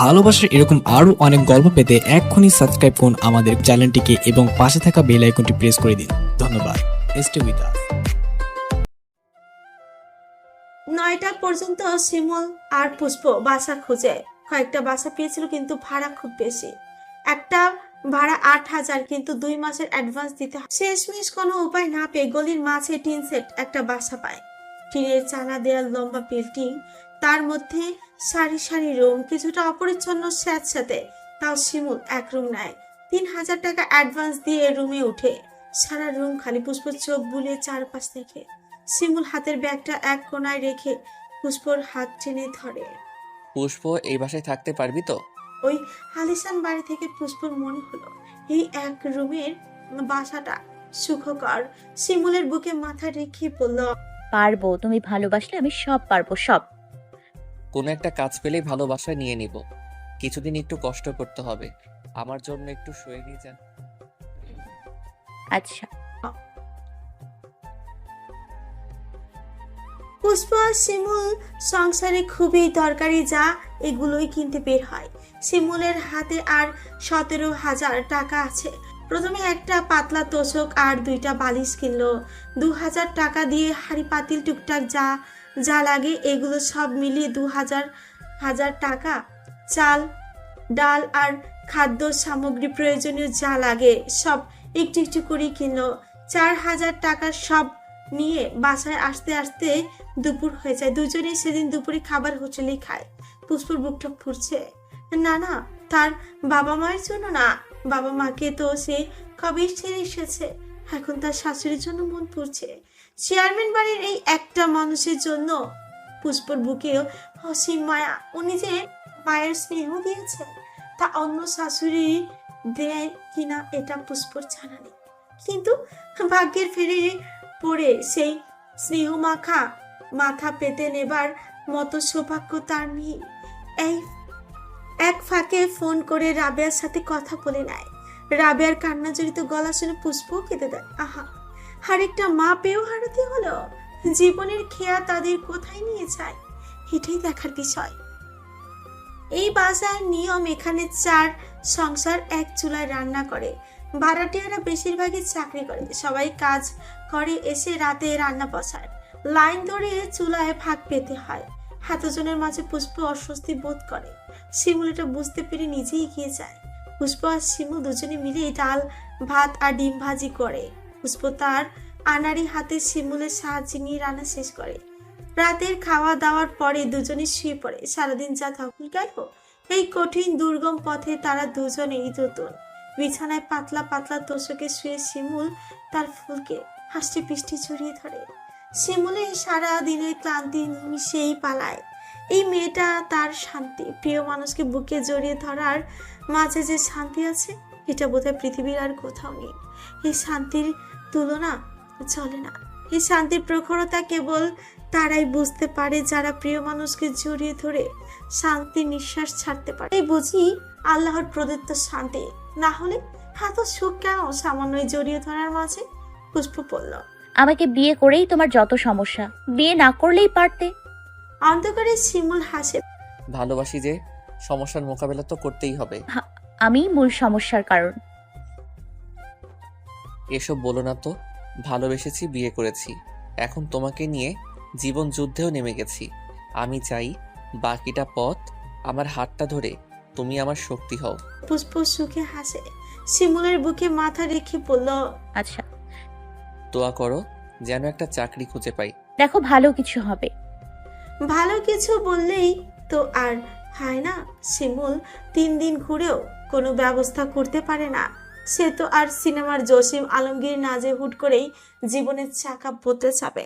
ভালোবাসার এরকম আরো অনেক গল্প পেতে এক্ষুনি সাবস্ক্রাইব করুন আমাদের চ্যানেলটিকে এবং পাশে থাকা বেল আইকনটি প্রেস করে দিন। ধন্যবাদ। Stay with us. 9টা পর্যন্ত শিমুল আর পুষ্প বাসা খুঁজে কয়েকটা বাসা পেয়েছিল, কিন্তু ভাড়া খুব বেশি। একটা ভাড়া 8,000, কিন্তু 2 মাসের অ্যাডভান্স দিতে হয়। শেষমেশ কোনো উপায় না পেয়ে গলির মাঝে টিন সেট একটা বাসা পায়। টিনের চালা দেয়াল, লম্বা বিল্ডিং, তার মধ্যে সারি সারি রুম, কিছুটা অপরিচ্ছন্ন স্যাঁতস্যাঁতে। তাও শিমুল এক রুম নেয়। 3,000 টাকা অ্যাডভান্স দিয়ে রুমে উঠে। সারা রুম খালি। পুষ্প চোখ বুলিয়ে চারপাশ দেখে। শিমুল হাতের ব্যাগটা এক কোণায় রেখে পুষ্পর হাত টেনে ধরে। পুষ্প, এই বাসায় থাকতে পারবি তো? ওই আলিশান বাড়ি থেকে পুষ্পর মনে হলো এই এক রুমের বাসাটা সুখকর। শিমুলের বুকে মাথা রেখে বলল, পারবো, তুমি ভালোবাসলে আমি সব পারবো, সব। কোনো একটা কাজ পেলেই ভালোবাসায় নিয়ে নিব। কিছুদিন একটু কষ্ট করতে হবে। আমার জন্য একটু শুয়ে নিয়ে যান। আচ্ছা। পুষ্প আর শিমুল সংসারে খুবই দরকারি যা এগুলোই কিনতে বের হয়। শিমুলের হাতে আর 17,000 টাকা আছে। প্রথমে একটা পাতলা তোষক আর 2টা বালিশ কিনলো। 2,000 টাকা দিয়ে হাঁড়ি পাতিল টুকটাক যা যা লাগে এগুলো সব মিলিয়ে 2,000 টাকা। চাল, ডাল আর খাদ্য সামগ্রী প্রয়োজনীয় যা লাগে সব একটু একটু করে কিনলো। 4,000 টাকা সব নিয়ে বাসায় আসতে আসতে দুপুর হয়ে যায়। দুজনেই সেদিন দুপুরে খাবার হোটেলেই খায়। পুষ্পর বুকটা ফুরছে। না, তার বাবা মায়ের জন্য না। বাবা মাকে তো সে কবে ছেড়ে এসেছে। এখন তার শাশুড়ির জন্য মন পড়ছে। চেয়ারম্যান বাড়ির এই একটা মানুষের জন্য পুষ্পর বুকেও অসীম মায়া। উনি যে মায়ের স্নেহ দিয়েছে তা অন্য শাশুড়ি দেয় কিনা এটা পুষ্পর জানা নেই। কিন্তু ভাগ্যের ফেরে পড়ে সেই স্নেহ মাখা মাথা পেতে নেবার মতো সৌভাগ্য তার নেই। এই এক ফাঁকে ফোন করে রাবেয়ার সাথে কথা বলে নেয়। রাবেয়ার কান্না জড়িত গলা শুনে পুষ্পও কেঁদে দেয়। আহা, আরেকটা মা পেয়েও হারাতে হলো। জীবনের খেয়া তাদের কোথায় নিয়ে যায় এটাই দেখার বিষয়। এই বাসার নিয়ম, এখানে 4 সংসার এক চুলায় রান্না করে। ভাড়াটিয়ারা বেশিরভাগই চাকরি করে, সবাই কাজ করে এসে রাতে রান্না বসায়। লাইন ধরে চুলায় ভাগ পেতে হয়। এতজনের মাঝে পুষ্প অস্বস্তি বোধ করে। শিমুল এটা বুঝতে পেরে নিজেই এগিয়ে যায়। পুষ্প আর শিমুল দুজনে মিলে ডাল, ভাত আর ডিম ভাজি করে। পুষ্প তার আনাড়ি হাতে শিমুলের সাহায্যে নিয়ে রান্না শেষ করে। রাতের খাওয়া দাওয়ার পরে দুজনে শুয়ে পড়ে। সারাদিন যা ধকল গেল এই কঠিন দুর্গম পথে তারা দুজনেই নতুন। বিছানায় পাতলা পাতলা তোষকে শুয়ে শিমুল তার ফুলকে হাসি পিষ্টি জড়িয়ে ধরে। শিমুলের সারা দিনের ক্লান্তি নিমিষেই পালায়। এই মেয়েটা তার শান্তি। প্রিয় মানুষকে বুকে জড়িয়ে ধরার মাঝে যে শান্তি আছে এটা বোধহয় পৃথিবীর আর কোথাও নেই। এই শান্তির তুলনা চলে না। এই শান্তির প্রখরতা কেবল তারাই বুঝতে পারে যারা প্রিয় মানুষকে জড়িয়ে ধরে শান্তি নিঃশ্বাস ছাড়তে পারে। এই বুঝি আল্লাহর প্রদত্ত শান্তি। না হলে এত সুখ কেন সামান্য জড়িয়ে ধরার মাঝে? পুষ্প বলল, আমাকে বিয়ে করেই তোমার যত সমস্যা, বিয়ে না করলেই পারতে। অন্ধকারে শিমুল হাসে। ভালোবাসি যে, সমস্যার মোকাবেলা তো করতেই হবে। আমি মূল সমস্যার কারণ। এসব বলো না তো। ভালোবেসেছি, বিয়ে করেছি, এখন তোমাকে নিয়ে জীবন যুদ্ধেও নেমে গেছি। আমি চাই বাকিটা পথ আমার হাতটা ধরে তুমি আমার শক্তি হও। পুষ্প সুখে হাসে। শিমুলের বুকে মাথা রেখে বলল, আচ্ছা, দোয়া করো যেন একটা চাকরি খুঁজে পাই। দেখো ভালো কিছু হবে। ভালো কিছু বললেই তো আর হয় না। শিমুল 3 দিন ঘুরেও কোনো ব্যবস্থা করতে পারে না। সে তো আর সিনেমার জসিম আলমগীর না যে হুট করেই জীবনের চাকা বদলে যাবে।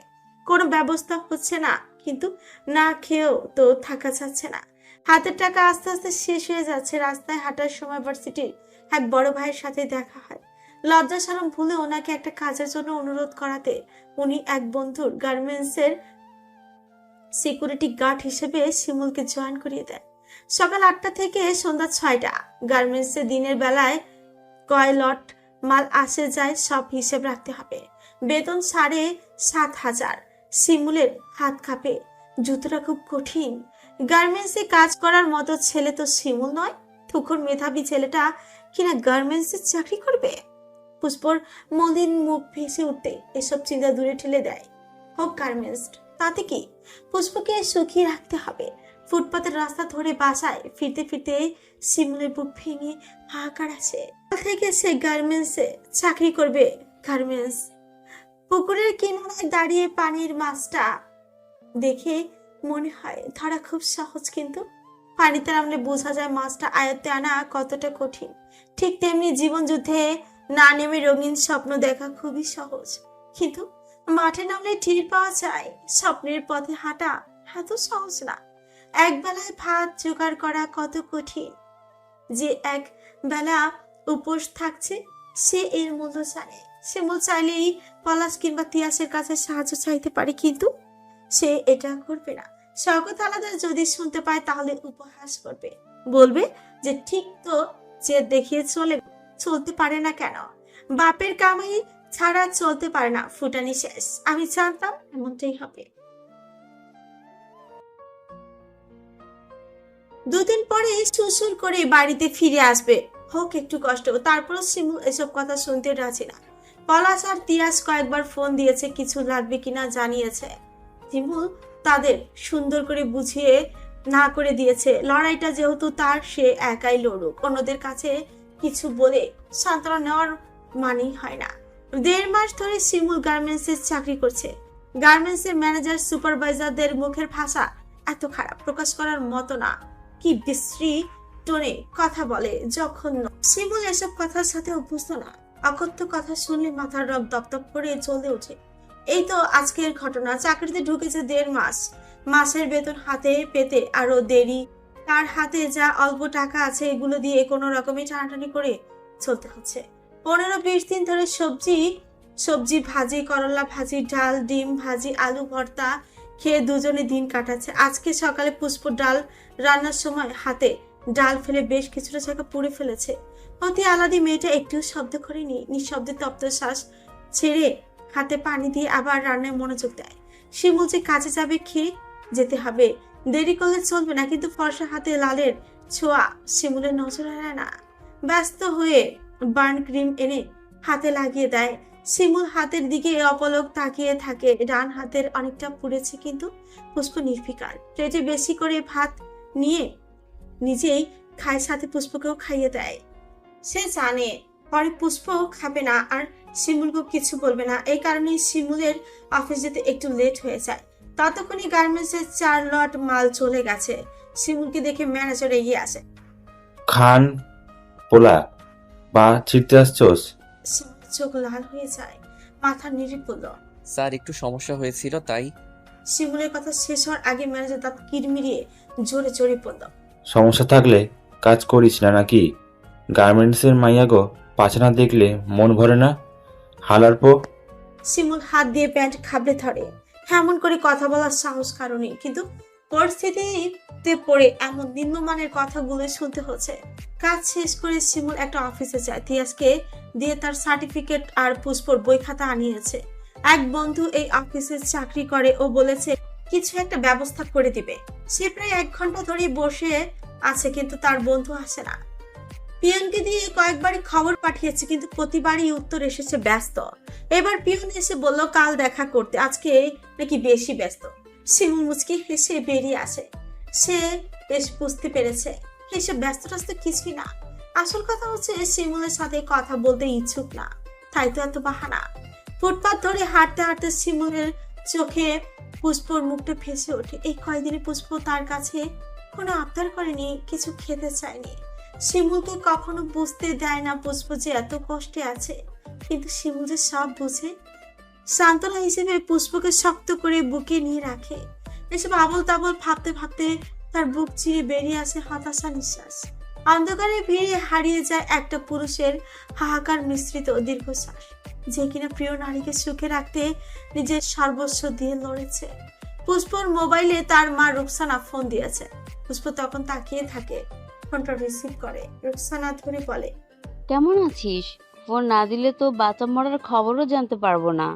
কোনো ব্যবস্থা হচ্ছে না, কিন্তু না খেয়েও তো থাকা যাচ্ছে না। হাতের টাকা আস্তে আস্তে শেষ হয়ে যাচ্ছে। রাস্তায় হাঁটার সময় ভার্সিটির এক বড় ভাইয়ের সাথে দেখা হয়। লজ্জা শরম ভুলে ওনাকে একটা কাজের জন্য অনুরোধ করাতে উনি এক বন্ধুর গার্মেন্টসের সিকিউরিটি গার্ড হিসেবে শিমুলকে জয়েন করিয়ে দেয়। সকাল 8টা থেকে সন্ধ্যা 6টা। গার্মেন্টসে দিনের বেলায় কয় লট মাল আসে যায় সব হিসেব রাখতে হবে। বেতন 7,500। শিমুলের হাত কাঁপে। জুতোটা খুব কঠিন। গার্মেন্টসে কাজ করার মতো ছেলে তো শিমুল নয়। তুখোর মেধাবী ছেলেটা কিনা গার্মেন্টসে চাকরি করবে। পুষ্পর মলিন মুখ ভেসে উঠতে এসব চিন্তা দূরে ঠেলে দেয়। হোক গার্মেন্টস, তাতে কি? পুষ্পকে সুখী রাখতে হবে। ফুটপাতের রাস্তা ধরে বাসায় ফিরতে ফিরতে শিমুলের বুক ভেঙে হাহাকার আসে। কাল থেকে সে গার্মেন্টসে চাকরি করবে। গার্মেন্টস। পুকুরের কিনারায় দাঁড়িয়ে পানির মাছটা দেখে মনে হয় ধরা খুব সহজ, কিন্তু পানিতে নামলে বোঝা যায় মাছটা আয়ত্তে আনা কতটা কঠিন। ঠিক তেমনি জীবন যুদ্ধে না নেমে রঙিন স্বপ্ন দেখা খুবই সহজ, কিন্তু মাঠে নামলে টের পাওয়া যায় স্বপ্নের পথে হাঁটা এত সহজ না। এক বেলায় ভাত জোগাড় করা কত কঠিন। যে এক বেলা উপোস থাকছে সে এর মূল্য জানে। শিমুল চাইলেই পলাশ কিংবা তিয়াসের কাছে সাহায্য চাইতে পারে, কিন্তু সে এটা করবে না। শওকত আলাদা যদি শুনতে পায় তাহলে উপহাস করবে, বলবে যে ঠিক তো, যে দেখিয়ে চলতে পারে না কেন, বাপের কামাই ছাড়া চলতে পারে না, ফুটানি শেষ। আমি জানতাম এমনটাই হবে। দুদিন পরে সুসুর করে বাড়িতে ফিরে আসবে, হোক একটু কষ্ট। তারপর শিমুল এসব কথা শুনতে রাজি না। পলাশ আর তিয়াস কয়েকবার ফোন দিয়েছে, কিছু লাগবে কিনা জানিয়েছে। শিমুল তাদের সুন্দর করে বুঝিয়ে না করে দিয়েছে। লড়াইটা যেহেতু তার, সে একাই লড়ুক। অন্যদের কাছে কিছু বলে সান্ত্বনা নেওয়ার মানেই হয় না। 1.5 মাস ধরে শিমুল গার্মেন্টসের চাকরি করছে। গার্মেন্টসের ম্যানেজার সুপারভাইজারদের মুখের ভাষা এত খারাপ, প্রকাশ করার মতো না। কি বিশ্রী টোনে কথা বলে, জঘন্য। শিমুল এসব কথার সাথে অভ্যস্ত না। অকথ্য কথা শুনলে মাথার রক দপদপ করে জ্বলে ওঠে। এই তো আজকের ঘটনা। চাকরিতে ঢুকেছে 1.5 মাস, মাসের বেতন হাতে পেতে আরো দেরি। তার হাতে যা অল্প টাকা আছে এগুলো দিয়ে কোনো রকমে টানাটানি করে চলতে হচ্ছে। 15-20 দিন ধরে সবজি ভাজি, করলা ভাজি, ডাল, ডিম ভাজি, আলু ভর্তা খেয়ে দুজনে দিন কাটাচ্ছে। আজকে সকালে পুষ্প ডাল রান্নার সময় হাতে ডাল ফেলে বেশ কিছুটা জায়গা পুড়ে ফেলেছে। অতি আলাদি মেয়েটা একটু শব্দ করেনি, নিঃশব্দে তপ্ত শ্বাস ছেড়ে হাতে পানি দিয়ে আবার রান্নায় মনোযোগ দেয়। শিমুল যে কাজে যাবে, খেয়ে যেতে হবে, দেরি করলে চলবে না। কিন্তু ফর্সা হাতে লালের ছোঁয়া শিমুলের নজর এড়ায় না। ব্যস্ত হয়ে বার্ন ক্রিম এনে হাতে লাগিয়ে দেয়। শিমুল হাতের দিকে অপলক তাকিয়ে থাকে। ডান হাতের অনেকটা পুড়েছে, কিন্তু পুষ্প নির্বিকার। প্লেটে বেশি করে ভাত নিয়ে নিজেই খায়, সাথে পুষ্পকেও খাইয়ে দেয়। সে জানে পরে পুষ্প খাবে না আর শিমুলকেও কিছু বলবে না। এই কারণে শিমুলের অফিস যেতে একটু লেট হয়ে যায়। ততক্ষণে গার্মেন্টসের 4 লট মাল চলে গেছে। শিমুলকে দেখে ম্যানেজার এগিয়ে আসে। খান পোলা বা ছিটতে আসছোস? শিমুলের চোখ লাল হয়ে যায়, মাথা নেড়ে পড়ল। স্যার একটু সমস্যা হয়েছিল তাই। শিমুলের কথা শেষ হওয়ার আগে ম্যানেজার দাঁত কিরমিরিয়ে জোরে জোরে পড়ল। সমস্যা থাকলে কাজ করিস না নাকি? গার্মেন্টসের মাইয়া গো, পাছানা দেখলে মন ভরে না? হালার পো। শিমুল হাত দিয়ে প্যান্ট খাবড়ে ধরে। এমন করে কথা বলার সাহস কারণে, কিন্তু পরিস্থিতিতে পড়ে এমন নিম্নমানের কথাগুলো শুনতে হচ্ছে। কাজ শেষ করে শিমুল একটা অফিসে যায়। তিয়াসকে দিয়ে তার সার্টিফিকেট আর পুষ্পর বই খাতা আনিয়েছে। এক বন্ধু এই অফিসে চাকরি করে, ও বলেছে কিছু একটা ব্যবস্থা করে দিবে। সে প্রায় 1 ঘন্টা ধরে বসে আছে, কিন্তু তার বন্ধু আসে না। পিয়নকে দিয়ে কয়েকবারই খবর পাঠিয়েছে, কিন্তু প্রতিবারই উত্তর এসেছে ব্যস্ত। এবার পিয়ন এসে বলল কাল দেখা করতে, আজকে নাকি বেশি ব্যস্ত। শিমুল মুচকি হেসে বেরিয়ে আসে। সে বেশ বুঝতে পেরেছে এসব ব্যস্ত টাস্ত কিছুই না। আসল কথা হচ্ছে শিমুলের সাথে কথা বলতে ইচ্ছুক না, তাই তো এত বাহানা। ফুটপাত ধরে হাঁটতে হাঁটতে শিমুলের চোখে পুষ্পর মুখটা ভেসে ওঠে। এই কয়েকদিনে পুষ্প তার কাছে কোনো আবদার করেনি, কিছু খেতে চায়নি। শিমুলকে কখনো বুঝতে দেয় না পুষ্প যে এত কষ্টে আছে, কিন্তু শিমুল যে সব বুঝে। সান্ত্বনা হিসেবে পুষ্পকে শক্ত করে বুকে নিয়ে রাখে। এসব আবল তাবল ভাবতে ভাবতে তার বুক চিরে বেরিয়ে আসে হতাশা নিঃশ্বাস। অন্ধকারে ভিড়ে হারিয়ে যায় একটা পুরুষের হাহাকার মিশ্রিত দীর্ঘশ্বাস, যে কিনা প্রিয় নারীকে সুখে রাখতে নিজের সর্বস্ব দিয়ে লড়েছে। পুষ্পর মোবাইলে তার মা রুকসানা ফোন দিয়েছে। পুষ্প তখন তাকিয়ে থাকে, ফোনটা রিসিভ করে। রুকসানা ধরে বলে, কেমন আছিস? ফোন না দিলে তো বাচ্চা মরার খবরও জানতে পারবো না।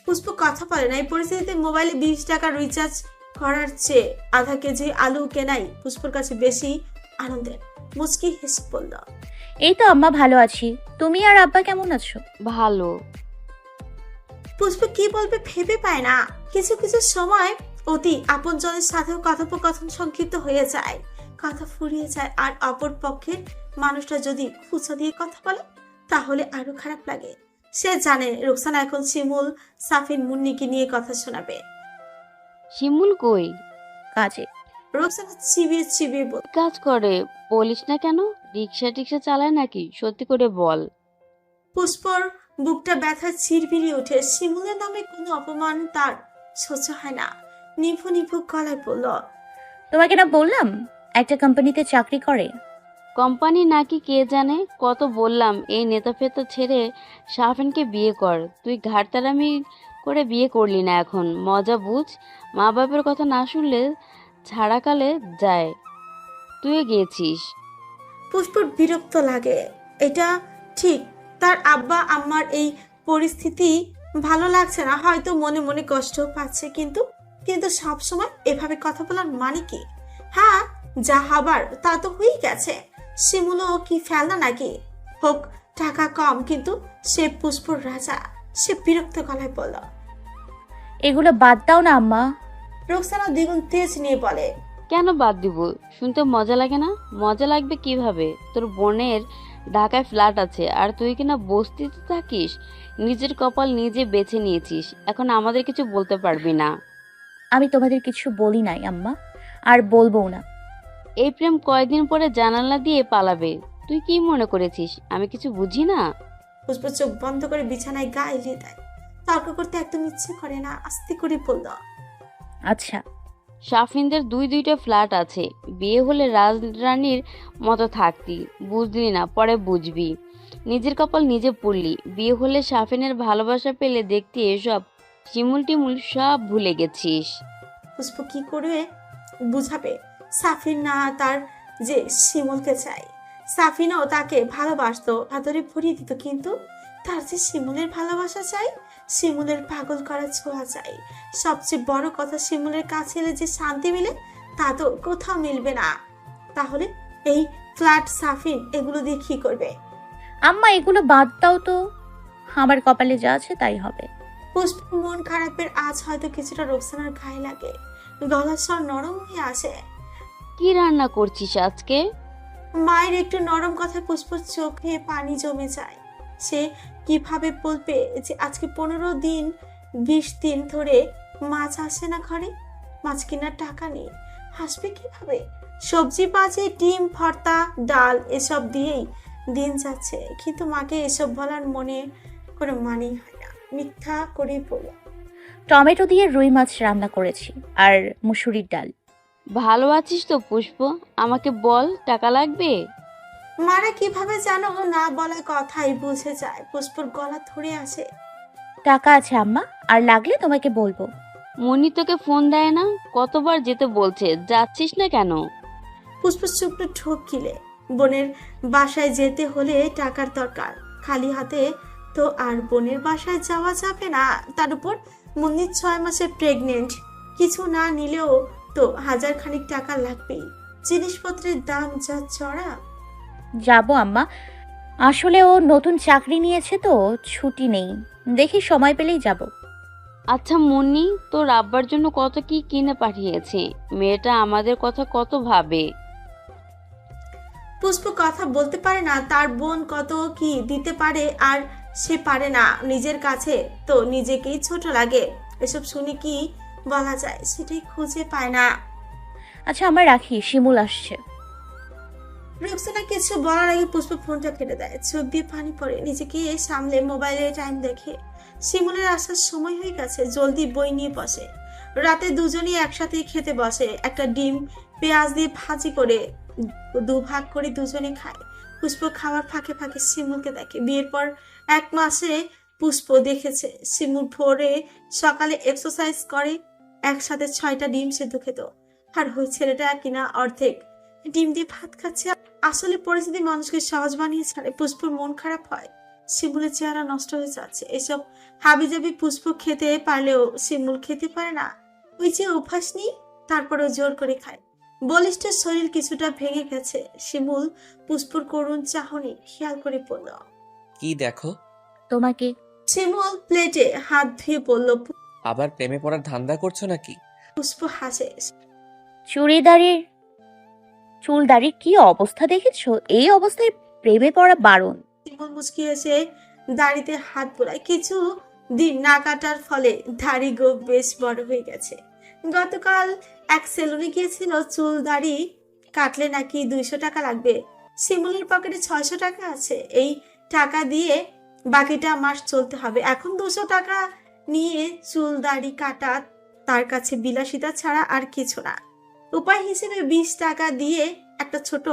পুষ্প কথা বলে না। এই পরিস্থিতিতে মোবাইলে 20 টাকা রিচার্জ করার চেয়ে আধা কেজি আলু কেনাই পুষ্পর কাছে বেশি আনন্দের। মুচকি হেসে বলল, এই তো আম্মা, ভালো আছি। তুমি আর আব্বা কেমন আছো? ভালো। পুষ্প কি বলবে ভেবে পায় না। কিছু কিছু সময় অতি আপনজনের সাথেও কথোপকথন সংক্ষিপ্ত হয়ে যায়, কথা ফুরিয়ে যায়, আর অপর পক্ষের মানুষটা যদি খুচা দিয়ে কথা বলে তাহলে আরো খারাপ লাগে। সে জানে রোকসানা এখন শিমুল, সাফিন, মুন্নিকে নিয়ে কথা শোনাবে। শিমুল কই? কাজে। রোকসানা চিবিয়ে চিবিয়ে বল, কাজ করে বলিস না কেন? রিক্সা টিক্সা চালায় নাকি? সত্যি করে বল। পুষ্পর বুকটা ব্যথা চিরবিরি ওঠে। শিমুলের নামে কোনো অপমান তার সহ্য হয় না। নিভু নিভু গলায় বলল, তোমাকে না বললাম একটা কোম্পানিতে চাকরি করে? কোম্পানি নাকি কে জানে। কত বললাম এই নেতা ফেতা ছেড়ে শাফিনকে বিয়ে কর। তুই ঘাটতারামি করে বিয়ে করলি না, এখন মজা বুঝ। মা বাপের কথা না শুনলে ছাড়াকালে যায়। তুইও গিয়েছিস। পুষ্পর বিরক্ত লাগে। এটা ঠিক, তার আব্বা আম্মার এই পরিস্থিতি ভালো লাগছে না, হয়তো মনে মনে কষ্ট পাচ্ছে, কিন্তু কিন্তু সবসময় এভাবে কথা বলার মানে কি? হ্যাঁ, যা হবার তা তো হয়েই গেছে। শিমুলও কি ফেলনা নাকি? হোক টাকা কম, কিন্তু সে পুষ্পর রাজা। সে বিরক্ত গলায় বলল। এগুলো বাদ দাও না আম্মা। রোকসানা দ্বিগুণ তেজ নিয়ে বলে, কেন বাদ দিব? শুনতে মজা লাগে না? মজা লাগবে কিভাবে? তোর বোনের ঢাকায় ফ্ল্যাট আছে আর তুই কিনা বস্তিতে থাকিস। নিজের কপাল নিজে বেছে নিয়েছিস, এখন আমাদের কিছু বলতে পারবি না। আমি তোমাদের কিছু বলি নাই আম্মা, আর বলবো না। এই প্রেম কয়দিন পরে জানালা দিয়ে পালাবে। তুই কি মনে করেছিস আমি কিছু বুঝি না? পুষ্প চোখ বন্ধ করে বিছানায় গা এলিয়ে দেয়। তর্ক করতে একদম ইচ্ছে করে না, আস্তে করে বলল, আচ্ছা। শাফিনদের দুইটা ফ্ল্যাট আছে। বিয়ে হলে রাজরানীর মতো থাকতি, বুঝলি না, পরে বুঝবি। নিজের কপাল নিজে পড়লি। বিয়ে হলে শাফিনের ভালোবাসা পেলে দেখতি এসব শিমুল টিমুল সব ভুলে গেছিস। পুষ্প কি করে বুঝাবে সাফিন না তার যে শিমুলকে চাই? সাফিনও তাকে ভালোবাসতো, আদরে ভরিয়ে দিত, কিন্তু তার যে শিমুলের ভালোবাসা চাই, শিমুলের পাগল করা ছোঁয়া চাই। সবচেয়ে বড় কথা, শিমুলের কাছে এলে যে শান্তি মিলে তা তো কোথাও মিলবে না। তাহলে এই ফ্ল্যাট, সাফিন, এগুলো দিয়ে কি করবে? আম্মা এগুলো বাদ দাও তো, আমার কপালে যা আছে তাই হবে। পুষ্প মন খারাপের আজ হয়তো কিছুটা রোকসানার গায়ে লাগে। গলার স্বর নরম হয়ে আসে। কি রান্না করছিস আজকে? মায়ের একটু নরম কথায় পুষ্পর চোখে পানি জমে যায়। সে কিভাবে বলবে যে আজকে 15 দিন 20 দিন ধরে মাছ আসে না ঘরে, মাছ কেনার টাকা নেই। হাসবে কিভাবে? সবজি বাজে, ডিম ভর্তা, ডাল এসব দিয়েই দিন যাচ্ছে, কিন্তু মাকে এসব বলার মনে কোনো মানেই হয় না। মিথ্যা করে বলল, টমেটো দিয়ে রুই মাছ রান্না করেছি আর মুসুরির ডাল। ভালো আছিস তো পুষ্প? আমাকে বল, টাকা লাগবে? মারা কিভাবে জানো না বলা কথাই বুঝে যায়। পুষ্পর গলা ধরে আসে। টাকা আছে আম্মা, আর লাগলে তোমাকে বলবো। মনি তোকে ফোন দেয় না? কতবার যেতে বলছে, যাচ্ছিস না কেন? পুষ্প শুকনো ঠোক গিলে। বোনের বাসায় যেতে হলে টাকার দরকার, খালি হাতে তো আর বোনের বাসায় যাওয়া যাবে না। তার উপর মুন্নি 6 মাসে প্রেগনেন্ট, কিছু না নিলেও তো 1000 খানিক টাকা লাগবেই। জিনিসপত্রের দাম যা চড়া। যাবো আম্মা, আসলে ও নতুন চাকরি নিয়েছে তো ছুটি নেই, দেখি সময় পেলেই যাব। আচ্ছা মুন্নি, তোর আব্বার জন্য কত কি কিনে পাঠিয়েছে। মেয়েটা আমাদের কথা কত ভাবে। পুষ্প কথা বলতে পারে না, তার বোন কত কি দিতে পারে আর সে পারে না। নিজের কাছে তো নিজেকেই ছোট লাগে। এসব শুনে কি বলা যায় সেটাই খুঁজে পায় না। আচ্ছা আমার রাখি, শিমুল আসছে। রোকসানা কিছু বলার আগে পুষ্প ফোনটা কেটে দেয়। চোখ দিয়ে পানি পড়ে, নিজেকে সামলে মোবাইলে টাইম দেখে। শিমুলের আসার সময় হয়ে গেছে, জলদি বই নিয়ে বসে। রাতে দুজনেই একসাথে খেতে বসে। একটা ডিম পেঁয়াজ দিয়ে ভাজি করে 2 ভাগ করে দুজনে খায়। পুষ্প খাওয়ার ফাঁকে ফাঁকে শিমুলকে দেখে। বিয়ের পর 1 মাসে পুষ্প দেখেছে শিমুল ভোরে সকালে এক্সারসাইজ করে, একসাথে 6টা ডিম সেদ্ধ খেত। আর ওই ছেলেটা কিনা অর্ধেক ডিম দিয়ে ভাত খাচ্ছে। আসলে পরিস্থিতি মানুষকে সহজ বানিয়ে ছাড়ে। পুষ্পর মন খারাপ হয়, শিমুলের চেহারা নষ্ট হয়ে যাচ্ছে। এসব হাবিজাবি পুষ্প খেতে পারলেও শিমুল খেতে পারে না। ওই যে অভ্যাস নেই, তারপরও জোর করে খায়। বলিষ্ঠ শরীর কিছুটা ভেঙে গেছে। শিমুল পুষ্পর করুণ চাহনি খেয়াল করে পড়ল। কি দেখো? তোমাকে। শিমুল প্লেটে হাত ধুয়ে পড়ল। আবার প্রেমে পড়ার ধান্দা করছো নাকি? পুষ্প হাসে। চুড়িদারের চুলদারির কি অবস্থা দেখেছো? এই অবস্থায় প্রেমে পড়া বারণ। শিমুল মুচকি এসে দাড়িতে হাত বোলায়। কিছু দিন না কাটার ফলে দাড়ি গোপ বেশ বড় হয়ে গেছে। গতকাল এক সেলুনে গিয়েছিল, চুল দাড়ি কাটলে নাকি 200 টাকা লাগবে। শিমুলের পকেটে 600 টাকা আছে। এই টাকা দিয়ে বাকিটা মাস চলতে হবে। এখন 200 টাকা নিয়ে চুল দাড়ি কাটা তার কাছে বিলাসিতা ছাড়া আর কিছু না। উপায় হিসেবে 20 টাকা দিয়ে একটা ছোট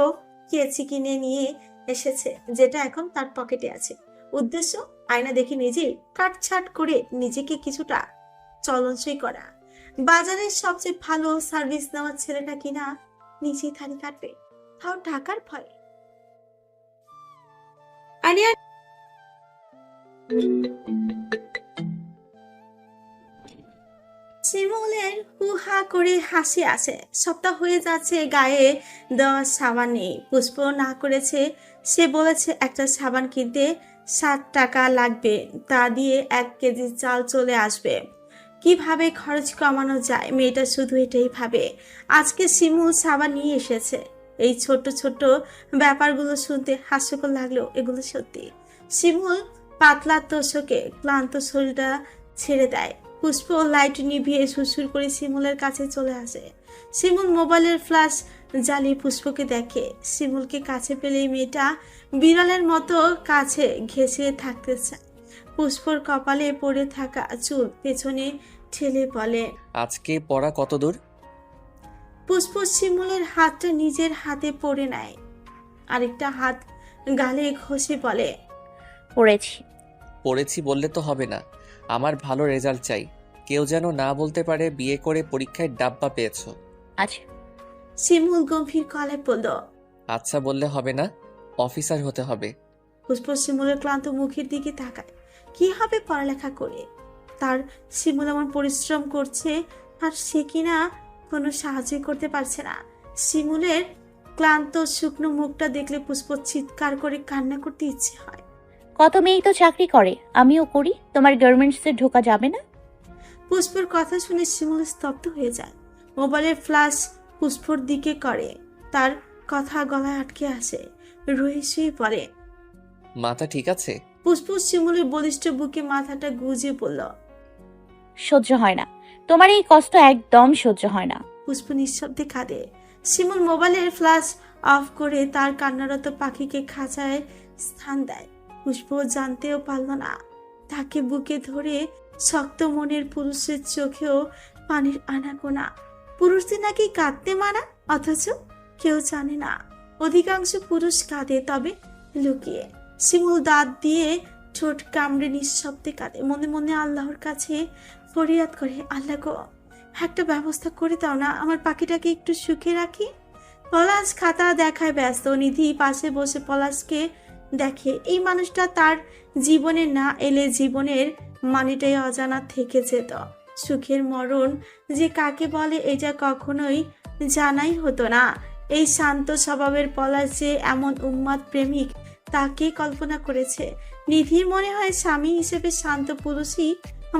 কেচি কিনে নিয়ে এসেছে, যেটা এখন তার পকেটে আছে। উদ্দেশ্য আয়না দেখে নিজেই কাটছাট করে নিজেকে কিছুটা চলনসই করা। বাজারের সবচেয়ে ভালো সার্ভিস নেওয়া ছেলেটা কিনা নিজেই থালি কাটবে, তাও টাকার ভয়ে। আরিয়া শিমুলের হুহা করে হাসি আসে। সপ্তাহ হয়ে যাচ্ছে গায়ে দেওয়া সাবান নেই। পুষ্প না করেছে। সে বলেছে একটা সাবান কিনতে 60 টাকা লাগবে, তা দিয়ে 1 কেজি চাল চলে আসবে। কিভাবে খরচ কমানো যায় মেয়েটা শুধু এটাই ভাবে। আজকে শিমুল সাবান নিয়ে এসেছে। এই ছোট ছোট ব্যাপারগুলো শুনতে হাস্যকর লাগলেও এগুলো সত্যি। শিমুল পাতলা তোষকে ক্লান্ত শরীরটা ছেড়ে দেয়। পুষ্প লাইট নিভিয়ে সুরসুর করে শিমুলের কাছে চলে আসে। শিমুল মোবাইলের ফ্ল্যাশ জ্বালিয়ে পুষ্পকে দেখে। শিমুলকে কাছে পেলেই মেয়েটা বিড়ালের মতো কাছে ঘেঁষে থাকতে চায়। পুষ্পর কপালে পড়ে থাকা চুল পেছনে ঠেলে বলে, আজকে পড়া কত দূর? পুষ্প শিমুলের হাতটা নিজের হাতে পড়ে নেয়। আরেকটা হাত গালে ঘষে বলে, পড়েছি। পড়েছি বললে তো হবে না, আমার ভালো রেজাল্ট চাই। কেউ যেন না বলতে পারে বিয়ে করে পরীক্ষায় ডাব্বা পেয়েছো। আচ্ছা। শিমুল গম্ভীর গলায় বলল, আচ্ছা বললে হবে না, অফিসার হতে হবে। পুষ্প শিমুলের ক্লান্ত মুখের দিকে তাকায়। কি হবে পড়ালেখা করে? তার শিমুল এমন পরিশ্রম করছে আর সে কিনা কোনো সাহায্য করতে পারছে না। শিমুলের ক্লান্ত শুকনো মুখটা দেখলে পুষ্প চিৎকার করে কান্না করতে ইচ্ছে হয়। কত মেয়েই তো চাকরি করে, আমিও করি। তোমার গার্মেন্টসে ঢোকা যাবে না? পুষ্পর কথা শুনে শিমুল স্তব্ধ হয়ে যায়। মোবাইলের ফ্ল্যাশ পুষ্পর দিকে করে। তার কথা গলায় আটকে আসে। রয়ে শুয়ে পড়ে। মাথা ঠিক আছে? পুষ্প শিমুলের বলিষ্ঠ বুকে মাথাটা গুজে পড়ল। সহ্য হয় না, তোমার এই কষ্ট একদম সহ্য হয় না। পুষ্প নিঃশব্দে কাঁদে। শিমুল মোবাইলের ফ্ল্যাশ অফ করে তার কান্নারত পাখিকে খাঁচায় স্থান দেয়। পুষ্প জানতেও পারল না, তাকে বুকে ধরে শক্ত মনের পুরুষের চোখেও পানির আনাগোনা। পুরুষদের নাকি কাঁদতে মানা, অথচ কেউ জানে না অধিকাংশ পুরুষ কাঁদে, তবে লুকিয়ে। শিমুল দাঁত দিয়ে ঠোঁট কামড়ে নিঃশব্দে কাঁদে। মনে মনে আল্লাহর কাছে ফরিয়াদ করে, আল্লাহ গো, একটা ব্যবস্থা করে দাও না, আমার পাখিটাকে একটু সুখে রাখি। পলাশ খাতা দেখায় ব্যস্ত। নিধি পাশে বসে পলাশকে দেখে। এই মানুষটা তার জীবনে না এলে জীবনের মানেটাই অজানা থেকে যেত। সুখের মরণ যে কাকে বলে এটা কখনোই জানাই হতো না। এই শান্ত স্বভাবের পলাশ যে এমন উন্মাদ প্রেমিক তাকে কল্পনা করেছে। নিধির মনে হয় স্বামী হিসেবে শান্ত পুরুষই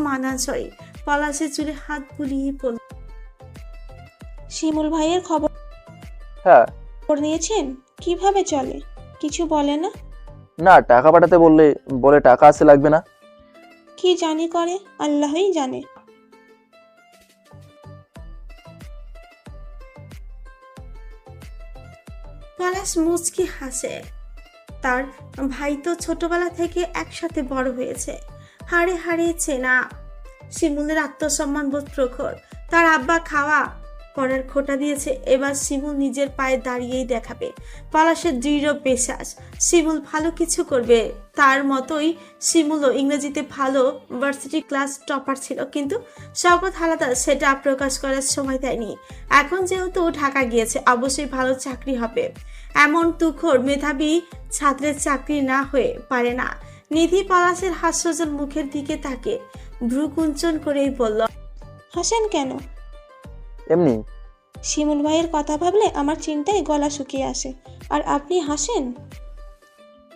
মানানসই। পলাশের চুলে হাত বুলিয়ে পড়ল। শিমুল ভাইয়ের খবর হ্যাঁ। নিয়েছেন? কিভাবে চলে? কিছু বলে না? না, টাকা পাঠাতে বলে টাকা আসতে লাগবে না। কি জানি করে, আল্লাহই জানে। পলাশ মুচকি হাসে। তার ভাই তো ছোটবেলা থেকে একসাথে বড় হয়েছে, হাড়ে হাড়ে চেনা। শিমুলের আত্মসম্মান বোধ প্রখর। তার আব্বা খাওয়া পড়ার খোটা দিয়েছে, এবার শিমুল নিজের পায়ে দাঁড়িয়েই দেখাবে। পলাশের দৃঢ় বিশ্বাস শিমুল ভালো কিছু করবে। তার মতোই শিমুলও ইংরেজিতে ভালো, ভার্সিটি ক্লাস টপার ছিল, কিন্তু শওকত হালাদার সেটা প্রকাশ করার সময় দেয়নি। এখন যেহেতু ঢাকা গিয়েছে, অবশ্যই ভালো চাকরি হবে। এমন তুখোড় মেধাবী ছাত্রের চাকরি না হয়ে পারে না। নিধি পলাশের হাস্যজল মুখের দিকে তাকে ভ্রু কুঞ্চন করেই বলল, হাসেন কেন? এমনি। শিমুল ভাইয়ের কথা ভাবলে আমার চিন্তায় গলা শুকিয়ে আসে। আর আপনি হাসেন?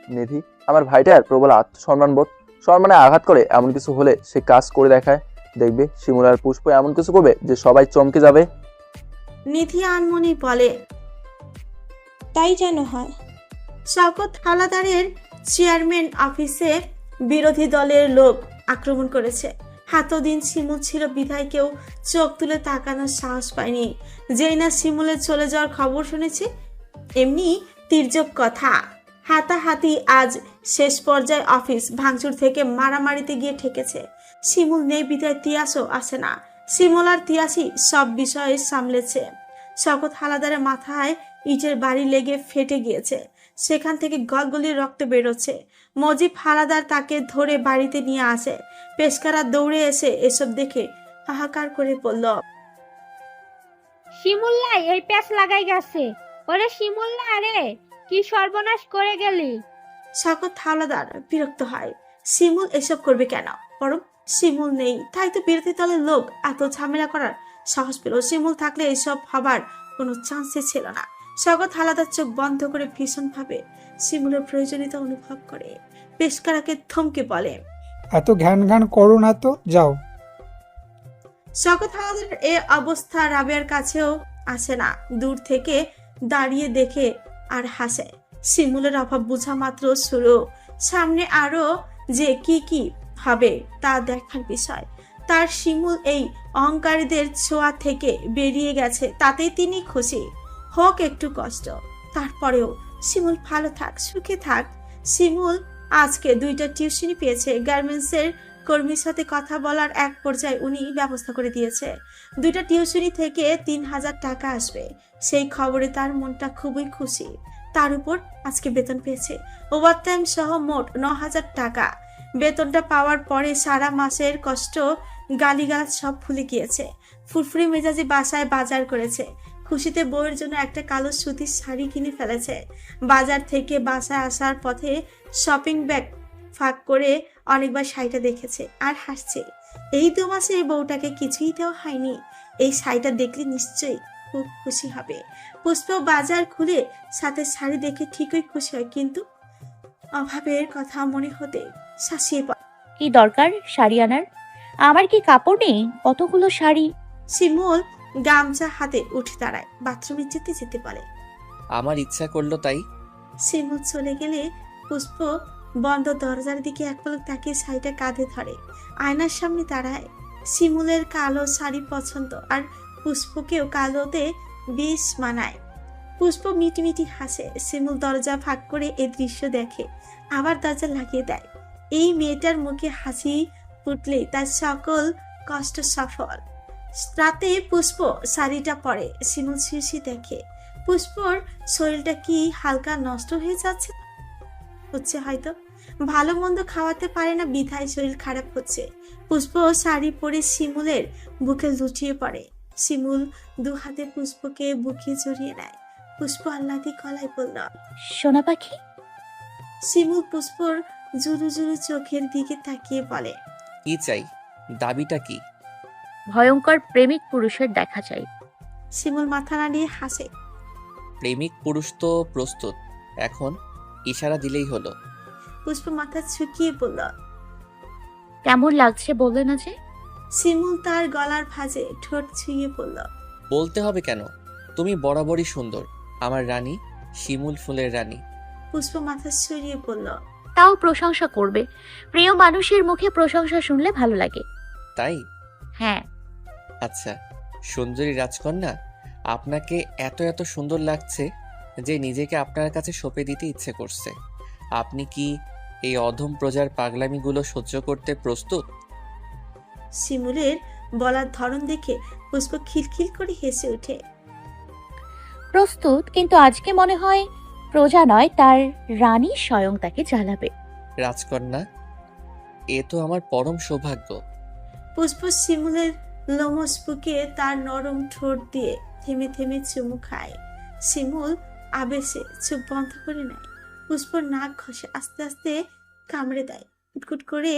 নিধি, আমার ভাইটার প্রবল আত্মসম্মান বোধ, সম্মানে আঘাত করে এমন কিছু হলে সে কাজ করে দেখায়। দেখবে শিমুল আর পুষ্প এমন কিছু করবে যে সবাই চমকে যাবে। নিধি আনমনি বলে। তাই যেন হয়। শওকত হাওলাদারের চেয়ারম্যান অফিসে বিরোধী দলের লোক আক্রমণ করেছে। এতদিন শিমুল ছিল বিধায় কেউ চোখ তুলে তাকানোর সাহস পায়নি। যেই না শিমুলের চলে যাওয়ার খবর শুনেছি, এমনি তির্যক কথা। হাতাহাতি আজ শেষ পর্যায়ে অফিস ভাঙচুর থেকে মারামারিতে গিয়ে ঠেকেছে। শিমুল নেই বিধায় তিয়াসও আসে না। শিমুল আর তিয়াসই সব বিষয়ে সামলেছে। শওকত হাওলাদারের মাথায় ইটের বাড়ি লেগে ফেটে গিয়েছে, সেখান থেকে গলগলি রক্ত বেরোচ্ছে। মজিব হাওলাদার তাকে ধরে বাড়িতে নিয়ে আসে। পেশকারা দৌড়ে এসে এসব দেখে হাহাকার করে বলল, শিমুল্লা এই প্যাচ লাগাই গেছে। ওরে শিমুল্লা, রে কি সর্বনাশ করে গেলি। শওকত হাওলাদার বিরক্ত হয়। শিমুল এসব করবে কেন? বরং শিমুল নেই তাই তো বিরোধী দলের লোক এত ঝামেলা করার সাহস পেল। শিমুল থাকলে এসব হবার কোনো চান্সই ছিল না। শওকত হাওলাদার চোখ বন্ধ করে ভীষণভাবে শিমুলের প্রয়োজনীয়তা অনুভব করে পেশকারাকে থমকে বলে, এত ঘ্যান ঘ্যান করো না তো, যাও। শওকত হাওলাদারের এ অবস্থা রাবেয়ার কাছেও আসে না। দূর থেকে দাঁড়িয়ে দেখে আর হাসে। শিমুলের অভাব বোঝা মাত্র শুরু। সামনে আরো যে কি কি হবে তা দেখার বিষয়। তার শিমুল এই অহংকারীদের ছোঁয়া থেকে বেরিয়ে গেছে, তাতেই তিনি খুশি। হোক একটু কষ্ট, তারপরেও শিমুল ভালো থাক, সুখে থাক। শিমুল আজকে 2টা টিউশনি পেয়েছে। গার্মেন্টসের কর্মীর সাথে কথা বলার এক পর্যায়ে উনি ব্যবস্থা করে দিয়েছে। 2টা টিউশনি থেকে 3000 টাকা আসবে। সেই খবরে তার মনটা খুবই খুশি। তার উপর আজকে বেতন পেয়েছে, ওভারটাইম সহ মোট 9000 টাকা। বেতনটা পাওয়ার পরে সারা মাসের কষ্ট গালিগালাজ সব ভুলে গিয়েছে। ফুরফুরি মেজাজি বাসায় বাজার করেছে। খুশিতে বউয়ের জন্য একটা কালো সুতির শাড়ি কিনে ফেলেছে। বাজার থেকে বাসায় আসার পথে শপিং ব্যাগ ফাঁক করে অনেকবার শাড়িটা দেখেছে আর হাসছে। এই 2 মাসে এই বউটাকে কিছুই দেওয়া হয়নি। এই শাড়িটা দেখলে নিশ্চয়ই খুব খুশি হবে। পুষ্প বাজার খুলে সাথে শাড়ি দেখে ঠিকই খুশি হয়, কিন্তু অভাবের কথা মনে হতে শাসিয়ে পড়ে। কি দরকার শাড়ি আনার? আমার কি কাপড় নেই? কতগুলো শাড়ি। শিমুল গামছা হাতে উঠে দাঁড়ায়, বাথরুমে যেতে যেতে বলে। আমার ইচ্ছা করলো তাই। শিমুল চলে গেলে পুষ্প বন্ধ দরজার দিকে এক পলক তাকিয়ে শাড়িটা কাঁধে ধরে। আয়নার সামনে দাঁড়ায়। শিমুলের কালো শাড়ি পছন্দ, আর পুষ্পকেও কালোতে বেশ মানায়। পুষ্প মিটিমিটি হাসে। শিমুল দরজা ফাঁক করে এই দৃশ্য দেখে, আবার দরজা লাগিয়ে দেয়। এই মেয়েটার মুখে হাসি ফুটলেই তার সকল কষ্ট সফল। রাতে পুষ্প শাড়িটা পরে শিমুল শিশি দেখে। পুষ্পর শরীরটা কি হালকা নষ্ট হয়ে যাচ্ছে হচ্ছে হয়তো। ভালো মন্দ খাওয়াতে পারে না বিধায় শরীর খারাপ হচ্ছে। পুষ্প শাড়ি পরে শিমুলের বুকে লুটিয়ে পড়ে। শিমুল 2 হাতে পুষ্পকে বুকে জড়িয়ে নেয়। পুষ্প আহ্লাদি গলায় বলল, সোনা পাখি। শিমুল পুষ্পর জুরু জুরু চোখের দিকে তাকিয়ে বলে, কি চাই? দাবিটা কি? ভয়ঙ্কর প্রেমিক পুরুষের দেখা চাই। শিমুল মাথা নাড়িয়ে হাসে। প্রেমিক পুরুষ তো প্রস্তুত, এখন ইশারা দিলেই হলো। পুষ্প মাথা ঝুঁকিয়ে বলল, কেমন লাগছে বললে না যে? শিমুল তার গলার ভাঁজে ঠোঁট ছুঁয়ে বলল, বলতে হবে কেন? তুমি বরাবরই সুন্দর, আমার রানী, শিমুল ফুলের রানী। পুষ্প মাথা সরিয়ে বলল, তাও প্রশংসা করবে। প্রিয় মানুষের মুখে প্রশংসা শুনলে ভালো লাগে। তাই? হ্যাঁ। আচ্ছা, সুন্দরী রাজকন্যা, আপনাকে এত এত সুন্দর লাগছে যে নিজেকে আপনার কাছে সঁপে দিতে ইচ্ছে করছে। আপনি কি এই অধম প্রজার পাগলামিগুলো সহ্য করতে প্রস্তুত? শিমুলের বলার ধরন দেখে পুষ্প খিলখিল করে হেসে ওঠে। প্রস্তুত, কিন্তু আজকে মনে হয় প্রজা নয়, তার রানী স্বয়ং তাকে জ্বালাবে। রাজকন্যা, এ তো আমার পরম সৌভাগ্য। পুষ্প শিমুলের লোমশ বুকে তার নরম ঠোঁট দিয়ে থেমে থেমে চুমু খায়। শিমুল আবেশে চোখ বন্ধ করে নেয়। পুষ্প নাক ঘষে আস্তে আস্তে কামড়ে দেয়। কুটকুট করে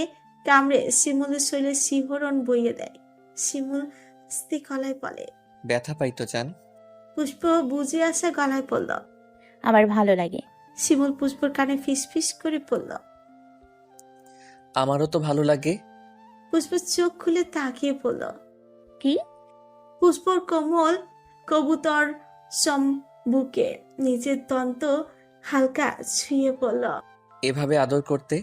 কামড়ে শিমুলের শরীরে শিহরণ বইয়ে দেয়। শিমুল আস্তে গলায় বলে, ব্যথা পাইতো চান? পুষ্প বুঝে আসা গলায় পড়ল। আমার ভালো লাগে। শিমুল পুষ্পর কানে ফিসফিস করে পড়ল। আমারও তো ভালো লাগে। পুষ্প চোখ খুলে তাকিয়ে পড়ল। কি? পুষ্পর কোমল কবুতর বুকে নিজের দন্ত হালকা ছুঁয়ে পড়ল। এভাবে আদর করতে?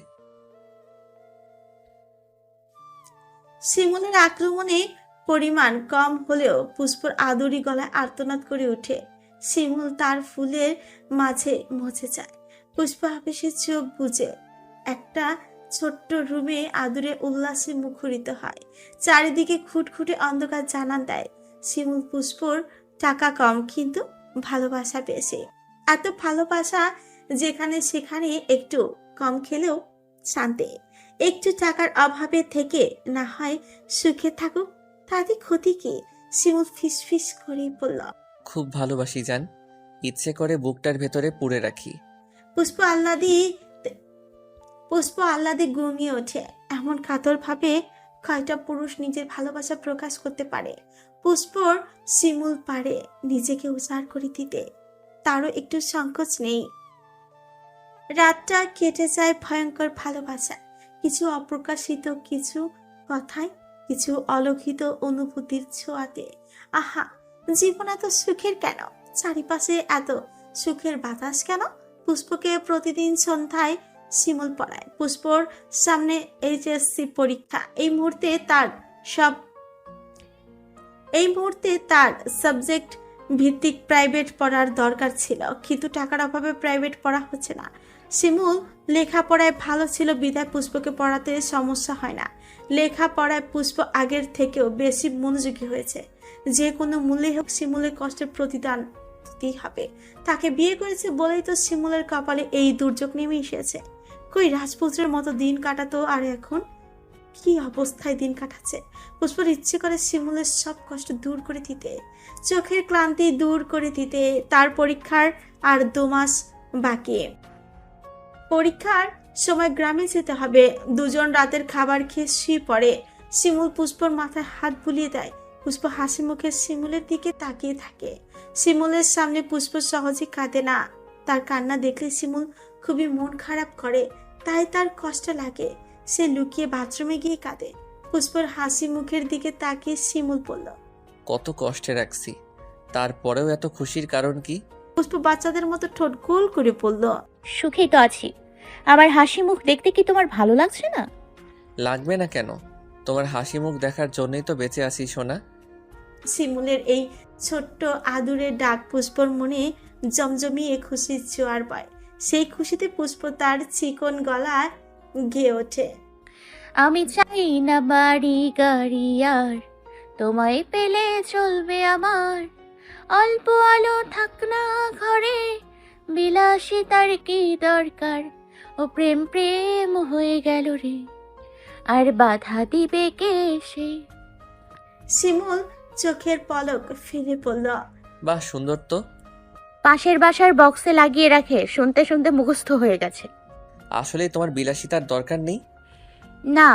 শিমুলের আক্রমণে পরিমাণ কম হলেও পুষ্পর আদরি গলায় আর্তনাদ করে ওঠে। শিমুল তার ফুলের মাঝে মজে যায়। পুষ্প আবেশে চোখ বুজে একটা ছোট্ট রুমে আদরে উল্লাসে মুখরিত হয়। চারিদিকে খুটখুটে অন্ধকার জানান দেয় শিমুল পুষ্পর টাকা কম কিন্তু ভালোবাসা বেশি। এত ভালোবাসা যেখানে সেখানে একটু কম খেলেও শান্তি। একটু টাকার অভাবে থেকে না হয় সুখে থাকুক, তাতে ক্ষতি কি? শিমুল ফিসফিস করে বলল। খুব ভালোবাসি জান, ইচ্ছে করে বুকটার ভেতরে পুড়ে রাখি। পুষ্প আহ্লাদে গুঙিয়ে ওঠে। এমন কাতর ভাবে কয়টা পুরুষ নিজের ভালোবাসা প্রকাশ করতে পারে? পুষ্পর শিমুল পারে নিজেকে উজাড় করে দিতে, তারও একটু সংকোচ নেই। রাতটা কেটে যায় ভয়ঙ্কর ভালোবাসা, কিছু অপ্রকাশিত কিছু কথায়, কিছু অলৌকিত অনুভূতির ছোঁয়াতে। আহা, জীবন এত সুখের কেন? চারিপাশে এত সুখের বাতাস কেন? পুষ্পকে প্রতিদিন সন্ধ্যায় শিমুল পড়ায়। পুষ্পর সামনে এইচএসসি পরীক্ষা। এই মুহূর্তে তার সাবজেক্ট ভিত্তিক প্রাইভেট পড়ার দরকার ছিল, কিন্তু টাকার অভাবে প্রাইভেট পড়া হচ্ছে না। শিমুল লেখাপড়ায় ভালো ছিল বিধায় পুষ্পকে পড়াতে সমস্যা হয় না। লেখাপড়ায় পুষ্প আগের থেকেও বেশি মনোযোগী হয়েছে। যে কোনো মূল্যে হোক শিমুলের কষ্টের প্রতিদান দিতেই হবে। তাকে বিয়ে করেছে বলেই তো শিমুলের কপালে এই দুর্যোগ নেমে এসেছে। কই রাজপুত্রের মতো দিন কাটাতো, আর এখন কি অবস্থায় দিন কাটাচ্ছে। পুষ্পর ইচ্ছে করে শিমুলের সব কষ্ট দূর করে দিতে, চোখের ক্লান্তি দূর করে দিতে। তার পরীক্ষার আর 2 মাস বাকি। পরীক্ষার সময় গ্রামে যেতে হবে। দুজন রাতের খাবার খেয়ে শুয়ে পড়ে। শিমুল পুষ্পর মাথায় হাত বুলিয়ে দেয়। পুষ্প হাসি মুখে শিমুলের দিকে তাকিয়ে থাকে। শিমুলের সামনে পুষ্প সহজে কাঁদে না। তার কান্না দেখলে শিমুল খুবই মন খারাপ করে, তাই তার কষ্ট লাগে। সে লুকিয়ে বাথরুমে গিয়ে কাঁদে। পুষ্পর হাসি মুখের দিকে তাকিয়ে শিমুল বলল, কত কষ্টে রাখছি, তারপরেও এত খুশির কারণ কি? পুষ্প বাচ্চাদের মতো ঠোঁট গোল করে বলল, সুখেই তো আছি। আমার হাসি মুখ দেখতে কি তোমার ভালো লাগছে না? লাগবে না কেন? তোমার হাসি মুখ দেখার জন্যই তো বেঁচে আছি সোনা। শিমুলের এই ছোট্ট আদুরের ডাক পুষ্পর মনে জমজমিয়ে খুশির জোয়ার বয়। সেই খুশিতে পুষ্প তার চিকন গলায় গেয়ে ওঠে। আমি চাই না বাড়ি গাড়ি আর, তোমায় পেলে চলবে আমার। অল্প আলো থাক না ঘরে, বিলাসিতার কি দরকার? ও প্রেম প্রেম হয়ে গেল রে, আর বাধা দিবে কে সে? শিমুল চোখের পলক ফেলে পড়ল। বাহ, সুন্দর তো। পাশের বাসার বক্সে লাগিয়ে রাখে, শুনতে শুনতে মুখস্থ হয়ে গেছে। আসলে তোমার বিলাসিতার দরকার নেই। না,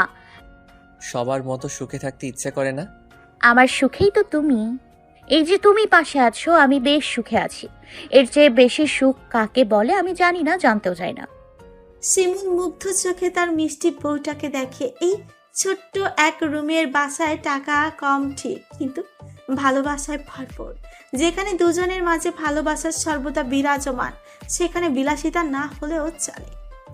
সবার মতো সুখে থাকতে ইচ্ছে করে না? আমার সুখেই তো তুমি। এই যে তুমি পাশে আছো, আমি বেশ সুখে আছি। এর চেয়ে বেশি সুখ কাকে বলে আমি জানি না, জানতেও চাই না। শিমুল মুগ্ধ চোখে তার মিষ্টি বউটাকে দেখে। এই ছোট্ট এক রুমের বাসায় টাকা কম ঠিক, কিন্তু ভালোবাসায় ভরপুর। যেখানে দুজনের মাঝে ভালোবাসার সর্বদা বিরাজমান, সেখানে বিলাসিতা না হলেও চলে।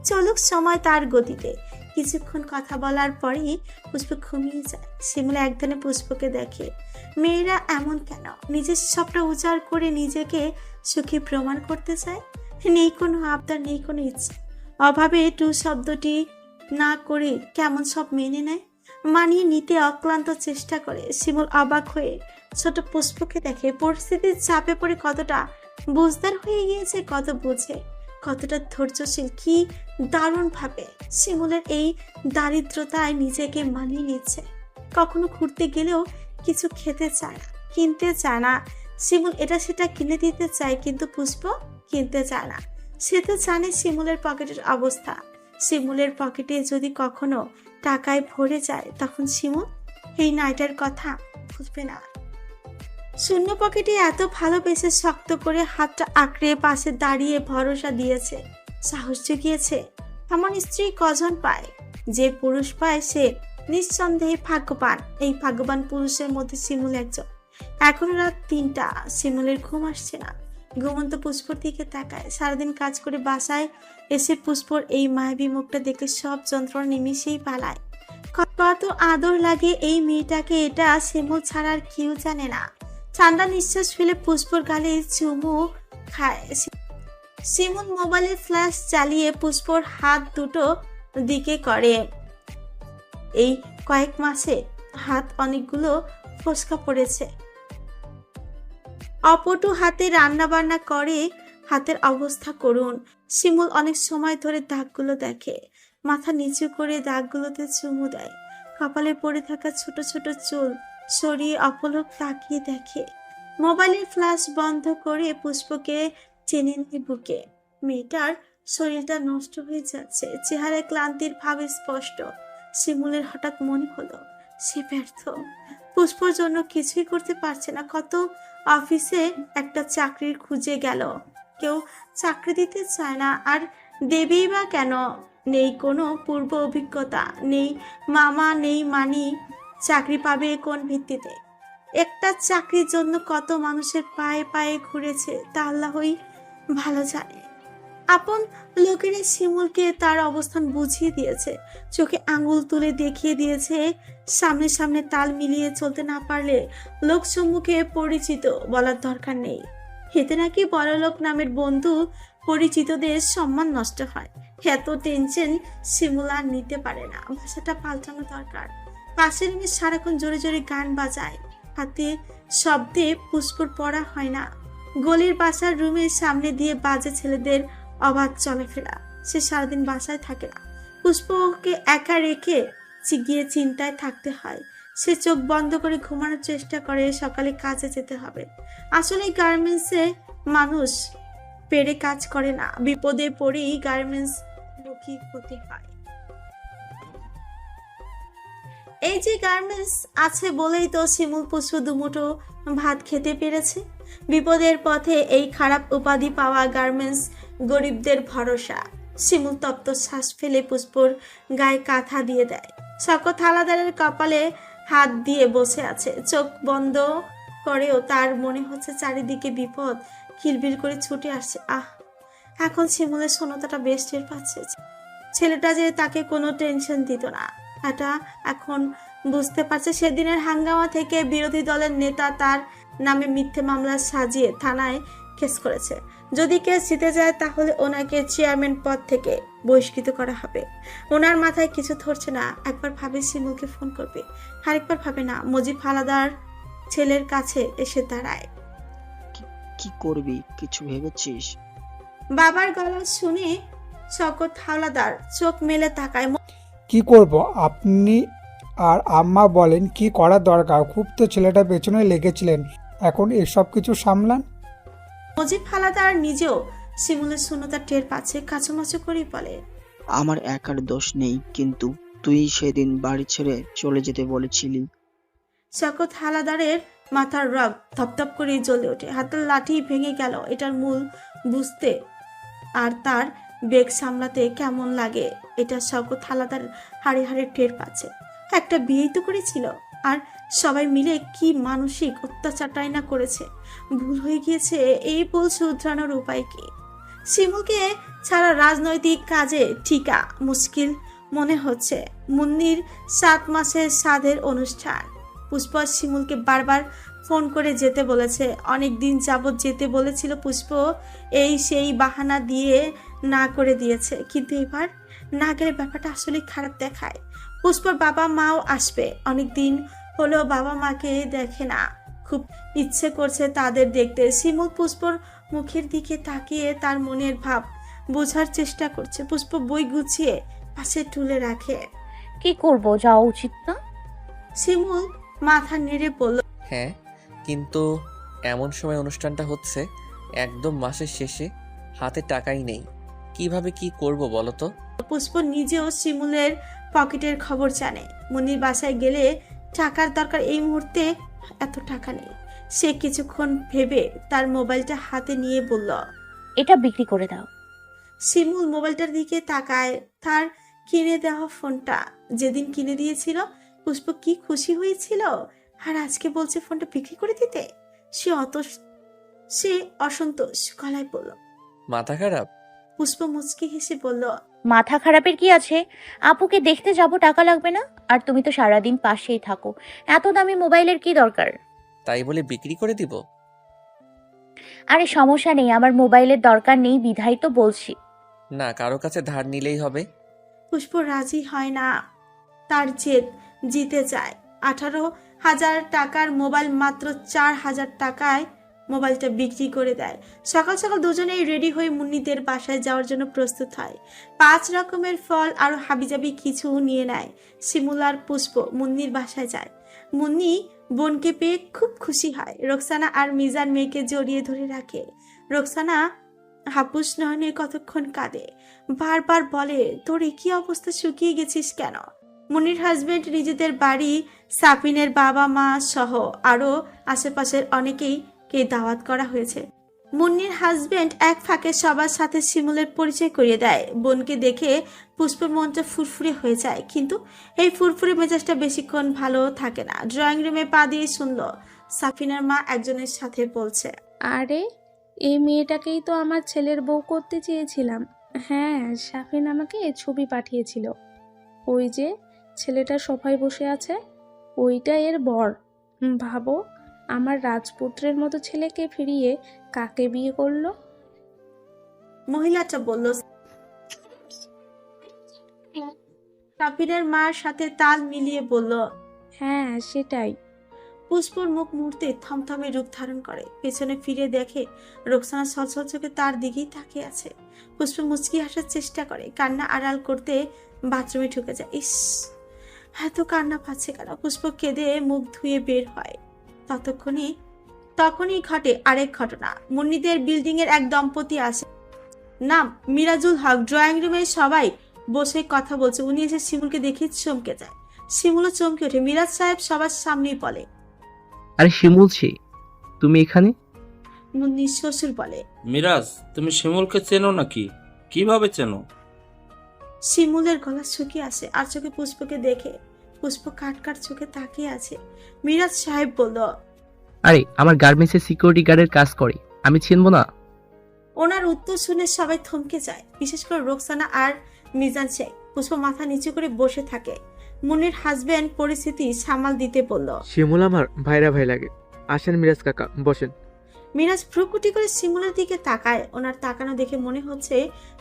চলুক সময় তার গতিতে। কিছুক্ষণ কথা বলার পরেই পুষ্প ঘুমিয়ে যায়। শিমুল একধানে পুষ্পকে দেখে। মেয়েরা এমন কেন? নিজের সবটা উজাড় করে নিজেকে সুখী প্রমাণ করতে চায়। নেই কোনো আবদার, নেই কোনো ইচ্ছে। অভাবে টু শব্দটি না করে কেমন সব মেনে নেয়, মানিয়ে নিতে অক্লান্ত চেষ্টা করে। শিমুল অবাক হয়ে ছোট পুষ্পকে দেখে। পরিস্থিতির চাপে পড়ে কতটা বুঝদার হয়ে গিয়েছে, কত বুঝে, কতটা ধৈর্যশীল। কি দারুণ ভাবে শিমুলের এই দারিদ্রতায় নিজেকে মানিয়ে নিচ্ছে। কখনো ঘুরতে গেলেও কিছু খেতে চায় না, কিনতে চায় না। শিমুল এটা সেটা কিনে দিতে চায়, কিন্তু পুষ্প কিনতে চায় না। সে তো জানে শিমুলের পকেটের অবস্থা। শিমুলের পকেটে যদি কখনো টাকায় ভরে যায়, তখন শিমুল এই নাইটার কথা বুঝবে না। শূন্য পকেটে এত ভালোবেসে শক্ত করে হাতটা আঁকড়ে পাশে দাঁড়িয়ে ভরসা দিয়েছে, সাহস জুগিয়েছে। এমন স্ত্রী কজন পায়? যে পুরুষ পায় সে নিঃসন্দেহে ভাগ্যবান। এই ভাগ্যবান পুরুষের মধ্যে শিমুল একজন। এখন রাত 3টা, শিমুলের ঘুম আসছে না। ঘুমন্ত পুষ্পর দিকে তাকায়। সারাদিন কাজ করে বাসায় এসে পুষ্পর এই মায়াবী মুখটা দেখে সব যন্ত্রণা নিমিশেই পালায়। কত আদর লাগে এই মেয়েটাকে, এটা শিমুল ছাড়া আর কেউ জানে না। ঠান্ডা নিঃশ্বাস ফেলে পুষ্পর গালে চুমু খায়। শিমুল মোবাইলের ফ্ল্যাশ চালিয়ে পুষ্পর হাত দুটো দিকে করে। এই কয়েক মাসে হাত অনেকগুলো ফোসকা পড়েছে। অপটু হাতে রান্না বান্না করে, হাতের অবস্থা করুন। শিমুল অনেক সময় ধরে দাগগুলো দেখে, মাথা নিচু করে দাগগুলোতে চুমু দেয়। কপালে পড়ে থাকা ছোট ছোট চুল সরিয়ে অপলক তাকিয়ে দেখে। মোবাইলের ফ্ল্যাশ বন্ধ করে পুষ্পকে টেনে নেয় বুকে। মেয়েটার শরীরটা নষ্ট হয়ে যাচ্ছে, চেহারায় ক্লান্তির ভাব স্পষ্ট। শিমুলের হঠাৎ মনে হলো সে ব্যর্থ, পুষ্পর জন্য কিছুই করতে পারছে না। কত অফিসে একটা চাকরির খুঁজে গেল, কেউ চাকরি দিতে চায় না। আর দেবেই বা কেন? নেই কোনো পূর্ব অভিজ্ঞতা, নেই মামা, নেই মানি। চাকরি পাবে কোন ভিত্তিতে? একটা চাকরির জন্য কত মানুষের পায়ে পায়ে ঘুরেছে তা আল্লাহই ভালো জানে। আপন লোকেরা শিমুলকে তার অবস্থান বুঝিয়ে দিয়েছে, চোখে আঙ্গুল তুলে দেখিয়ে দিয়েছে। সামনে সামনে তাল মিলিয়ে চলতে না পারলে লোক সম্মুখে পরিচিত বলার দরকার নেই। এতে নাকি বড়লোক নামের বন্ধু পরিচিতদের সম্মান নষ্ট হয়। এত টেনশন শিমুল আর নিতে পারে না, ভাষাটা পাল্টানো দরকার। পাশের মেয়ে সারাক্ষণ জোরে জোরে গান বাজায়, হাতে শব্দে পুষ্পর পড়া হয় না। গলির বাসার রুমের সামনে দিয়ে বাজে ছেলেদের অবাধ চলাফেরা। সে সারাদিন বাসায় থাকে না, পুষ্পকে একা রেখে গিয়ে চিন্তায় থাকতে হয়। সে চোখ বন্ধ করে ঘুমানোর চেষ্টা করে, সকালে কাজে যেতে হবে। আসলে গার্মেন্টসে মানুষ পেরে কাজ করে না, বিপদে পড়েই গার্মেন্টস মুখী হতে হয়। এই যে গার্মেন্টস আছে বলেই তো শিমুল পুষ্প দুমুঠো ভাত খেতে পেরেছে। বিপদের পথে এই খারাপ উপাধি পাওয়া গার্মেন্টস গরিবদের ভরসা। শিমুল তপ্ত শ্বাস ফেলে পুষ্পর গায়ে কাঁথা দিয়ে দেয়। শওকত হালাদারের কপালে হাত দিয়ে বসে আছে, চোখ বন্ধ করেও তার মনে হচ্ছে চারিদিকে বিপদ কিলবিল করে ছুটে আসছে। এখন শিমুলের শূন্যতাটা বেশ টের পাচ্ছে। ছেলেটা যে তাকে কোনো টেনশন দিত না, এটা এখন বুঝতে পারছে। সেদিনের হাঙ্গামা থেকে বিরোধী দলের নেতা তার নামে মিথ্যে মামলা সাজিয়ে থানায় কেস করেছে। যদি কেস জিতে যায় তাহলে ওনাকে চেয়ারম্যান পদ থেকে বহিষ্কৃত করা হবে। ওনার মাথায় কিছু ধরছে না। একবার ভাবে শিমুলকে ফোন করবে, আরেকবার ভাবে না মজিব হালাদার ছেলের কাছে এসে দাঁড়ায়। কি করবি, কিছু ভেবেছিস? বাবার গলা শুনে শওকত হাওলাদার চোখ মেলে তাকায়। কি করব? আপনি আর আম্মা বলেন কি করা দরকার। খুব তো ছেলেটা পেছনে লেগেছিলেন, এখন এসব কিছু সামলান। মজিব হালাদার নিজেও শিমুলের শূন্যতা টের পাচ্ছে, কাচুমাচু করেই বলে, আমার একার দোষ নেই, কিন্তু তুই সেদিন বাড়ি ছেড়ে চলে যেতে বলেছিলি। শওকত হালাদারের মাথার রগ ধপধপ করে জ্বলে ওঠে, হাতের লাঠি ভেঙে গেল। এটার মূল বুঝতে আর তার বেগ সামলাতে কেমন লাগে এটা শওকত হালাদার হাড়ে হাড়ে টের পাচ্ছে। একটা বিয়েই তো করেছিল, আর সবাই মিলে কি মানসিক অত্যাচারটাই না করেছে। ভুল হয়ে গিয়েছে, এই ভুল শুধরানোর উপায় কি? শিমুলকে ছাড়া রাজনৈতিক কাজে ঠিকা মুশকিল মনে হচ্ছে। মুন্নির 7 মাসের সাধের অনুষ্ঠান। পুষ্প শিমুলকে বারবার ফোন করে যেতে বলেছে, অনেক দিন যাবৎ যেতে বলেছিল পুষ্প, এই সেই বাহানা দিয়ে না করে দিয়েছে। কিন্তু এবার না গেলে ব্যাপারটা আসলে খারাপ দেখায়। পুষ্পর বাবা মাও আসবে, অনেকদিন হলো বাবা মাকে দেখে না, খুব ইচ্ছে করছে তাদের দেখতে। শিমুল পুষ্পর মুখের দিকে তাকিয়ে তার মনের ভাব বোঝার চেষ্টা করছে। পুষ্প বই গুছিয়ে পাশে তুলে রাখে। কি করব, যাওয়া উচিত না? শিমুল মাথা নেড়ে বলল, হ্যাঁ, কিন্তু এমন সময় অনুষ্ঠানটা হচ্ছে, একদম মাসের শেষে, হাতে টাকাই নেই, কিভাবে কি করব বলো তো? পুষ্প নিজেও শিমুলের পকেটের খবর জানে। মুন্নির বাসায় গেলে টাকার দরকার, এই মুহূর্তে এত টাকা নেই। সে কিছুক্ষণ ভেবে তার মোবাইলটা হাতে নিয়ে বলল, এটা বিক্রি করে দাও। শিমুল মোবাইলটার দিকে তাকায়। তার কিনে দেওয়া ফোনটা যেদিন কিনে দিয়েছিল পুষ্প কি খুশি হয়েছিল, আর আজকে বলছে ফোনটা বিক্রি করে দিতে। সে অসন্তোষ গলায় বলল। মাথা খারাপ? পুষ্প মুচকি হেসে বলল, মাথা খারাপের কি আছে? আপুকে দেখতে যাব, টাকা লাগবে না? আর তুমি তো সারাদিন পাশেই থাকো, এত দামি মোবাইলের কি দরকার? তাই বলে বিক্রি করে দিব? আরে সমস্যা নেই, আমার মোবাইলের দরকার নেই বিধাই তো বলছি। না, কারো কাছে ধার নিলেই হবে। পুষ্প রাজি হয় না। তার জেদ জিতে যায়। 18,000 টাকার মোবাইল মাত্র 4,000 টাকায় মোবাইলটা বিক্রি করে দেয়। সকাল সকাল দুজনেই রেডি হয়ে মুন্নিদের বাসায় যাওয়ার জন্য প্রস্তুত হয়। 5 রকমের ফল আর হাবিজাবি কিছু নিয়ে নেয়। শিমুল আর পুষ্প মুন্নির বাসায় যায়। মুন্নি বোনকে পেয়ে খুব খুশি হয়। রোকসানা আর মিজান মেয়েকে জড়িয়ে ধরে রাখে। রোকসানা হাপুস নয়নে কতক্ষণ কাঁদে, বারবার বলে, তোর কি অবস্থা, শুকিয়ে গেছিস কেন? মুন্নির হাজবেন্ড নিজেদের বাড়ি, সাফিনের বাবা মা সহ আরো আশেপাশের অনেকেই দাওয়াত করা হয়েছে। মুন্নির হাজবেন্ড এক ফাঁকে সবার সাথে শিমুলের পরিচয় করিয়ে দেয়। বোনকে দেখে পুষ্পের মনটা ফুরফুরে হয়ে যায়, কিন্তু এই ফুরফুরে মেজাজটা বেশিক্ষণ ভালো থাকে না। ড্রয়িং রুমে পা দিয়ে শুনল সাফিনার মা একজনের সাথে বলছে, আরে এই মেয়েটাকেই তো আমার ছেলের বউ করতে চেয়েছিলাম। হ্যাঁ, সাফিন আমাকে ছবি পাঠিয়েছিল। ওই যে ছেলেটা সোফায় বসে আছে, ওইটা এর বর। ভাবো, আমার রাজপুত্রের মতো ছেলেকে ফিরিয়ে কাকে বিয়ে করলো? মহিলাটা বলল। সাফিনের মার সাথে তাল মিলিয়ে বলল, হ্যাঁ সেটাই। পুষ্পর মুখ মুহূর্তে থমথমে রূপ ধারণ করে। পেছনে ফিরে দেখে রোকসানা ছলছল চোখে তার দিকেই তাকিয়ে আছে। পুষ্প মুচকি হাসার চেষ্টা করে, কান্না আড়াল করতে বাথরুমে ঢুকে যায়। ইস, এত কান্না পাচ্ছে কেন? পুষ্প কেঁদে মুখ ধুয়ে বের হয়। তখনই ঘটে আরেক ঘটনা। মুন্নিদের বিল্ডিং এর এক দম্পতি আসে, নাম মিরাজুল হক। ড্রয়িং রুমে সবাই বসে কথা বলছে। উনি এসে শিমুলকে দেখে চমকে যায়। শিমুলও চমকে ওঠে। মিরাজ সাহেব সবার সামনেই বলে, আরে শিমুল, তুমি এখানে? মুন্নির শ্বশুর বলে, মিরাজ, তুমি শিমুলকে চেনো নাকি? কিভাবে চেনো? শিমুলের গলা শুকিয়ে আসে আর চোখে পুষ্পকে দেখে। পুষ্প কাট চোখে তাকিয়ে আছে। মিরাজ সাহেব বলল, আরে আমার গার্মেন্টসের সিকিউরিটি গার্ডের কাজ করে, আমি চিনবো না? ওনার উত্তর শুনে সবাই থমকে যায়, বিশেষ করে রোকসানা আর মিজান শেখ। পুষ্প মাথা নিচু করে বসে থাকে। মুন্নির হাজবেন্ড পরিস্থিতি সামাল দিতে বলল, শিমুল আমার ভাইরা ভাই লাগে। আসেন মিরাজ কাকা, বসেন। মিরাজ ভ্রুকুটি করে শিমুলের দিকে তাকায়। ওনার তাকানো দেখে মনে হচ্ছে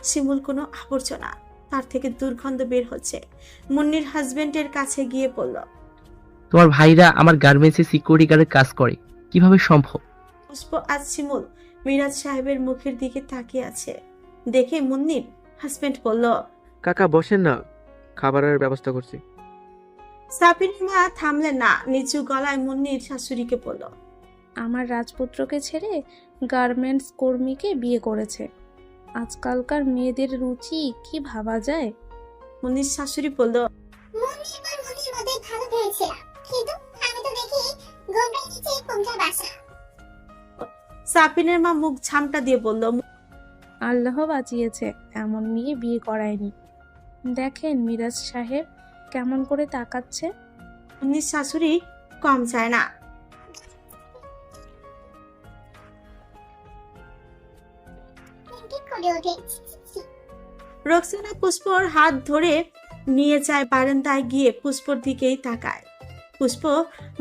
শিমুল কোনো আবর্জনা, তার থেকে দুর্গন্ধ বের হচ্ছে। মুন্নির হাজবেন্ডের কাছে গিয়ে বলল, তোমার ভাইরা আমার গার্মেন্টসের সিকিউরিটি গার্ডের কাজ করে, কিভাবে সম্ভব? পুষ্প আর শিমুল মিরাজ সাহেবের মুখের দিকে তাকিয়ে আছে দেখে মুন্নির হাজবেন্ড বলল, কাকা বসেন না, খাবারের ব্যবস্থা করছি। সাফিনের মা থামলেন না, নিচু গলায় মুন্নির শাশুড়িকে বলল, আমার রাজপুত্রকে ছেড়ে গার্মেন্টস কর্মীকে বিয়ে করেছে। আজকালকার মেয়েদের রুচি কি ভাবা যায়? মুন্নির শাশুড়ি বলল, সাফিনের মা মুখ ঝামটা দিয়ে বলল, আল্লাহ বাঁচিয়েছে, এমন মেয়ে বিয়ে করায়নি। দেখেন মিরাজ সাহেব কেমন করে তাকাচ্ছে। মুন্নির শাশুড়ি কম চায় না। রোকসানা পুষ্পর হাত ধরে নিয়ে যায় বারান্দায়, গিয়ে পুষ্পর দিকেই তাকায়। পুষ্প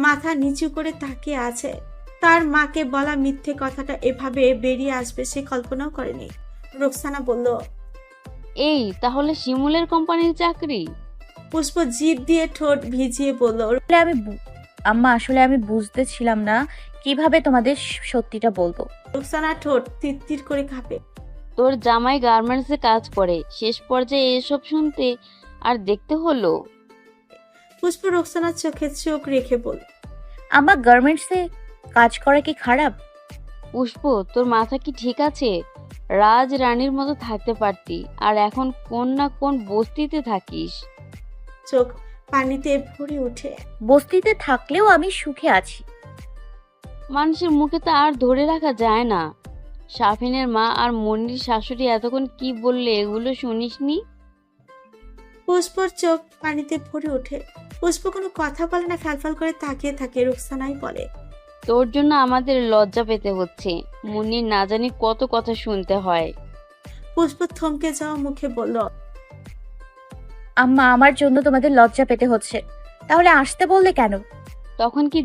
মাথা নিচু করে তাকিয়ে আছে। তার মাকে বলা মিথ্যে কথাটা এভাবে বেরিয়ে আসবে সে কল্পনাও করেনি। রোকসানা বলল, এই তাহলে শিমুলের কোম্পানির চাকরি? পুষ্প জিভ দিয়ে ঠোঁট ভিজিয়ে বলল, আম্মা আসলে আমি বুঝতেছিলাম না কিভাবে তোমাদের সত্যিটা বলবো। রোকসানা ঠোঁট তিরতির করে কাঁপে। তোর জামাই গার্মেন্টসে কাজ করে, শেষ পর্যায়ে এসব শুনতে আর দেখতে হলো? পুষ্প রোকসানার চোখে চোখ রেখে বল, আম্মা গার্মেন্টসে কাজ করা কি খারাপ? পুষ্প, তোর মাথা কি ঠিক আছে? রাজ রানীর মতো থাকতে পারতি, আর এখন কোন না কোন বস্তিতে থাকিস। চোখ পানিতে ভরে ওঠে। বস্তিতে থাকলেও আমি সুখে আছি। মানুষের মুখে তো আর ধরে রাখা যায় না। শাফিনের মা আর মুন্নির শাশুড়ি এতক্ষণ কি বললে এগুলো শুনিসনি? পুষ্পর চোখ পানিতে ভরে ওঠে। পুষ্প কোনো কথা বলে না, ফ্যালফ্যাল করে তাকিয়ে থাকে। রুকসানাই বলে, তোর জন্য আমাদের লজ্জা পেতে হচ্ছে। মুন্নির না জানি কত কথা শুনতে হয়। পুষ্প থমকে যাওয়া মুখে বলল, আম্মা, আমার জন্য তোমাদের লজ্জা পেতে হচ্ছে। তাহলে আসতে বললে কেন? তখন কি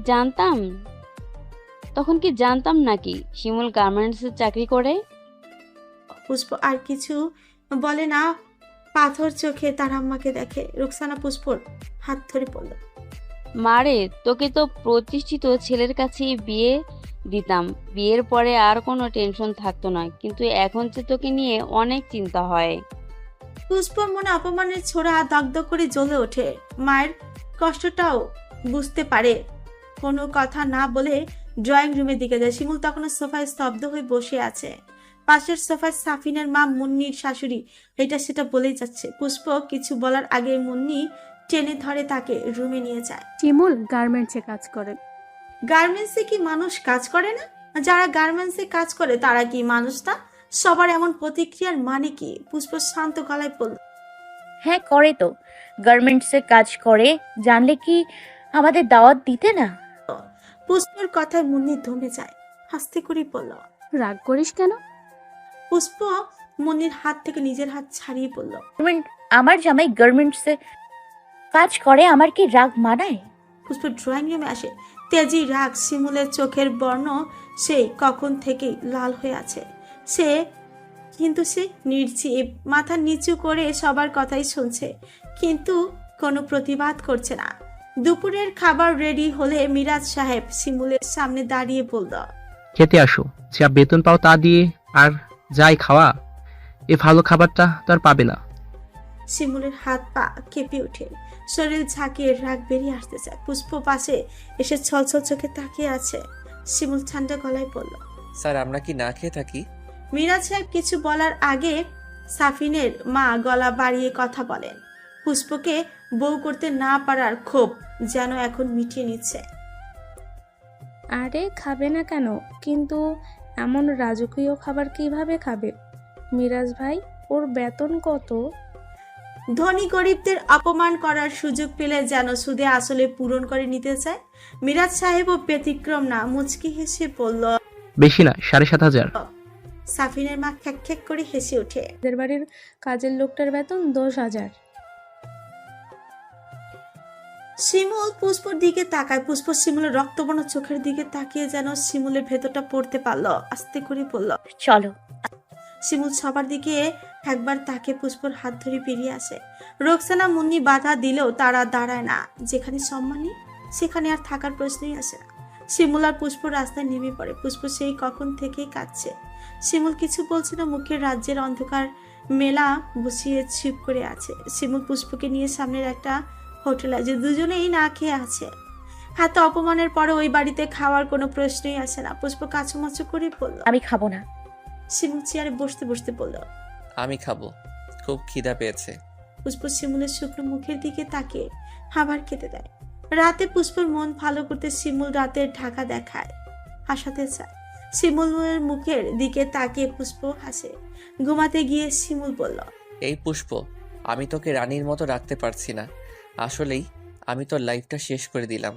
জানতাম নাকি শিমুল গার্মেন্টসে চাকরি করে? পুষ্প আর কিছু বলে না, পাথর চোখে তার আম্মাকে দেখে। রুকসানা পুষ্পর হাত ধরে পড়ল, মারে, তোকে তো প্রতিষ্ঠিত ছেলের কাছেই বিয়ে দিতাম। বিয়ের পরে আর কোনো টেনশন থাকতো না, কিন্তু এখন যে তোকে নিয়ে অনেক চিন্তা হয়। পুষ্পর মনে অপমানের ছোড়া দগদগ করে জ্বলে ওঠে। মায়ের কষ্টটাও বুঝতে পারে। কোনো কথা না বলে ড্রয়িং রুমের দিকে যায়। শিমুল তখনও সোফায় স্তব্ধ হয়ে বসে আছে। পাশের সোফায় সাফিনের মা মুন্নির শাশুড়ি এটা সেটা বলেই যাচ্ছে। পুষ্প কিছু বলার আগে মুন্নি টেনে ধরে তাকে রুমে নিয়ে যায়। শিমুল গার্মেন্টসে কাজ করে। গার্মেন্টসে কি মানুষ কাজ করে না? যারা গার্মেন্টসে কাজ করে তারা কি মানুষ না? সবার এমন প্রতিক্রিয়ার মানে কি? পুষ্প শান্ত গলায় বলল, হ্যাঁ, করে তো। গার্মেন্টসে কাজ করে জানলে কি আমাদের দাওয়াত দিতে না? পুষ্পর কথায় মুন্নি থমে যায়। হাসতে করে বলল, রাগ করিস কেন? পুষ্প মুন্নির হাত থেকে নিজের হাত ছাড়িয়ে পড়ল। আমার জামাই গার্মেন্টসে কাজ করে, আমার কি রাগ মানায়? পুষ্প ড্রয়িং রুমে আসে। তেজি রাগ। শিমুলের চোখের বর্ণ সেই কখন থেকেই লাল হয়ে আছে। সে নির্জীব, মাথা নিচু করে সবার কথাই শুনছে, কিন্তু কোনো প্রতিবাদ করছে না। দুপুরের খাবার রেডি হলে মিরাজ সাহেব শিমুলের সামনে দাঁড়িয়ে বলল, খেতে আসো, যা বেতন পাও তা দিয়ে আর যাই খাওয়া, এ ভালো খাবারটা তো আর পাবে না। শিমুলের হাত পা কেঁপে ওঠে, শরীর ঝাঁকিয়ে রাগ বেরিয়ে আসতে চায়। পুষ্প পাশে এসে ছলছল চোখে তাকিয়ে আছে। শিমুল ঠান্ডা গলায় বলল, স্যার আমরা কি না খেয়ে থাকি? মিরাজ সাহেব কিছু বলার আগে সাফিনের মা গলা বাড়িয়ে কথা বলেন। পুষ্পকে বউ করতে না পারার ক্ষোভ যেন এখন মিটিয়ে নিচ্ছে। আরে খাবে না কেন? কিন্তু এমন রাজকীয় খাবার কিভাবে খাবে? মিরাজ ভাই, ওর বেতন কত? ধনী গরিবদের অপমান করার সুযোগ পেলে যেন সুদে আসলে পূরণ করে নিতে চায়। মিরাজ সাহেবও ব্যতিক্রম না, মুচকি হেসে বলল, বেশি না, 7,500। সাফিনের মা খ্যাক খ্যাক করে হেসে ওঠে। ওদের বাড়ির কাজের লোকটার বেতন 10,000। শিমুল পুষ্পর দিকে তাকায়। পুষ্প শিমুলের রক্তবর্ণ চোখের দিকে তাকিয়ে যেন শিমুলের ভেতরটা পড়তে পারলো। আস্তে করে বলল, চলো। শিমুল সবার দিকে একবার তাকে পুষ্পর হাত ধরে বেরিয়ে আসে। রোকসানা মুন্নি বাধা দিলেও তারা দাঁড়ায় না। যেখানে সম্মানী সেখানে আর থাকার প্রশ্নই আসে না। শিমুল আর পুষ্প রাস্তায় নেমে পড়ে। পুষ্প সেই কখন থেকেই কাঁদছে। শিমুল কিছু বলছে না, মুখের রাজ্যের অন্ধকার মেলা বসিয়ে ছিপ করে আছে। শিমুল পুষ্পকে নিয়ে সামনের একটা হোটেলে আছে। দুজনেই না খেয়ে আছে। হাতে অপমানের পরে ওই বাড়িতে খাওয়ার কোনো প্রশ্নই আসে না। পুষ্প কাছুমাছু করে বলল, আমি খাবো না। শিমুল চেয়ারে বসতে বসতে বলল, আমি খাবো, খুব খিদা পেয়েছে। পুষ্প শিমুলের শুকনো মুখের দিকে তাকিয়ে খাবার খেতে দেয়। রাতে পুষ্পর মন ভালো করতে শিমুল রাতের ঢাকা দেখায়, হাসাতে চায়। শিমুলের মুখের দিকে তাকিয়ে পুষ্প হাসে। ঘুমাতে গিয়ে শিমুল বলল, এই পুষ্প, আমি তোকে রানীর মতো রাখতে পারছি না। আসলেই আমি তোর লাইফটা শেষ করে দিলাম।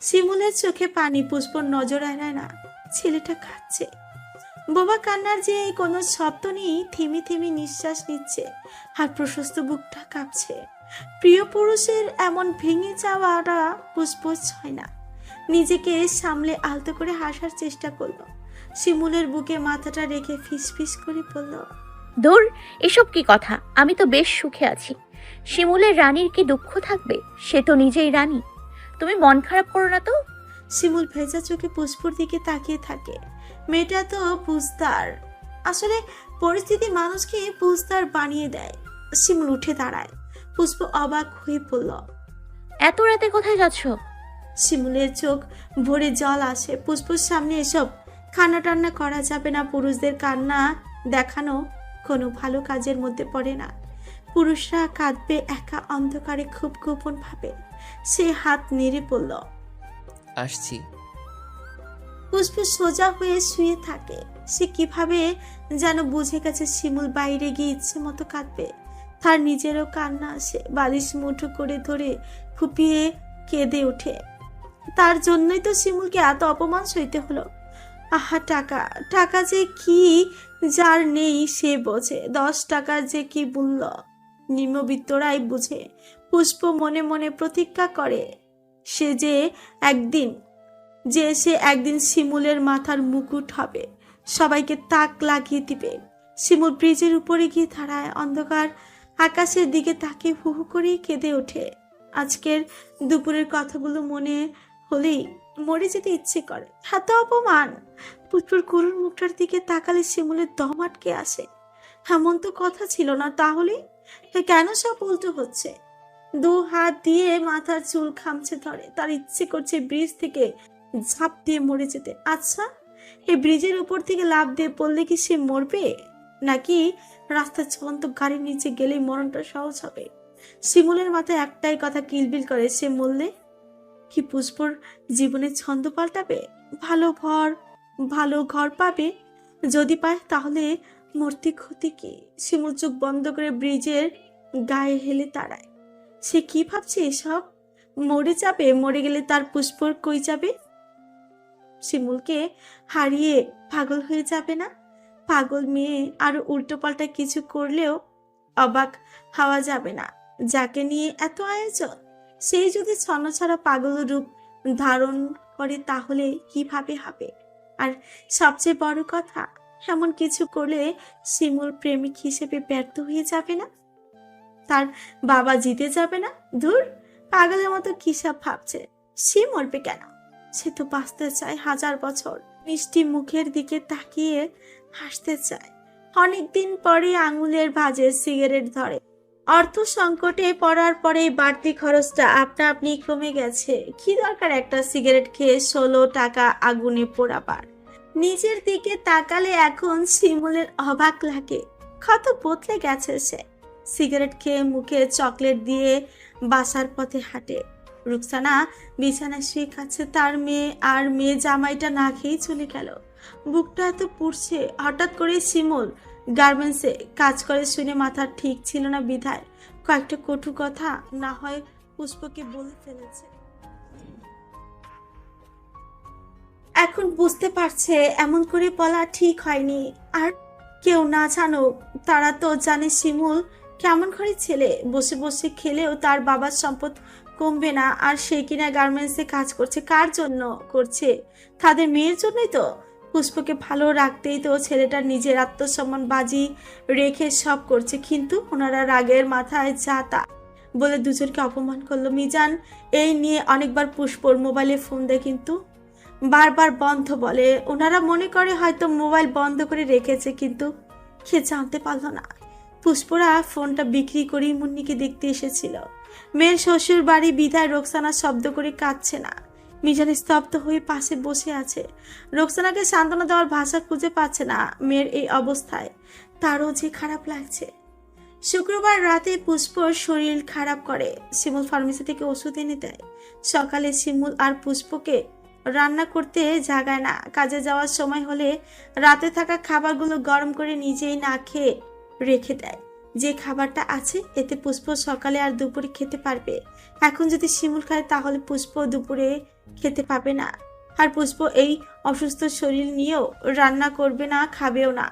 শিমুলের চোখে পানি। পুষ্পর নজর এড়ায় না। ছেলেটা খাচ্ছে। বোবা কান্নার যে কোনো শব্দ নেই। থেমে থেমে নিঃশ্বাস নিচ্ছে আর প্রশস্ত বুকটা কাঁপছে। প্রিয় পুরুষের এমন ভেঙে যাওয়াটা পুষ্প ছয় না। নিজেকে সামলে আলতো করে হাসার চেষ্টা করলো। শিমুলের বুকে মাথাটা রেখে ফিস ফিস করে বলল, দূর, এসব কি কথা? আমি তো বেশ সুখে আছি। শিমুলের রানীর কি দুঃখ থাকবে? সে তো নিজেই রানী। তুমি মন খারাপ করো না তো। শিমুল ভেজা চোখে পুষ্পর দিকে তাকিয়ে থাকে। মেয়েটা তো বুঝদার। আসলে পরিস্থিতি মানুষকে বুঝদার বানিয়ে দেয়। শিমুল উঠে দাঁড়ায়। পুষ্প অবাক হয়ে পড়ল, এত রাতে কোথায় যাচ্ছ? শিমুলের চোখ ভরে জল আসে। পুষ্পর সামনে এসব কান্না টান্না করা যাবে না। পুরুষদের কান্না দেখানো কোনো ভালো কাজের মধ্যে পড়ে না। পুরুষরা কাঁদবে একা অন্ধকারে, খুব গোপন ভাবে। সে হাত নেড়ে পড়ল, আসছি। পুষ্প সোজা হয়ে শুয়ে থাকে। সে কিভাবে যেন বুঝে গেছে শিমুল বাইরে গিয়ে ইচ্ছে মতো কাঁদবে। তার নিজেরও কান্না আসে, বালিশ মুঠো করে ধরে ফুপিয়ে কেঁদে ওঠে। তার জন্যই তো শিমুলকে এত অপমান সইতে হলো। আহা, টাকা টাকা যে কি যার নেই সে বোঝে, 10 টাকার যে কি মূল্য নিম্নবিত্তরাই বুঝে। পুষ্প মনে মনে প্রতিজ্ঞা করে সে একদিন শিমুলের মাথার মুকুট হবে, সবাইকে তাক লাগিয়ে দিবে। শিমুল ব্রিজের উপরে গিয়ে দাঁড়ায়, অন্ধকার আকাশের দিকে তাকে হু হু করে কেঁদে ওঠে। আজকের দুপুরের কথাগুলো মনে হলেই মরে যেতে ইচ্ছে করে। এত অপমান! পুষ্পর করুণ মুখটার দিকে তাকালে শিমুলের দম আটকে আসে। এমন তো কথা ছিল না, তাহলে কেন সব উল্টো হচ্ছে? 2 হাত দিয়ে মাথার চুল খামচে ধরে। তার ইচ্ছে করছে ব্রিজ থেকে ঝাঁপ দিয়ে মরে যেতে। আচ্ছা, এই ব্রিজের উপর থেকে লাফ দিয়ে পড়লে কি সে মরবে, নাকি রাস্তার চলন্ত গাড়ির নিচে গেলেই মরণটা সহজ হবে? শিমুলের মাথায় একটাই কথা কিলবিল করে, সে মরলে কি পুষ্পর জীবনে ছন্দ পাল্টাবে? ভালো ঘর পাবে? যদি পায় তাহলে মূর্তি ক্ষতি কি? শিমুল চোখ বন্ধ করে ব্রিজের গায়ে হেলে দাঁড়ায়। সে কি ভাবছে এসব? মরে যাবে, মরে গেলে তার পুষ্পর কই যাবে? শিমুলকে হারিয়ে পাগল হয়ে যাবে না? পাগল মেয়ে আরো উল্টো পাল্টা কিছু করলেও অবাক হওয়া যাবে না। যাকে নিয়ে এত আয়োজন, সেই যদি ছন্নছাড়া পাগল রূপ ধারণ করে তাহলে কিভাবে হবে? আর সবচেয়ে বড় কথা, এমন কিছু করলে শিমুল প্রেমিক হিসেবে ব্যর্থ হয়ে যাবে না? তার বাবা জিতে যাবে না? ধুর, পাগলের মতো কি সব ভাবছে। সে মরবে কেন? সে তো বাঁচতে চায় 1000 বছর। মিষ্টি মুখের দিকে তাকিয়ে হাসতে চায়। অনেকদিন পরে আঙুলের ভাঁজে সিগারেট ধরে। অর্থ সংকটে পড়ার পরে বাড়তি খরচটা আপনা আপনি কমে গেছে। কি দরকার একটা সিগারেট খেয়ে 16 টাকা আগুনে পোড়াবার? নিজের দিকে তাকালে এখন শিমুলের অবাক লাগে, কত বদলে গেছে সে। সিগারেট খেয়ে মুখে চকলেট দিয়ে বাসার পথে হাঁটে। রুকসানা বিছানায় শুয়ে কাছে, তার মেয়ে জামাইটা না খেয়েই চলে গেল। বুকটা এত পুড়ছে। হঠাৎ করে শিমুল গার্মেন্টসে কাজ করে শুনে মাথা ঠিক ছিল না বিধায় কয়েকটা কটু কথা না হয় পুষ্পকে বলে ফেলেছে। এখন বুঝতে পারছে এমন করে বলা ঠিক হয়নি। আর কেউ না জানুক, তারা তো জানে শিমুল কেমন ঘরে ছেলে। বসে বসে খেলেও তার বাবার সম্পদ কমবে না। আর সে কিনা গার্মেন্টসে কাজ করছে, কার জন্য করছে? তাদের মেয়ের জন্যই তো। পুষ্পকে ভালো রাখতেই তো ছেলেটা নিজের আত্মসম্মান বাজি রেখে সব করছে। কিন্তু ওনারা রাগের মাথায় যা তা বলে দুজনকে অপমান করলো। মিজান এই নিয়ে অনেকবার পুষ্পর মোবাইলে ফোন দেয়, কিন্তু বারবার বন্ধ বলে। ওনারা মনে করে হয়তো মোবাইল বন্ধ করে রেখেছে, কিন্তু সে জানতে পারল না পুষ্পরা ফোনটা বিক্রি করেই মুন্নিকে দেখতে এসেছিল। মেয়ের শ্বশুর বাড়ি বিধায় রোকসানা শব্দ করে কাঁদছে না। মিজান স্তব্ধ হয়ে পাশে বসে আছে। রোকসানাকে সান্ত্বনা দেওয়ার ভাষা খুঁজে পাচ্ছে না। মেয়ের এই অবস্থায় তারও যে খারাপ লাগছে। শুক্রবার রাতে পুষ্পর শরীর খারাপ করে। শিমুল ফার্মেসি থেকে ওষুধ এনে দেয়। সকালে শিমুল আর পুষ্পকে রান্না করতে জাগায় না। কাজে যাওয়ার সময় হলে রাতে থাকা খাবারগুলো গরম করে নিজেই না খেয়ে রেখে দেয়। যে খাবারটা আছে এতে পুষ্প সকালে আর দুপুরে খেতে পারবে। এখন যদি শিমুল খায় তাহলে পুষ্প দুপুরে খেতে পাবে না। আর পুষ্প এই অসুস্থ শরীর নিয়েও রান্না করবে না, খাবেও না।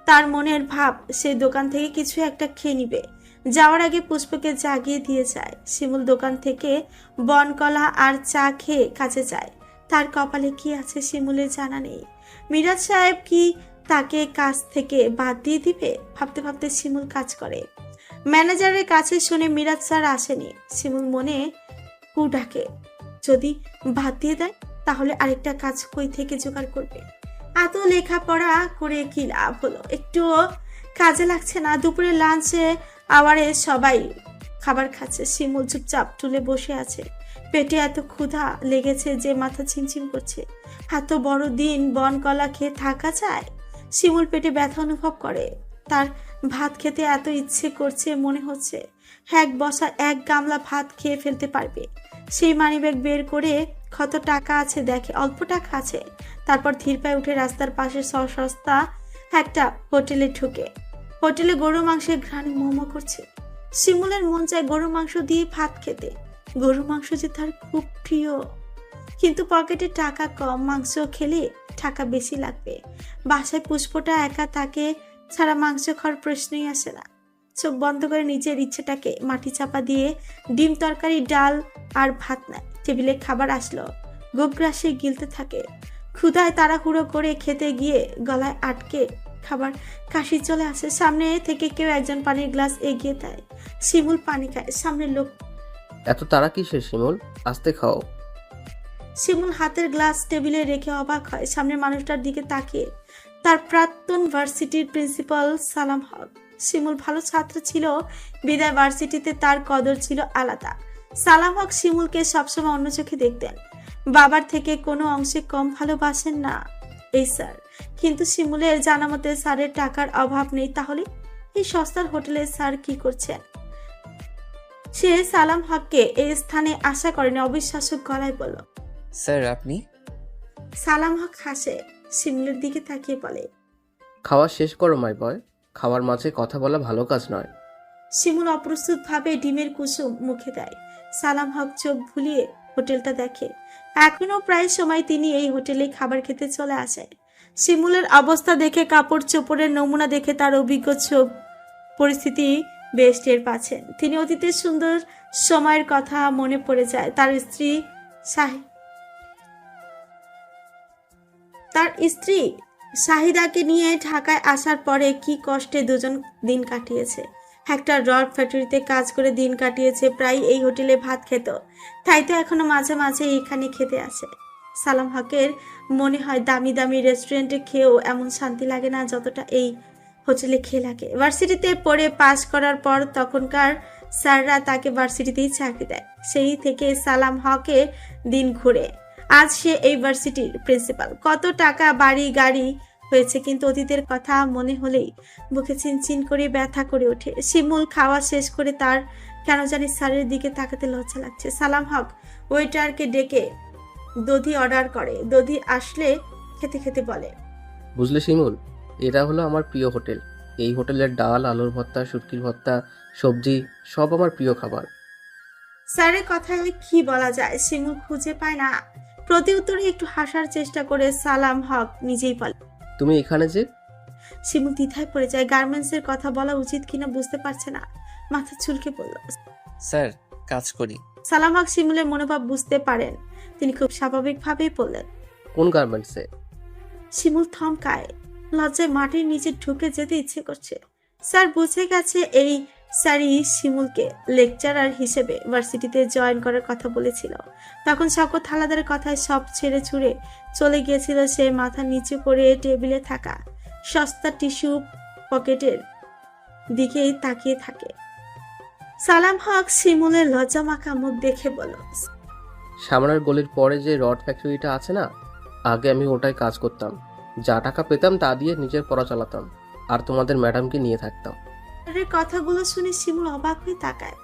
তার মনের ভাব সে দোকান থেকে কিছু একটা খেয়ে নিবে। যাওয়ার আগে পুষ্পকে জাগিয়ে দিয়ে যায়। শিমুল দোকান থেকে বনকলা আর চা খেয়ে কাজে যায়। তার কপালে কি আছে শিমুলের জানা নেই। মিরাজ সাহেব কি তাকে কাজ থেকে বাদ দিয়ে দিবে? ভাবতে ভাবতে শিমুল কাজ করে। ম্যানেজারের কাছে শুনে মিরাজ স্যার আসেনি। শিমুল মনে কু ডাকে, যদি বাদ দিয়ে দেয় তাহলে আরেকটা কাজ কই থেকে জোগাড় করবে? এত লেখাপড়া করে কি লাভ হলো? একটুও কাজে লাগছে না। দুপুরে লাঞ্চে আওয়ারে সবাই খাবার খাচ্ছে, শিমুল চুপচাপ টুলে বসে আছে। পেটে এত ক্ষুধা লেগেছে যে মাথা ছিমছিম করছে। এত বড় দিন বনকলা খেয়ে থাকা যায়? শিমুল পেটে ব্যথা অনুভব করে। তার ভাত খেতে এত ইচ্ছে করছে, মনে হচ্ছে এক বসা 1 গামলা ভাত খেয়ে ফেলতে পারবে। সেই মানিব্যাগ বের করে কত টাকা আছে দেখে, অল্প টাকা আছে। তারপর ধীর পায়ে উঠে রাস্তার পাশে সস্তা একটা হোটেলে ঢুকে। হোটেলে গরু মাংসের ঘ্রাণে মোমো করছে। শিমুলের মন চায় গরু মাংস দিয়ে ভাত খেতে। গরু মাংস যে তার খুব প্রিয়, কিন্তু পকেটে টাকা কম, মাংস খেলে টাকা বেশি লাগবে। বাসায় পুষ্পটা একা, তাকে ছাড়া মাংস খাওয়ার প্রশ্নই আসে না। চোখ বন্ধ করে নিজের ইচ্ছেটাকে মাটি চাপা দিয়ে ডিম তরকারি, ডাল আর ভাত নেয়। টেবিলে খাবার আসলো, গোগ্রাসে গিলতে থাকে। ক্ষুধায় তাড়াহুড়ো করে খেতে গিয়ে গলায় আটকে খাবার কাশি চলে আসে। সামনে থেকে কেউ একজন পানির গ্লাস এগিয়ে দেয়। শিমুল পানি খায়। সামনের লোক এত তারা কিসের শিমুল, আস্তে খাও। শিমুল হাতের গ্লাস টেবিলে রেখে অবাক হয় সামনের মানুষটার দিকে তাকিয়ে। তার প্রাক্তন ভার্সিটির প্রিন্সিপাল সালাম হক। শিমুল ভালো ছাত্র ছিল বিদায় ভার্সিটিতে তার কদর ছিল আলাদা। সালাম হক শিমুলকে সবসময় অন্য চোখে দেখতেন। বাবার থেকে কোনো অংশে কম ভালোবাসেন না এই স্যার। কিন্তু শিমুলের জানা মতে স্যারের টাকার অভাব নেই। তাহলে এই সস্তার হোটেলে স্যার কি করছেন? সে সালাম হককে এই স্থানে আশা করেনি। অবিশ্বাস্য গলায় বলল, স্যার আপনি? সালাম হক হাসে, শিমুলের দিকে তাকিয়ে বলে, খাওয়া শেষ করো মাই বয়, খাওয়ার মাঝে কথা বলা ভালো কাজ নয়। শিমুল অপ্রস্তুত ভাবে ডিমের কুসুম মুখে দেয়। সালাম হক চোখ ভুলিয়ে হোটেলটা দেখে। এখনো প্রায় সময় তিনি এই হোটেলে খাবার খেতে চলে আসে। শিমুলের অবস্থা দেখে, কাপড় চোপড়ের নমুনা দেখে তার অভিজ্ঞ চোখ পরিস্থিতি বেশ টের পাচ্ছেন। তিনি অতীতের সুন্দর সময়ের কথা মনে পড়ে যায়। তার স্ত্রী শাহিদাকে নিয়ে ঢাকায় আসার পরে কি কষ্টে দুজন দিন কাটিয়েছে। একটা রড ফ্যাক্টরিতে কাজ করে দিন কাটিয়েছে, প্রায় এই হোটেলে ভাত খেত। তাই তো এখনো মাঝে মাঝে এখানে খেতে আসে। সালাম হকের মনে হয় দামি দামি রেস্টুরেন্টে খেয়েও এমন শান্তি লাগে না যতটা এই হোটেলে খেয়ে লাগে। ভার্সিটিতে পড়ে পাশ করার পর তখনকার স্যাররা তাকে ভার্সিটিতেই চাকরি দেয়। সেই থেকে সালাম হকের দিন ঘুরে। আজ সে এই ভার্সিটির প্রিন্সিপাল। কত টাকা, বাড়ি গাড়ি হয়েছে, কিন্তু অতীতের কথা মনে হলেই বুকে চিনচিন করে ব্যথা করে ওঠে। শিমুল খাওয়া শেষ করে তার কেন জানি স্যারের দিকে তাকাতে লজ্জা লাগছে। সালাম হক ওয়েটারকে ডেকে দধি অর্ডার করে। দধি আসলে খেতে খেতে বলে, বুঝলে শিমুল, এটা হলো আমার প্রিয় হোটেল। এই হোটেলের ডাল, আলুর ভর্তা, শুটকির ভর্তা, সবজি সব আমার প্রিয় খাবার। স্যারের কথায় কি বলা যায় শিমুল খুঁজে পায় না। প্রতি উত্তরে একটু হাসার চেষ্টা করে সালাম হক নিজেই বলে, তুমি এখানে যে? শিমুল দ্বিধায় পড়ে যায়। গার্মেন্টসের কথা বলা উচিত কিনা বুঝতে পারছে না। মাথা চুলকে পড়ল। স্যার কাজ করি। সালাম হক শিমুলের মনোভাব বুঝতে পারেন। তিনি খুব স্বাভাবিকভাবেই বললেন, কোন গার্মেন্টসে? শিমুল থমকায়। লজ্জায় মাটির নিচে ঢুকে যেতে ইচ্ছে করছে। স্যার বুঝে গেছে এই স্যারই শিমুলকে লেকচারার হিসেবে ভার্সিটিতে জয়েন করার কথা বলেছিল। তখন শওকত হালাদারের কথায় সব ছেড়ে ছুড়ে চলে গিয়েছিল। সে মাথা নিচু করে টেবিলে থাকা সস্তা টিস্যু পকেটের দিকেই তাকিয়ে থাকে। সালাম হক শিমুলের লজ্জা মাখা মুখ দেখে বলল, সামনের গলির পরে যে রড ফ্যাক্টরিটা আছে না, আগে আমি ওটায় কাজ করতাম। যা টাকা পেতাম তা দিয়ে নিজের পড়া চালাতাম, আর তোমাদের ম্যাডামকে নিয়ে থাকতাম। স্যারের কথাগুলো শুনে শিমুল অবাক হয়ে তাকায়।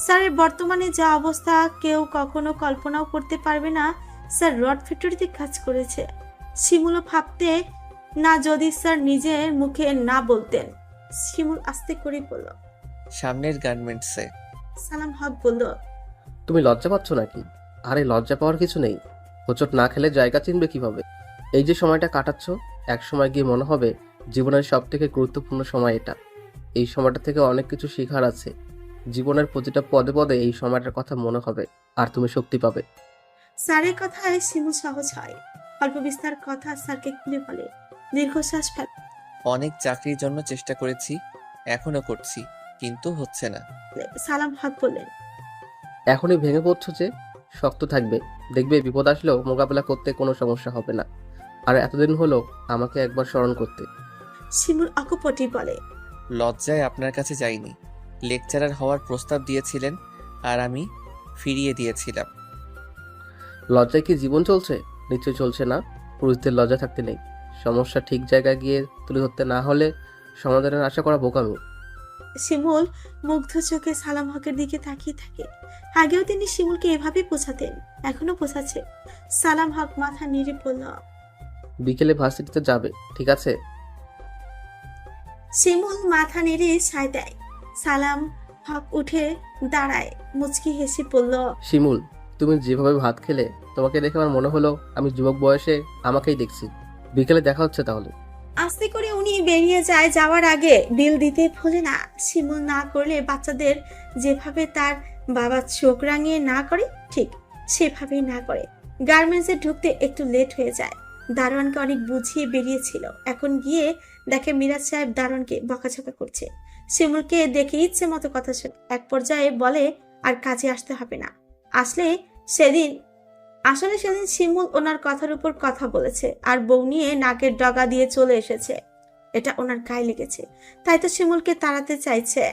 স্যারের বর্তমানে যা অবস্থা কেউ কখনো কল্পনাও করতে পারবে না। স্যার রড ফ্যাক্টরিতে কাজ করেছে। শিমুলও ভাবতে না যদি স্যার নিজের মুখে না বলতেন। শিমুল আস্তে করে বলল, সামনের গার্মেন্টসে। সালাম হক বলল, তুমি লজ্জা পাচ্ছ নাকি? আরে লজ্জা পাওয়ার কিছু নেই। হোঁচট না খেলে জায়গা চিনবে কিভাবে? এই যে সময়টা কাটাচ্ছ, এক সময় গিয়ে মনে হবে জীবনের সব থেকে গুরুত্বপূর্ণ সময় এটা। এই সময়টা থেকে অনেক কিছু শেখার আছে। জীবনের প্রতিটা পদে পদে এই সময়টার কথা মনে হবে, আর তুমি শক্তি পাবে। স্যারের কথায় শিমুল সহজ হয়। অল্প বিস্তার কথা স্যারকে খুলে বলে, দীর্ঘশ্বাস ফেলে। অনেক চাকরির জন্য চেষ্টা করেছি, এখনো করছি, কিন্তু হচ্ছে না। সালাম হক বললেন, এখনই ভেঙে পড়ছো যে? শক্ত থাকবে, দেখবে বিপদ আসলেও মোকাবেলা করতে কোনো সমস্যা হবে না। আর এতদিন হলো আমাকে একবার স্মরণ করতে। শিমুল অকপটি বলে, লজ্জায় আপনার কাছে যাইনি। লেকচারার হওয়ার প্রস্তাব দিয়েছিলেন আর আমি ফিরিয়ে দিয়েছিলাম। লজ্জায় কি জীবন চলছে? নিশ্চয় চলছে না। পুরুষদের লজ্জা থাকতে নেই। সমস্যা ঠিক জায়গায় গিয়ে তুলে ধরতে না হলে সমাধানের আশা করা বোকামি। শিমুল মুগ্ধ চোখে সালাম হকের দিকে তাকিয়ে থাকে। আগেও তিনি শিমুলকে এভাবে পোছাতেন, এখনো পোছাচ্ছে। সালাম হক মাথা নেড়ে বলল, বিকেলে ভার্সিটিতে যাবে, ঠিক আছে? শিমুল মাথা নেড়ে সায় দেয়। সালাম হক উঠে দাঁড়ায়, মুচকি হেসে বলল, শিমুল, তুমি যেভাবে ভাত খেলে, তোমাকে দেখে আমার মনে হলো আমি যুবক বয়সে আমাকেই দেখছি। বিকেলে দেখা হচ্ছে তাহলে। আস্তে করে উনি বেরিয়ে যায়। যাওয়ার আগে বিল দিতে ভুলে না। শিমুল না করলে বাচ্চাদের যেভাবে তার বাবা চোখ রাঙিয়ে না করে, ঠিক সেভাবেই না করে। গার্মেন্টসে ঢুকতে একটু লেট হয়ে যায়। দারোয়ানকে অনেক বুঝিয়ে বেরিয়েছিল, এখন গিয়ে দেখে মিরাজ সাহেব দারোয়ানকে বকাঝকা করছে। শিমুলকে দেখে ইচ্ছে মতো কথা শোনে। এক পর্যায়ে বলে আর কাজে আসতে হবে না। আসলে সেদিন শিমুল ওনার কথার উপর কথা বলেছে আর বউ নিয়ে নাকের ডগা দিয়ে চলে এসেছে। এটা ওনার গায়ে লেগেছে, তাই তো শিমুলকে তাড়াতে চাইছে।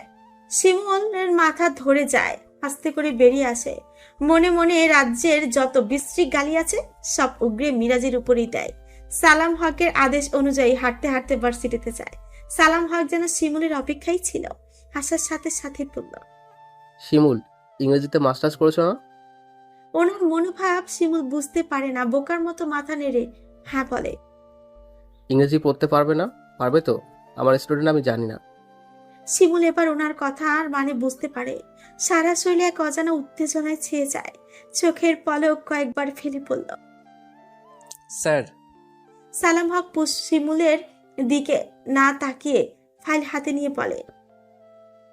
শিমুলের মাথা ধরে যায়, আস্তে করে বেরিয়ে আসে। মনে মনে রাজ্যের যত বিশ্রী গালি আছে সব উগরে মিরাজের উপরই দেয়। সালাম হকের আদেশ অনুযায়ী হাঁটতে হাঁটতে ভার্সিটিতে যায়। সালাম হক যেন শিমুলের অপেক্ষায় ছিল। হাসার সাথে সাথে বলল, শিমুল, ইংরেজিতে মাস্টার্স করেছো না? ওনার মনোভাব শিমুল বুঝতে পারে না, বোকার মতো মাথা নেড়ে হ্যাঁ বলে। ইংরেজি পড়তে পারবে না? পারবে তো? আমার স্টুডেন্ট, আমি জানি না। শিমুল এবার ওনার কথা আর মানে বুঝতে পারে। সারা শরীরে এক অজানা উত্তেজনায় ছেয়ে যায়। চোখের পলক কয়েকবার ফেলে পড়ল। স্যার। সালাম হক শিমুলের দিকে না তাকিয়ে ফাইল হাতে নিয়ে বলে,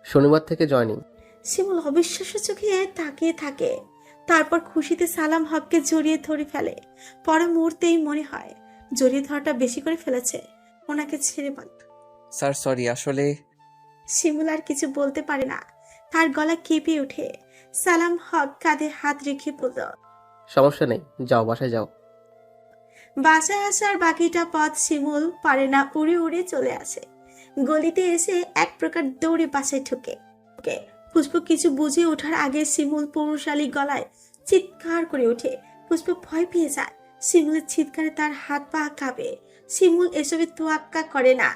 শনিবার থেকে জয়েনিং। শিমুল অবিশ্বাস্য চোখে তাকিয়ে থাকে, তারপর খুশিতে সালাম হককে জড়িয়ে ধরে ফেলে। পরে মুহূর্তেই মনে হয় জড়িয়ে ধরাটা বেশি করে ফেলেছে, ওনাকে ছেড়ে বলে, স্যার সরি, আসলে। শিমুল আর কিছু বলতে পারে না, তার গলা কেঁপে ওঠে। সালাম হক কাঁধে হাত রেখে বলল, সমস্যা নেই, যাও বাসায় যাও। বাসায় আসার বাকিটা পথ শিমুল পারে না, উড়ে উড়ে চলে আসে। গলিতে এসে এক প্রকার দৌড়ে বাসায় ঢুকে। পুষ্প কিছু বুঝে ওঠার আগে শিমুল পৌরশালী গলায় চিৎকার করে ওঠে। পুষ্প ভয় পেয়ে যায়। শিমুলের চিৎকারে তার হাত পা কাঁপে। শিমুল এসবে তোয়াক্কা করে না,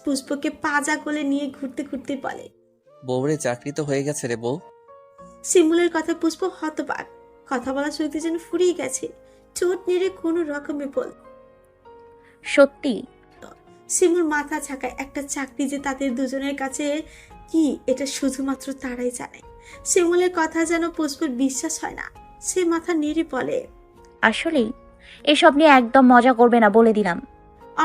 পুষ্পকে পাজা কোলে নিয়ে ঘুরতে ঘুরতে বলে, বউরে চাকরি তো হয়ে গেছে রে বউ। শিমুলের কথা পুষ্প হতবাক, কথা বলার শক্তি যেন ফুরিয়ে গেছে। চোট নেড়ে কোনো রকমে বল, সত্যি? শিমুল মাথা ঝাঁকায়। একটা চাকরি যে তাদের দুজনের কাছে কি, এটা শুধুমাত্র তারাই জানে। শিমুলের কথা যেন পুষ্পের বিশ্বাস হয় না। সে মাথা নেড়ে বলে, আসলেই? এসব নিয়ে একদম মজা করবে না, বলে দিলাম।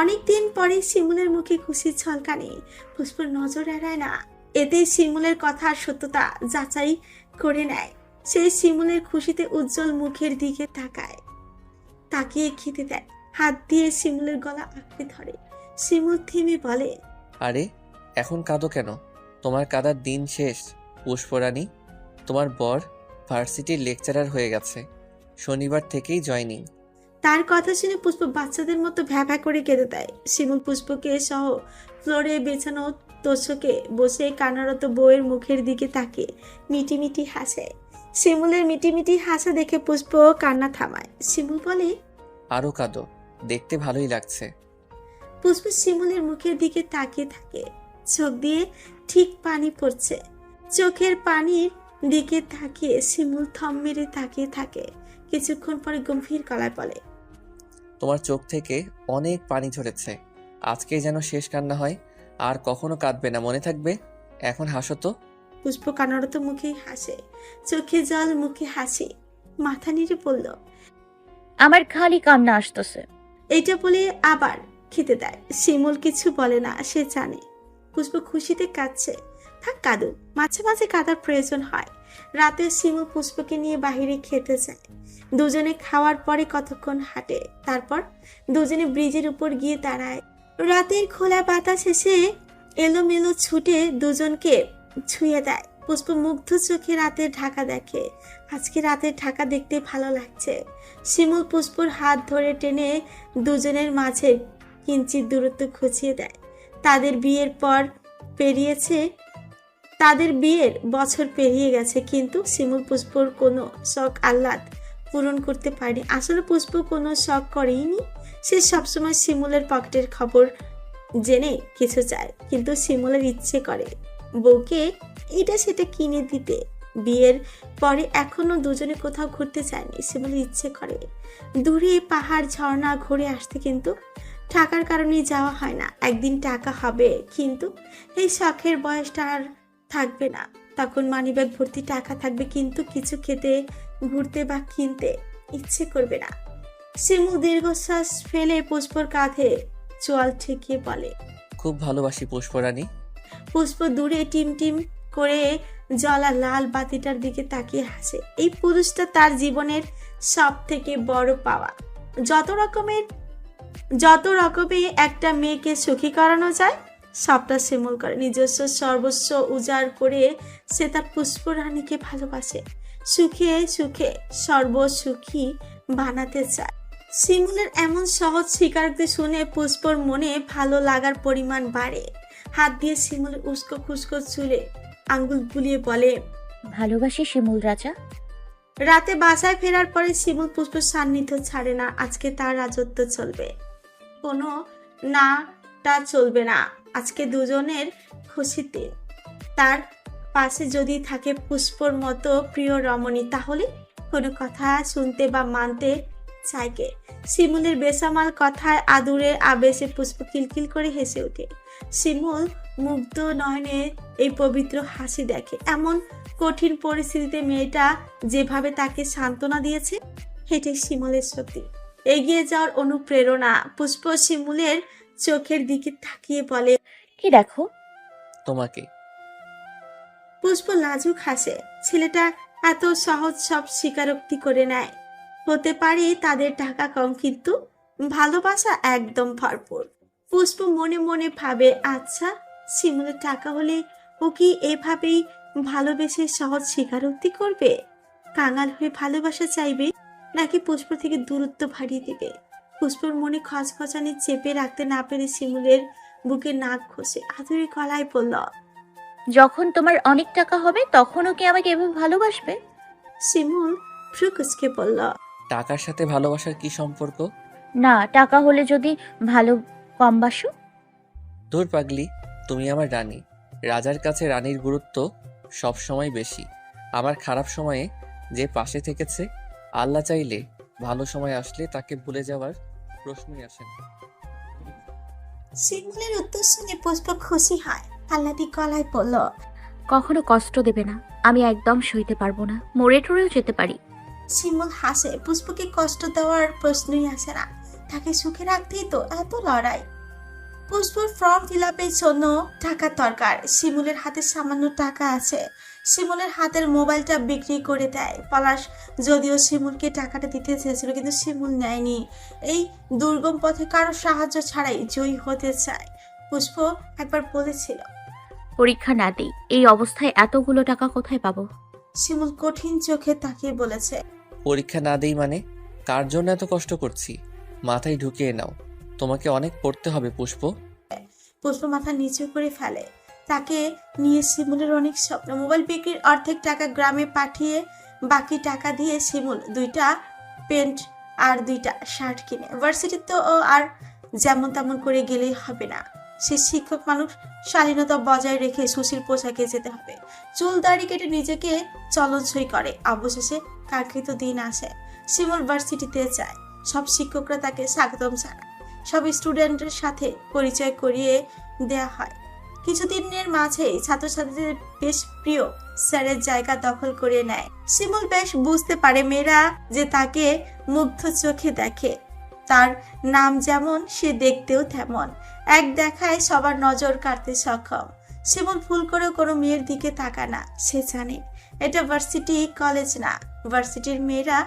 অনেকদিন পরে শিমুলের মুখে খুশির ঝলকানি। পুষ্পর নজর এড়ায় না, এতে শিমুলের কথার সত্যতা যাচাই করে নেয়। সে শিমুলের খুশিতে উজ্জ্বল মুখের দিকে তাকিয়ে খেতে দেয়। হাত দিয়ে শিমুলের গলা আঁকড়ে ধরে। শিমুল থেমে বলে, আরে এখন কাঁদো কেন? তোমার কাঁদার দিন শেষ পুষ্পরানী। তোমার বর ভার্সিটির লেকচারার হয়ে গেছে, শনিবার থেকেই জয়েনিং। তার কথা শুনে পুষ্প বাচ্চাদের মতো ভ্যাভ্যা করে কেঁদে দেয়। শিমুল পুষ্পকে সহ ফ্লোরে বেছানো তোষকে বসে কান্নারত বউয়ের মুখের দিকে তাকিয়ে মিটিমিটি হাসে। শিমুলের মিটিমিটি হাসা দেখে পুষ্প কান্না থামায়। শিমুল বলে, আরো কাঁদো, দেখতে ভালোই লাগছে। পুষ্প শিমুলের মুখের দিকে তাকিয়ে থাকে, চোখ দিয়ে ঠিক পানি পড়ছে। চোখের পানির দিকে তাকিয়ে শিমুল থম মেরে তাকিয়ে থাকে। কিছুক্ষণ পরে গম্ভীর গলায় বলে, তোমার চোখ থেকে অনেক পানি ঝরেছে, আজকে যেন শেষ কান্না হয়, আর কখনো কাঁদবে না, মনে থাকবে। এখন হাসো তো। পুষ্প কান্নারত মুখেই হাসে, চোখে জল মুখে হাসি। মাথা নেড়ে বলল, আমার খালি কান্না আসতেছে। এইটা বলে আবার খেতে দেয়। শিমুল কিছু বলে না, সে জানে পুষ্প খুশিতে কাঁদছে। থাক কাঁদুক, মাঝে মাঝে কাঁদার প্রয়োজন হয়। রাতে শিমুল পুষ্পকে নিয়ে বাহিরে খেতে যায়। দুজনে খাওয়ার পরে কতক্ষণ হাঁটে, তারপর দুজনে ব্রিজের উপর গিয়ে দাঁড়ায়। রাতের খোলা বাতাস এসে এলোমেলো ছুটে দুজনকে ছুঁয়ে দেয়। পুষ্প মুগ্ধ চোখে রাতের ঢাকা দেখে। আজকে রাতের ঢাকা দেখতে ভালো লাগছে। শিমুল পুষ্পর হাত ধরে টেনে দুজনের মাঝে কিঞ্চিত দূরত্ব ঘুচিয়ে দেয়। তাদের বিয়ের বছর পেরিয়ে গেছে, কিন্তু শিমুল পুষ্পর কোনো শখ আহ্লাদ পূরণ করতে পারেনি। আসলে পুষ্প কোনো শখ করেইনি। সে সবসময় শিমুলের পকেটের খবর জেনে কিছু চায়, কিন্তু শিমুলের ইচ্ছে করে বউকে এটা সেটা কিনে দিতে। বিয়ের পরে এখনো দুজনে কোথাও ঘুরতে যায়নি। শিমুলের ইচ্ছে করে দূরে পাহাড় ঝর্ণা ঘুরে আসতে, কিন্তু টাকার কারণে যাওয়া হয় না। একদিন টাকা হবে, কিন্তু এই শখের বয়সটা আর থাকবে না। তখন মানিব্যাগ ভর্তি টাকা থাকবে, কিন্তু কিছু খেতে, ঘুরতে বা কিনতে ইচ্ছে করবে না। শিমুল দীর্ঘশ্বাস ফেলে পুষ্পর কাঁধে চোয়াল ঠেকিয়ে বলে, খুব ভালোবাসি পুষ্পরানী। পুষ্প দূরে টিম টিম করে জ্বলা লাল বাতিটার দিকে তাকিয়ে হাসে। এই পুরুষটা তার জীবনের সব থেকে বড় পাওয়া। যত রকমে একটা মেয়েকে সুখী করানো যায় সবটা শিমুল করে। নিজস্ব সর্বস্ব উজাড় করে সে তার পুষ্পরানীকে ভালোবাসে, সুখে সুখে সর্বসুখী বানাতে চায়। শিমুলের এমন সহজ স্বীকারোক্তি শুনে পুষ্পর মনে ভালো লাগার পরিমাণ বাড়ে। হাত দিয়ে শিমুলের উস্কো খুস্কো চুলে আঙ্গুল বুলিয়ে বলে, ভালোবাসি শিমুল রাজা। রাতে বাসায় ফেরার পরে শিমুল পুষ্পর সান্নিধ্য ছাড়ে না। আজকে তার রাজত্ব চলবে, কোনো নাটা চলবে না। আজকে দুজনের খুশির দিন। তার পাশে যদি থাকে পুষ্পর মতো প্রিয় রমণী, তাহলে কোনো কথা শুনতে বা মানতে চাইকে। শিমুলের বেসামাল কথায় আদুরে আবেশে পুষ্প কিলকিল করে হেসে ওঠে। শিমুল মুগ্ধ নয়নে এই পবিত্র হাসি দেখে। এমন কঠিন পরিস্থিতিতে মেয়েটা যেভাবে তাকে সান্ত্বনা দিয়েছে, এটাই শিমুলের শক্তি, এগিয়ে যাওয়ার অনুপ্রেরণা। পুষ্প শিমুলের চোখের দিকে তাকিয়ে বলে, কি দেখো? তোমাকে। পুষ্প লাজুক হাসে। ছেলেটা এত সহজ সব স্বীকারোক্তি করে নেয়। হতে পারে তাদের টাকা কম, কিন্তু ভালোবাসা একদম ভরপুর। পুষ্প মনে মনে ভাবে, আচ্ছা শিমুলের টাকা হলে ও কি এভাবেই ভালোবেসে সহজ স্বীকারোক্তি করবে? কাঙাল হয়ে ভালোবাসা চাইবে, নাকি পুষ্প থেকে দূরত্ব বাড়িয়ে দিবে? পুষ্পর মনে খচখচানি চেপে রাখতে না পেরে শিমুলের বুকে নাক ঘষে আদুরে গলায় বলল, যখন তোমার অনেক টাকা হবে তখনও কি আমাকে এভাবে ভালোবাসবে? শিমুল ভ্রু কুঁচকে বলল, টাকার সাথে ভালোবাসার কি সম্পর্ক? না, টাকা হলে যদি ভালো কম বাসো। দূর পাগলি, তুমি আমার রানী। রাজার কাছে রানীর গুরুত্ব সব সময় বেশি। আমার খারাপ সময়ে যে পাশে থেকেছে, আল্লাহ চাইলে ভালো সময় আসলে তাকে ভুলে যাওয়ার প্রশ্নই আসে না। শিমুলের উত্তর শুনে পুষ্প খুশি হয়। আল্লাদি গলায় বলল, কখনো কষ্ট দেবে না, আমি একদম সইতে পারবো না, মরে টরেও যেতে পারি। শিমুল হাসে। পুষ্পকে কষ্ট দেওয়ার প্রশ্নই আসে না, তাকে সুখে রাখতেই তো এত লড়াই। পুষ্পর ফর্ম ফিল আপের জন্য টাকার দরকার। শিমুলের হাতে সামান্য টাকা আছে। শিমুলের হাতের মোবাইলটা বিক্রি করে দেয় পলাশ। যদিও শিমুলকে টাকাটা দিতে চেয়েছিল, কিন্তু শিমুল নেয়নি। এই দুর্গম পথে কারো সাহায্য ছাড়াই জয়ী হতে চায়। পুষ্প একবার বলেছিল, পরীক্ষা না দিই, এই অবস্থায় এতগুলো টাকা কোথায় পাবো? শিমুল কঠিন চোখে তাকিয়ে বলেছে, পরীক্ষা না দেই মানে? কার জন্য এত কষ্ট করছি মাথায় ঢুকিয়ে নাও। তোমাকে অনেক পড়তে হবে পুষ্প। পুষ্প মাথা নিচু করে ফেলে। তাকে নিয়ে শিমুলের অনেক স্বপ্ন। মোবাইল বিক্রির অর্ধেক টাকা গ্রামে পাঠিয়ে বাকি টাকা দিয়ে শিমুল 2টা প্যান্ট আর 2টা শার্ট কিনে। ভার্সিটি তো ও আর যেমন তেমন করে গেলেই হবে না। সে শিক্ষক মানুষ, শালীনতা বজায় রেখে সুশীল পোশাকে যেতে হবে। চুল দাড়ি কেটে নিজেকে চলনসই করে। অবশেষে কাঙ্ক্ষিত দিন আসে। শিমুল ভার্সিটিতে যায়। সব শিক্ষকরা তাকে স্বাগতম জানায়। সব স্টুডেন্টের সাথে পরিচয় করিয়ে দেয়া হয়। কিছুদিনের মাঝেই ছাত্রছাত্রীদের বেশ প্রিয় স্যারের জায়গা দখল করে নেয়। শিমুল বেশ বুঝতে পারে মেয়েরা যে তাকে মুগ্ধ চোখে দেখে। তার নাম যেমন, সে দেখতেও তেমন। এক দেখায় সবার নজর কাড়তে সক্ষম। শিমুল ভুল করে কোনো মেয়ের দিকে তাকায় না। সে জানে এটা ভার্সিটি, কলেজ না। ভার্সিটির মেয়েরা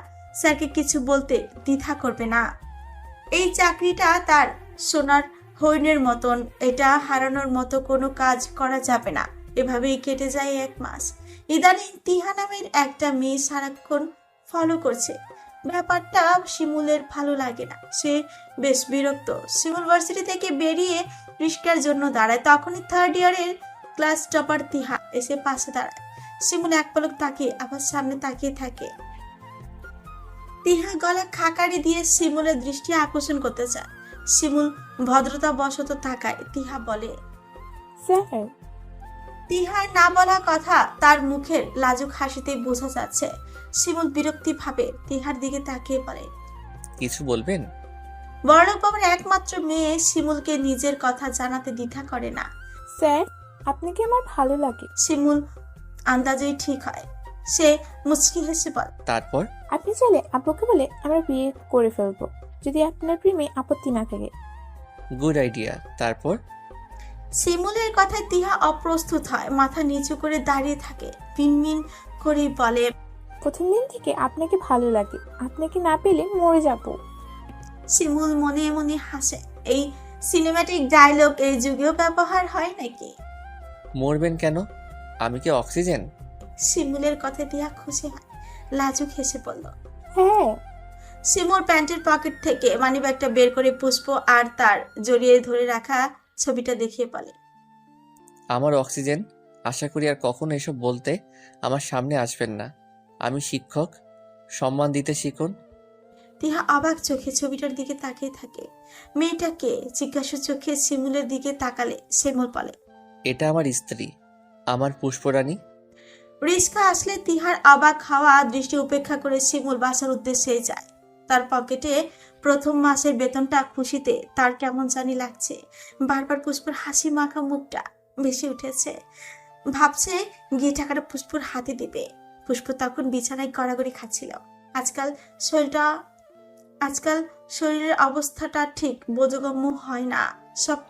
স্যারকে কিছু বলতে দ্বিধা করবে না। এই চাকরিটা তার সোনার হরিণের মতন, এটা হারানোর মতো কোনো কাজ করা যাবে না। এভাবেই কেটে যায় 1 মাস। ইদানিং তিহা নামের একটা মেয়ে সারাক্ষণ ফলো করছে। ব্যাপারটা শিমুলের ভালো লাগে না। সে বেশ বিরক্ত। শিমুল ভার্সিটি থেকে বেরিয়ে রিস্কার জন্য দাঁড়ায়। তখনই 3rd ইয়ারের ক্লাস টপার তিহা এসে পাশে দাঁড়ায়। শিমুল এক পলক তাকিয়ে আবার সামনে তাকিয়ে থাকে। তিহা গলা খাকারি দিয়ে শিমুলের দৃষ্টি আকর্ষণ করতে চায়। শিমুল ভদ্রতা বশত তাকায়। তিহা বলে, স্যার। তিহার না বলা কথা তার মুখের লাজুক হাসিতেই বোঝা যাচ্ছে। শিমুল বিরক্তি ভাবে তিহার দিকে তাকিয়ে বলে, কিছু বলবেন? বড়লোক বাবার একমাত্র মেয়ে শিমুলকে নিজের কথা জানাতে দ্বিধা করে না। স্যার, আপনাকে আমার ভালো লাগে। শিমুল আন্দাজেই ঠিক হয়। সে মুচকি হেসে বলে, তারপর? আপনি চাইলে আব্বুকে বলে আমরা বিয়ে করে ফেলবো, যদি আপনার প্রেমে আপত্তি না থাকে। Good idea. তারপর? শিমুলের কথায় তিহা অপ্রস্তুত হয়, মাথা নিচু করে দাঁড়িয়ে থাকে। পিনমিন করে বলে, প্রথম দিন থেকে আপনাকে ভালো লাগে, আপনাকে না পেলে মরে যাব। শিমুল মনে মনে হাসে। এই সিনেম্যাটিক ডায়লগ এই যুগেও ব্যবহার হয় নাকি? মরবেন কেন? আমি কি অক্সিজেন? শিমুলের কথায় তিহা খুশি হয়, লাজুক হেসে বলল, হ্যাঁ। শিমুল প্যান্টের পকেট থেকে মানিব্যাগটা বের করে পুষ্প আর তার জড়িয়ে ধরে রাখা ছবিটা দেখিয়ে বলে, আমার অক্সিজেন। আশা করি আর কখনো এসব বলতে আমার সামনে আসবেন না। আমি শিক্ষক, সম্মান দিতে শিখুন। তিহা অবাক চোখে ছবিটার দিকে তাকিয়ে থাকে। মেয়েটাকে জিজ্ঞাসা চোখে শিমুলের দিকে তাকালে শিমুল বলে, এটা আমার স্ত্রী, আমার পুষ্পরানী। রিস্কা আসলে তিহার অবাক হওয়া দৃষ্টি উপেক্ষা করে শিমুল বাসার উদ্দেশ্যে যায়। তার পকেটে প্রথম মাসের বেতনটা খুশিতে তার কেমন জানি লাগছে। বারবার পুষ্পর হাসি মাখা মুখটা ভেসে উঠেছে। ভাবছে গিয়ে টাকাটা পুষ্পর হাতে দিবে। পুষ্প তখন বিছানায় গড়াগড়ি খাচ্ছিল। আজকাল শরীরের অবস্থাটা ঠিক বোধগম্য হয় না। সব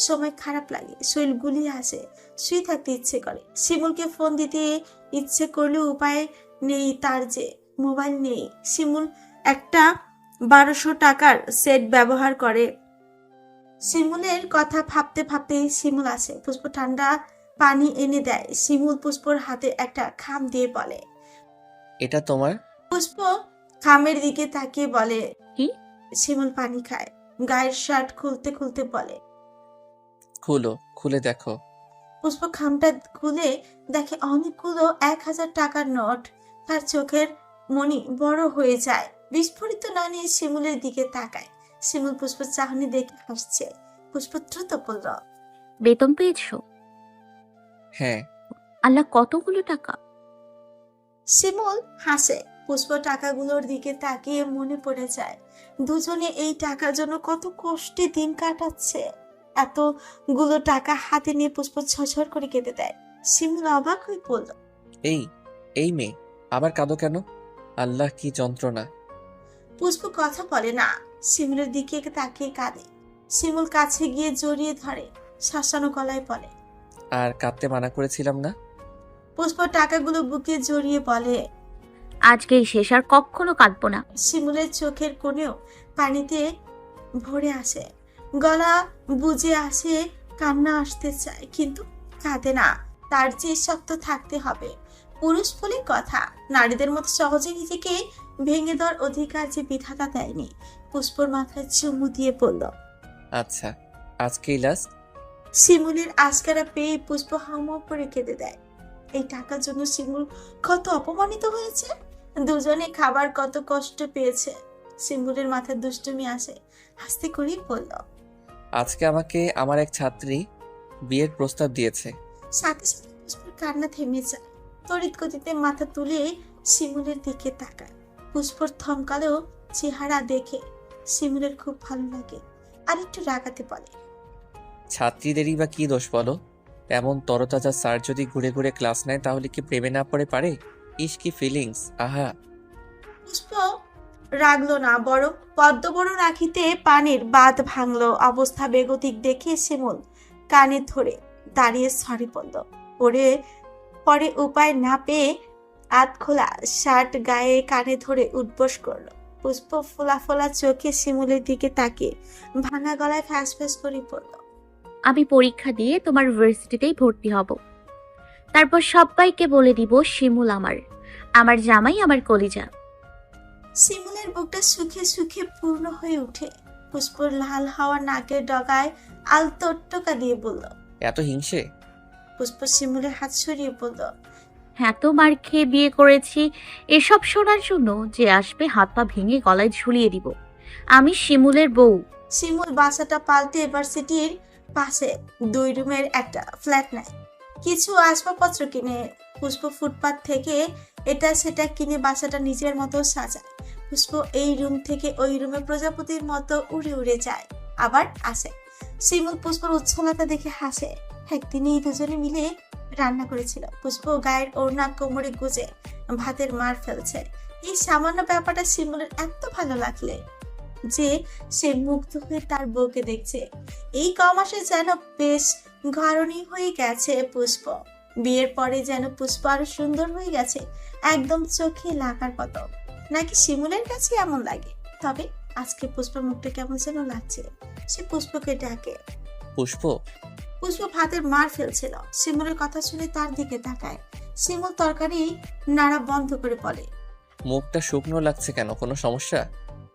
সময় খারাপ লাগে, শরীর গুলিয়ে আসে, শুয়ে থাকতে ইচ্ছে করে। শিমুলকে ফোন দিতে ইচ্ছে করলেও উপায় নেই তার, যে মোবাইল নেই। শিমুল একটা 1200 টাকার সেট ব্যবহার করে। শিমুলের কথা ভাবতে ভাবতে শিমুল আসে। পুষ্প ঠান্ডা পানি এনে দেয়। শিমুল পুষ্পর হাতে একটা খাম দিয়ে বলে, এটা তোমার? পুষ্প খামের দিকে তাকিয়ে বলে, কি? শিমুল পানি খায়। গায়ের শার্ট খুলতে খুলতে বলে, খুলো, খুলে দেখো। পুষ্প খামটা খুলে দেখে অনেকগুলো 1000 টাকার নোট। তার চোখের মনি বড় হয়ে যায়। বিস্ফোরিত না নিয়ে শিমুলের দিকে তাকায়। শিমুল পুষ্প চাহনি দেখে হাসছে। পুষ্প দ্রুত বলল, বেতন পেয়েছো? হ্যাঁ। আল্লাহ, কতগুলো টাকা? শিমুল হাসে। পুষ্প টাকাগুলোর দিকে তাকিয়ে মনে পড়ে যায় দুজনে এই টাকার জন্য কত কষ্টে দিন কাটাচ্ছে। এতগুলো টাকা হাতে নিয়ে পুষ্প ঝরঝর করে কেঁদে দেয়। শিমুল অবাক হয়ে বলল, এই মেয়ে আবার কাঁদো কেন? আল্লাহ, কি যন্ত্রণা। পুষ্প কথা বলে না, শিমুলের দিকে তাকিয়ে কাঁদে। শিমুল কাছে গিয়ে জড়িয়ে ধরে, শাসানো গলায় বলে, আর কাঁদতে মানা করেছিলাম না? পুষ্প টাকাগুলো বুকে জড়িয়ে বলে, আজকেই শেষ, আর কখনো কাঁদবো না। শিমুলের চোখের কোণেও পানিতে ভরে আসে, গলা বুজে আসে, কান্না আসতে চায়, কিন্তু কাঁদে না। তার যে শক্ত থাকতে হবে। পুরুষ বলে কথা, নারীদের মতো সহজে নিজেকে ভেঙে দেওয়ার অধিকার যে বিধাতা দেয়নি। পুষ্পর মাথায় চুমু দিয়ে বলল, আচ্ছা, আজকেই লাস্ট। শিমুলের আশকারা পেয়ে পুষ্প হাউমাউ করে কেঁদে দেয়। এই টাকার জন্য শিমুল কত অপমানিত হয়েছে, দুজনে খাবার কত কষ্ট পেয়েছে। শিমুলের মাথায় দুষ্টুমি আসে, হাসতে করেই বলল, আজকে আমাকে আমার এক ছাত্রী বিয়ের প্রস্তাব দিয়েছে। সাথে সাথে পুষ্পর কান্না থেমে যায়। তড়িৎ গতিতে মাথা তুলে শিমুলের দিকে তাকায়। পুষ্পর থমকালেও চেহারা দেখে শিমুলের খুব ভালো লাগে। আর একটু রাগাতে বলে, ছাত্রীদেরই বা কি দোষ বলো? এমন তরতাজা স্যার যদি ঘুরে ঘুরে ক্লাস নেয় তাহলে কি প্রেমে না পড়ে পারে? ইস, কি ফিলিংস, আহা। পুষ্প রাগলো না, বরং পদ্ম বড় রাখিতে পানির বাঁধ ভাঙলো। অবস্থা বেগতিক দেখে শিমুল কানে ধরে দাঁড়িয়ে সরি বলল। পরে উপায় না পেয়ে আধ খোলা শার্ট গায়ে কানে ধরে উঠবোস করলো। পুষ্প ফোলা ফোলা চোখে শিমুলের দিকে তাকিয়ে ভাঙা গলায় ফ্যাস ফ্যাস করে পড়ল, আমি পরীক্ষা দিয়ে তোমার ইউনিভার্সিটিতেই ভর্তি হব। তারপর সবাইকে বলে দিব শিমুল আমার জামাই, আমার কলিজা। শিমুলের বুকটা সুখে সুখে পূর্ণ হয়ে ওঠে। পুষ্পর লাল হাওয়া নাকের ডগায় আলতো টোকা দিয়ে বলল, এত হিংসে? পুষ্প শিমুলের হাত সরিয়ে বলল, এত মার খেয়ে বিয়ে করেছি এসব শোনার জন্য, যে আসবে হাত পা ভেঙে গলায় ঝুলিয়ে দিব। আমি শিমুলের বউ। শিমুল বাসাটা পাল্টে ইউনিভার্সিটির পাশে 2 রুমের একটা ফ্ল্যাট নেয়। কিছু আসবাবপত্র কিনে। পুষ্প ফুটপাত থেকে এটা সেটা কিনে বাসাটা নিজের মতো সাজায়। পুষ্প এই রুম থেকে ওই রুমে প্রজাপতির মতো উড়ে উড়ে যায়, আবার আসে। শিমুল পুষ্পর উচ্ছলতা দেখে হাসে। একদিন এই দুজনে মিলে রান্না করেছিল। পুষ্প গায়ের ওড়না কোমরে গুজে ভাতের মার ফেলছে। এই সামান্য ব্যাপারটা শিমুলের এত ভালো লাগলে যে সে মুগ্ধ হয়ে তার বউকে দেখছে। এই কমাসে যেন বেশ ঘরণী হয়ে গেছে পুষ্প। বিয়ের পরে যেন পুষ্প আরো সুন্দর হয়ে গেছে, একদম চোখে লাগার মতো। নাকি শিমুলের কাছে এমন লাগে? তবে আজকে পুষ্পের মুখটা কেমন যেন লাগছে। সে পুষ্পকে ডাকে। পুষ্প। পুষ্প ভাতের মার ফেলছিল। শিমুলের কথা শুনে তার দিকে তাকায়। শিমুল তরকারি নাড়া বন্ধ করে বলে, মুখটা শুকনো লাগছে কেন, কোনো সমস্যা?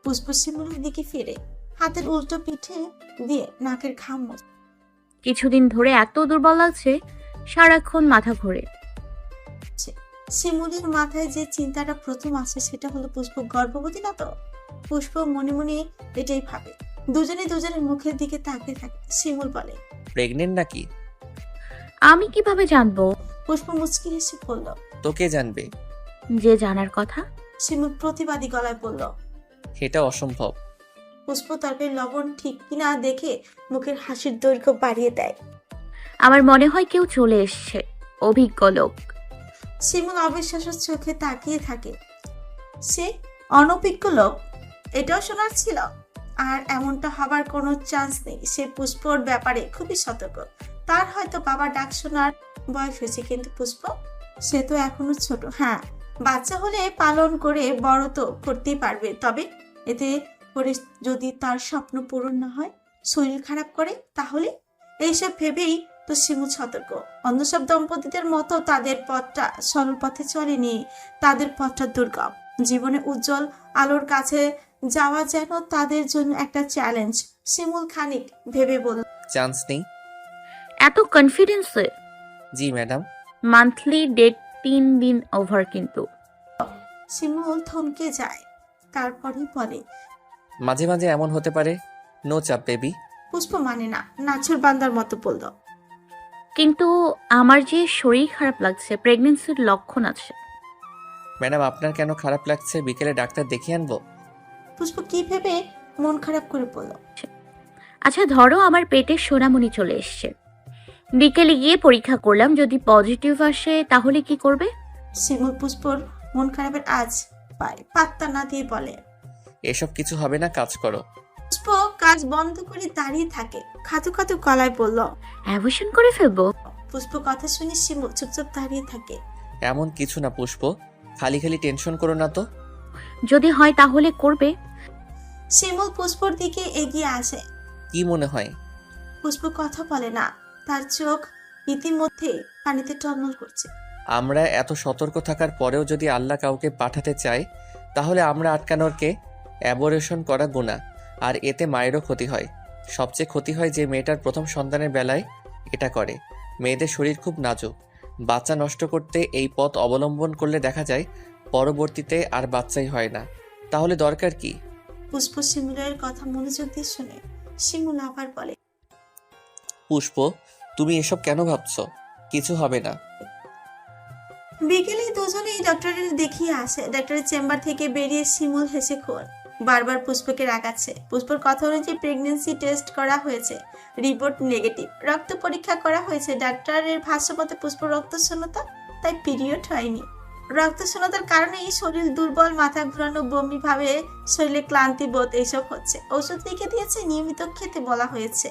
পুষ্প শিমুলের দিকে ফিরে হাতের উল্টো পিঠে দিয়ে নাকের ঘাম মোছে। কিছুদিন ধরে এত দুর্বল লাগছে, সারাক্ষণ মাথা ঘোরে। শিমুলের মাথায় যে চিন্তাটা প্রথম আসে সেটা হলো পুষ্প গর্ভবতী না তো। পুষ্প মনে মনে এটাই ভাবে। দুজনে দুজনের মুখের দিকে তাকিয়ে থাকে। শিমুল বলে, প্রেগনেন্ট নাকি? আমি কিভাবে জানবো? পুষ্প মুচকি হেসে বলল, তো কে জানবে? যে জানার কথা। শিমুল প্রতিবাদী গলায় বলল, এটা অসম্ভব। পুষ্প তরকারি লবণ ঠিক কিনা দেখে মুখের হাসির দৈর্ঘ্য বাড়িয়ে দেয়। আমার মনে হয় কেউ চলে এসছে, অভিজ্ঞ লোক। শিমুল অবিশ্বাসের চোখে তাকিয়ে থাকে। সে অনভিজ্ঞ লোক, এটাও শোনার ছিল। আর এমনটা হবার কোনো চান্স নেই। সে পুষ্পর ব্যাপারে খুবই সতর্ক। তার হয়তো বাবা ডাক শোনার বয়স হয়েছে, কিন্তু পুষ্প সে তো এখনো ছোট। হ্যাঁ, বাচ্চা হলে পালন করে বড় তো করতেই পারবে, তবে এতে করে যদি তার স্বপ্ন পূরণ না হয়, শরীর খারাপ করে, তাহলে এইসব ভেবেই তো শিমুল সতর্ক। অন্য সব দম্পতিদের মতো তাদের পথটা সরল পথে চলেনি। তাদের পথটা দুর্গম। জীবনে উজ্জ্বল আলোর কাছে যাওয়া যেন তাদের জন্য একটা চ্যালেঞ্জ। শিমুল খানিক ভেবে বলল, চান্স নেই? এত কনফিডেন্সে? জি ম্যাডাম। মান্থলি ডেট 3 দিন ওভার কিন্তু। শিমুল থমকে যায়, তারপরই বলে, মাঝে মাঝে এমন হতে পারে। নো চাপ বেবি। পুষ্প মানে না, নাছুর বান্দার মতো বলল, কিন্তু আমার যে শরীর খারাপ লাগছে, প্রেগনেন্সির লক্ষণ আছে। ম্যাডাম আপনার কেন খারাপ লাগছে? বিকেলে ডাক্তার দেখিয়ে আনবো? পুষ্প কি ভেবে মন খারাপ করে বলল, আচ্ছা ধরো আমার পেটে সোনামণি চলে এসছে, বিকেলে গিয়ে পরীক্ষা করলাম, যদি পজিটিভ আসে তাহলে কি করবে? শিমুল পুষ্পর মন খারাপের আজ পায় পাত্তা না দিয়ে বলে, এসব কিছু হবে না, কাজ করো। পুষ্প কাজ বন্ধ করে দাঁড়িয়ে থাকে। খাতু খাতু গলায় বলল, অ্যাবর্শন করে ফেলবো? পুষ্প কথা শুনে শিমুল চুপচাপ দাঁড়িয়ে থাকে। এমন কিছু না পুষ্প, খালি খালি টেনশন করো না তো। যদি হয় তাহলে করবে? শিমুল পুষ্পর দিকে এগিয়ে আসে। কি মনে হয়? পুষ্প কথা বলে না, তার চোখ ইতিমধ্যে পানিতে টলমল করছে। আমরা এত সতর্ক থাকার পরেও যদি আল্লাহ কাউকে পাঠাতে চায়, তাহলে আমরা আটকানোর কে? অ্যাবরেশন করা গুনাহ, আর এতে মায়েরও ক্ষতি হয়। সবচেয়ে ক্ষতি হয় যে মেয়েটার প্রথম সন্তানের বেলায় এটা করে। মেয়েদের শরীর খুব নাজুক। বাচ্চা নষ্ট করতে এই পথ অবলম্বন করলে দেখা যায় পরবর্তীতে আর বাচ্চাই হয় না। তাহলে দরকার কি? পুষ্প শিমুলের কথা মনোযোগ দিয়ে শুনে। শিমুল আবার বলে, পুষ্প তুমি এসব কেন ভাবছো? কিছু হবে না। বিকেলে দুজনেই ডক্টরের দেখিয়ে আসে। ডক্টরের চেম্বার থেকে বেরিয়ে শিমুল হেসে খোল। বারবার পুষ্পকে রাগাচ্ছে। পুষ্পর কথা অনুযায়ী প্রেগন্যান্সি টেস্ট করা হয়েছে, রিপোর্ট নেগেটিভ। রক্ত পরীক্ষা করা হয়েছে, ডাক্তারের ভাষ্যমতে পুষ্প রক্তশূন্যতা, তাই পিরিয়ড হয়নি। রক্তশূন্যতার কারণে শরীর দুর্বল, মাথা ঘোরানো, বমি ভাবে, শরীরে ক্লান্তি বোধ এইসব হচ্ছে। ওষুধ লিখে দিয়েছে, নিয়মিত খেতে বলা হয়েছে।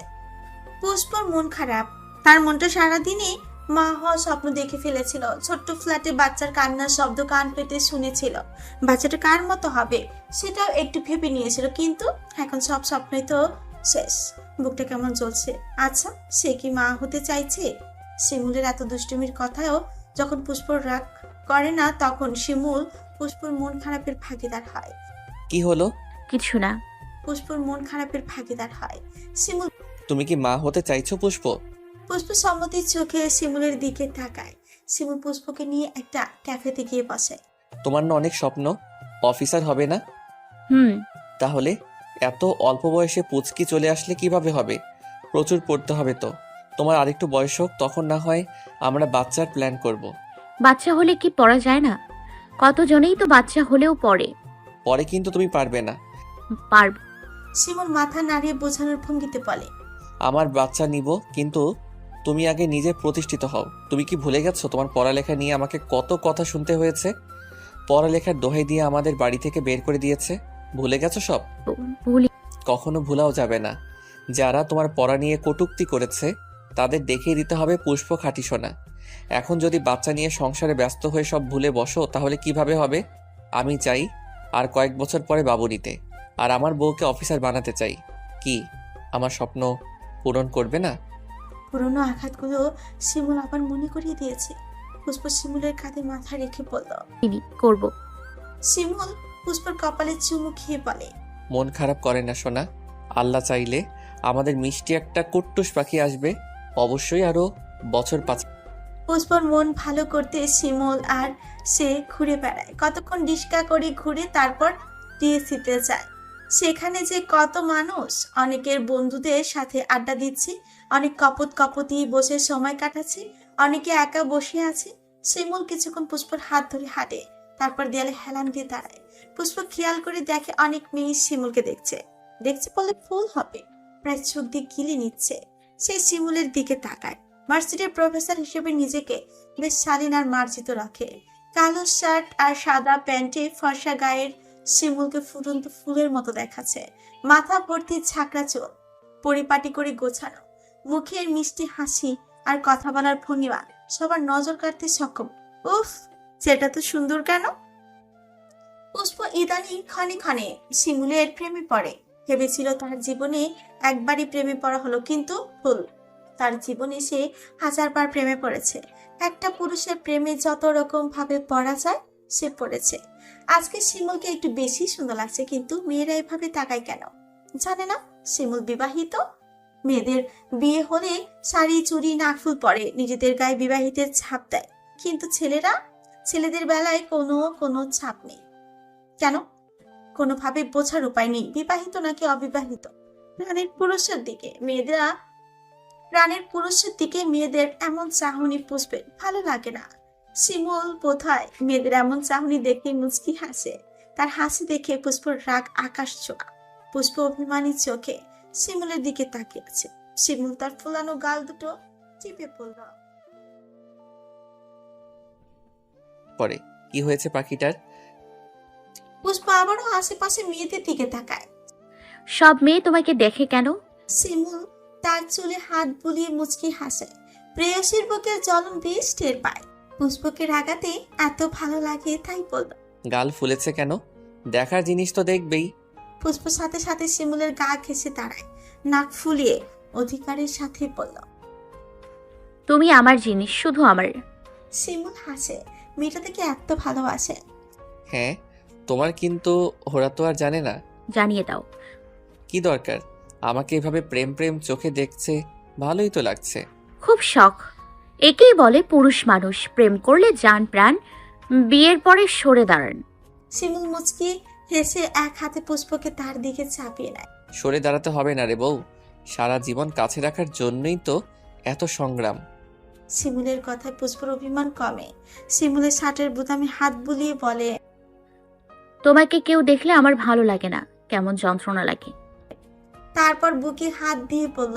পুষ্পর মন খারাপ। তার মনটা সারাদিনই মা হওয়ার স্বপ্ন দেখে ফেলেছিল। ছোট্ট ফ্ল্যাটে বাচ্চার কান্নার শব্দ কান পেতে শুনেছিল। বাচ্চাটা কার মতো হবে সেটাও একটু ভেবে নিয়েছিল, কিন্তু এখন সব স্বপ্নই তো শেষ। বুকটা কেমন জ্বলছে। আচ্ছা, সে কি মা হতে চাইছে? শিমুলের এত দুষ্টুমির কথাও যখন পুষ্পর রাগ করে না, তখন শিমুল পুষ্পর মন খারাপের ভাগিদার হয়। কি হলো? কিছু না। পুষ্পর মন খারাপের ভাগিদার হয় শিমুল। তুমি কি মা হতে চাইছো পুষ্প? পুষ্প সম্মতির চোখে শিমুলের দিকে তাকায়। শিমুল পুষ্পকে নিয়ে একটা ক্যাফেতে গিয়ে বসে। তোমার না অনেক স্বপ্ন, অফিসার হবে না? তাহলে এত অল্প বয়সে পুচকি চলে আসলে কিভাবে হবে? প্রচুর পড়তে হবে তো। তোমার আরেকটু বয়স হোক, তখন না হয় আমরা বাচ্চার প্ল্যান করব। বাচ্চা হলে কি পড়া যায় না? কতজনেই তো বাচ্চা হলেও পড়ে। পরে কিন্তু তুমি পারবে না। পারব। শিমুল মাথা নাড়িয়ে বোঝানোর ভঙ্গিতে বলে, আমার বাচ্চা নিব, কিন্তু তুমি আগে নিজে প্রতিষ্ঠিত হও। তুমি কি ভুলে গেছো তোমার পড়ালেখা নিয়ে আমাকে কত কথা শুনতে হয়েছে? পড়ালেখার দোহাই দিয়ে আমাদের বাড়ি থেকে বের করে দিয়েছে। ভুলে গেছো সব? ভুলি। কখনো ভুলাও যাবে না। যারা তোমার পড়া নিয়ে কটূক্তি করেছে তাদের দেখিয়ে দিতে হবে পুষ্প খাঁটি সোনা। এখন যদি বাচ্চা নিয়ে সংসারে ব্যস্ত হয়ে সব ভুলে বসো তাহলে কিভাবে হবে? আমি চাই আর কয়েক বছর পরে বাবু নিতে, আর আমার বউকে অফিসার বানাতে চাই। কি আমার স্বপ্ন পূরণ করবে না? পুরনো আঘাতগুলো শিমুল আবার মনে করিয়ে দিয়েছে। পুষ্প শিমুলের কাঁধে মাথা রেখে বলল, করব। শিমুল পুষ্পর কপালে চুমু খেয়ে বলে, মন খারাপ করে না সোনা। আল্লাহ চাইলে আমাদের মিষ্টি একটা কুট্টুস পাখি আসবে, অবশ্যই আরো বছর 5। পুষ্পর মন ভালো করতে শিমুল আর সে ঘুরে বেড়ায়। কতক্ষণ ডিস্কা করে ঘুরে তারপর ডিএসিতে যায়। সেখানে যে কত মানুষ, অনেকের বন্ধুদের সাথে আড্ডা দিচ্ছে, অনেক কপতি বসে সময় কাটাচ্ছে, অনেকে একা বসে আছে। শিমুল কিছুক্ষণ পুষ্পর হাত ধরে হাঁটে, তারপর দেয়ালে হেলান দিয়ে দাঁড়ায়। পুষ্প খেয়াল করে দেখে অনেক মেয়ে শিমুলকে দেখছে বললে ভুল হবে, প্রায় চোখ দিয়ে গিলে নিচ্ছে। সে শিমুলের দিকে তাকায়। ভার্সিটির প্রফেসর হিসেবে নিজেকে বেশ শালীন আর মার্জিত রাখে। কালো শার্ট আর সাদা প্যান্টে ফর্সা গায়ের শিমুলকে ফুটন্ত ফুলের মতো দেখাচ্ছে। মাথা ভর্তি ছাকড়া চুল, পরিপাটি করে গোছানো, মুখের মিষ্টি হাসি আর কথা বলার ভঙ্গিমা সবার নজর কাটতে সক্ষম। উফ, সেটা তো সুন্দর কেন? পুষ্প ইদানিং ক্ষণে ক্ষণে শিমুলের প্রেমে পড়ে। ভেবেছিল তার জীবনে একবারই প্রেমে পড়া হলো, কিন্তু ভুল। তার জীবনে সে 1000 বার প্রেমে পড়েছে। একটা পুরুষের প্রেমে যত রকম ভাবে পড়া যায় সে পড়েছে। আজকে শিমুলকে একটু বেশি সুন্দর লাগছে, কিন্তু মেয়েরা এভাবে তাকায় কেন জানে না। শিমুল বিবাহিত। মেয়েদের বিয়ে হলে শাড়ি চুড়ি নাকফুল পরে, নিজেদের গায়ে বিবাহিতের ছাপ দেয়, কিন্তু ছেলেদের বেলায় কোনো ছাপ নেই। কেন? কোনোভাবে বোঝার উপায় নেই বিবাহিত নাকি অবিবাহিত। প্রাণের পুরুষের দিকে মেয়েদের এমন চাহনি পুষ্পের ভালো লাগে না। শিমুল বোধহয় মেয়েদের এমন চাহনি দেখে মুচকি হাসে। তার হাসি দেখে পুষ্পর রাগ আকাশ ছোঁয়া। পুষ্প অভিমানী চোখে শিমুলের দিকে তাকিয়ে আছে। শিমুল তার ফুলানো গাল দুটো চিপে পড়ল। পরে কি হয়েছে পাখিটার? পুষ্প আবারও আশেপাশে মেয়েদের দিকে তাকায়। সব মেয়ে তোমাকে দেখে কেন? শিমুল তার চুলে হাত বুলিয়ে মুচকি হাসে। প্রেয়সীর বুকের জ্বলন বেশ টের পায়। পুষ্পকে রাগাতে এত ভালো লাগে তাই বলল, গাল ফুলেছে কেন? দেখার জিনিস তো দেখবেই। পুষ্প সাথে সাথে শিমুলের গা ঘেঁষে দাঁড়ায়, নাক ফুলিয়ে অধিকারের সাথে বলল, তুমি আমার জিনিস, শুধু আমার। শিমুল হাসে, মেয়েটা থেকে এত ভালোবাসে। হ্যাঁ, তোমার, কিন্তু ওরা তো আর জানে না। জানিয়ে দাও। কি দরকার? আমাকে এভাবে প্রেম প্রেম চোখে দেখছে, ভালোই তো লাগছে। খুব শখ। একেই বলে পুরুষ মানুষ, প্রেম করলে জান প্রাণ, বিয়ের পরে সরে দাঁড়ান। শিমুল মুচকি হেসে এক হাতে পুষ্পকে তার দিকে চাপিয়ে নেয়। সরে দাঁড়াতে হবে না রে বউ, সারা জীবন কাছে রাখার জন্যই তো এত সংগ্রাম। শিমুলের কথায় পুষ্পর অভিমান কমে। শিমুলের শার্টের বোতামে হাত বুলিয়ে বলে, তোমাকে কেউ দেখলে আমার ভালো লাগে না, কেমন যন্ত্রণা লাগে। তারপর বুকে হাত দিয়ে বলল,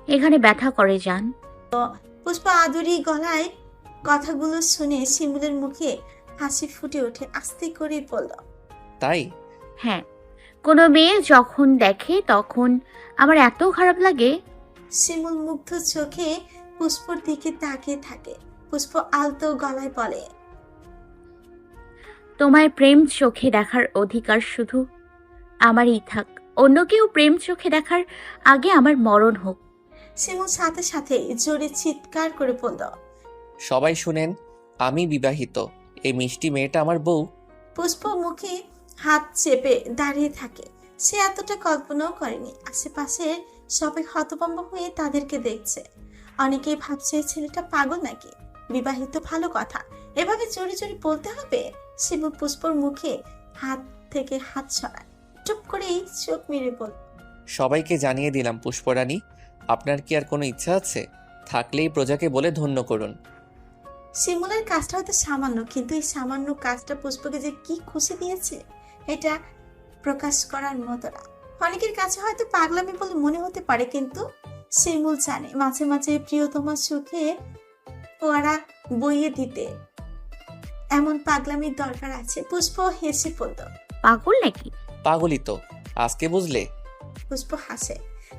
এখানে ব্যথা করে জান। পুষ্প আদুরি গলায় কথাগুলো শুনে শিমুলের মুখে হাসি ফুটে ওঠে। আস্তে করে বলল, তাই? হ্যাঁ, কোনো মেয়ে যখন দেখে তখন আমার এত খারাপ লাগে। শিমুল মুগ্ধ চোখে পুষ্পর দিকে তাকিয়ে থাকে। পুষ্প আলতো গলায় বলে, তোমার প্রেম চোখে দেখার অধিকার শুধু আমারই থাক, অন্য কেউ প্রেম চোখে দেখার আগে আমার মরণ হোক। শিমুল সাথে সাথে জোরে চিৎকার করে বলল, সবাই শুনেন, আমি বিবাহিত, এই মিষ্টি মেয়েটা আমার বউ। পুষ্প মুখে হাত চেপে দাঁড়িয়ে থাকে। সে এতটা কল্পনাও করেনি আশেপাশে সবাই হতভম্ব হয়ে তাদেরকে দেখছে। অনেকেই ভাবছে ছেলেটা পাগল নাকি। বিবাহিত ভালো কথা, এভাবে চোরে চোরে বলতে হবে? শিমুল পুষ্পর মুখে হাত থেকে হাত সরায়, চুপ করেই চোখ মেরে বলল, সবাইকে জানিয়ে দিলাম পুষ্পরানী, আপনার কি আর কোনো ইচ্ছা আছে? থাকলেই প্রজাকে বলে ধন্য করুন। শিমুলের কাজটা হয়তো সামান্য, কিন্তু এই সামান্য কাজটা পুষ্পকে যে কি খুশি দিয়েছে এটা প্রকাশ করার মতো না। অনেকের কাছে হয়তো পাগলামি বলে মনে হতে পারে, কিন্তু শিমুল জানে মাঝে মাঝে প্রিয়তমার সুখে ফোয়ারা বইয়ে দিতে এমন পাগলামির দরকার আছে। পুষ্প হেসে পড়ল। পাগল নাকি? পাগলই তো, আজকে বুঝলে? পুষ্প হাসে।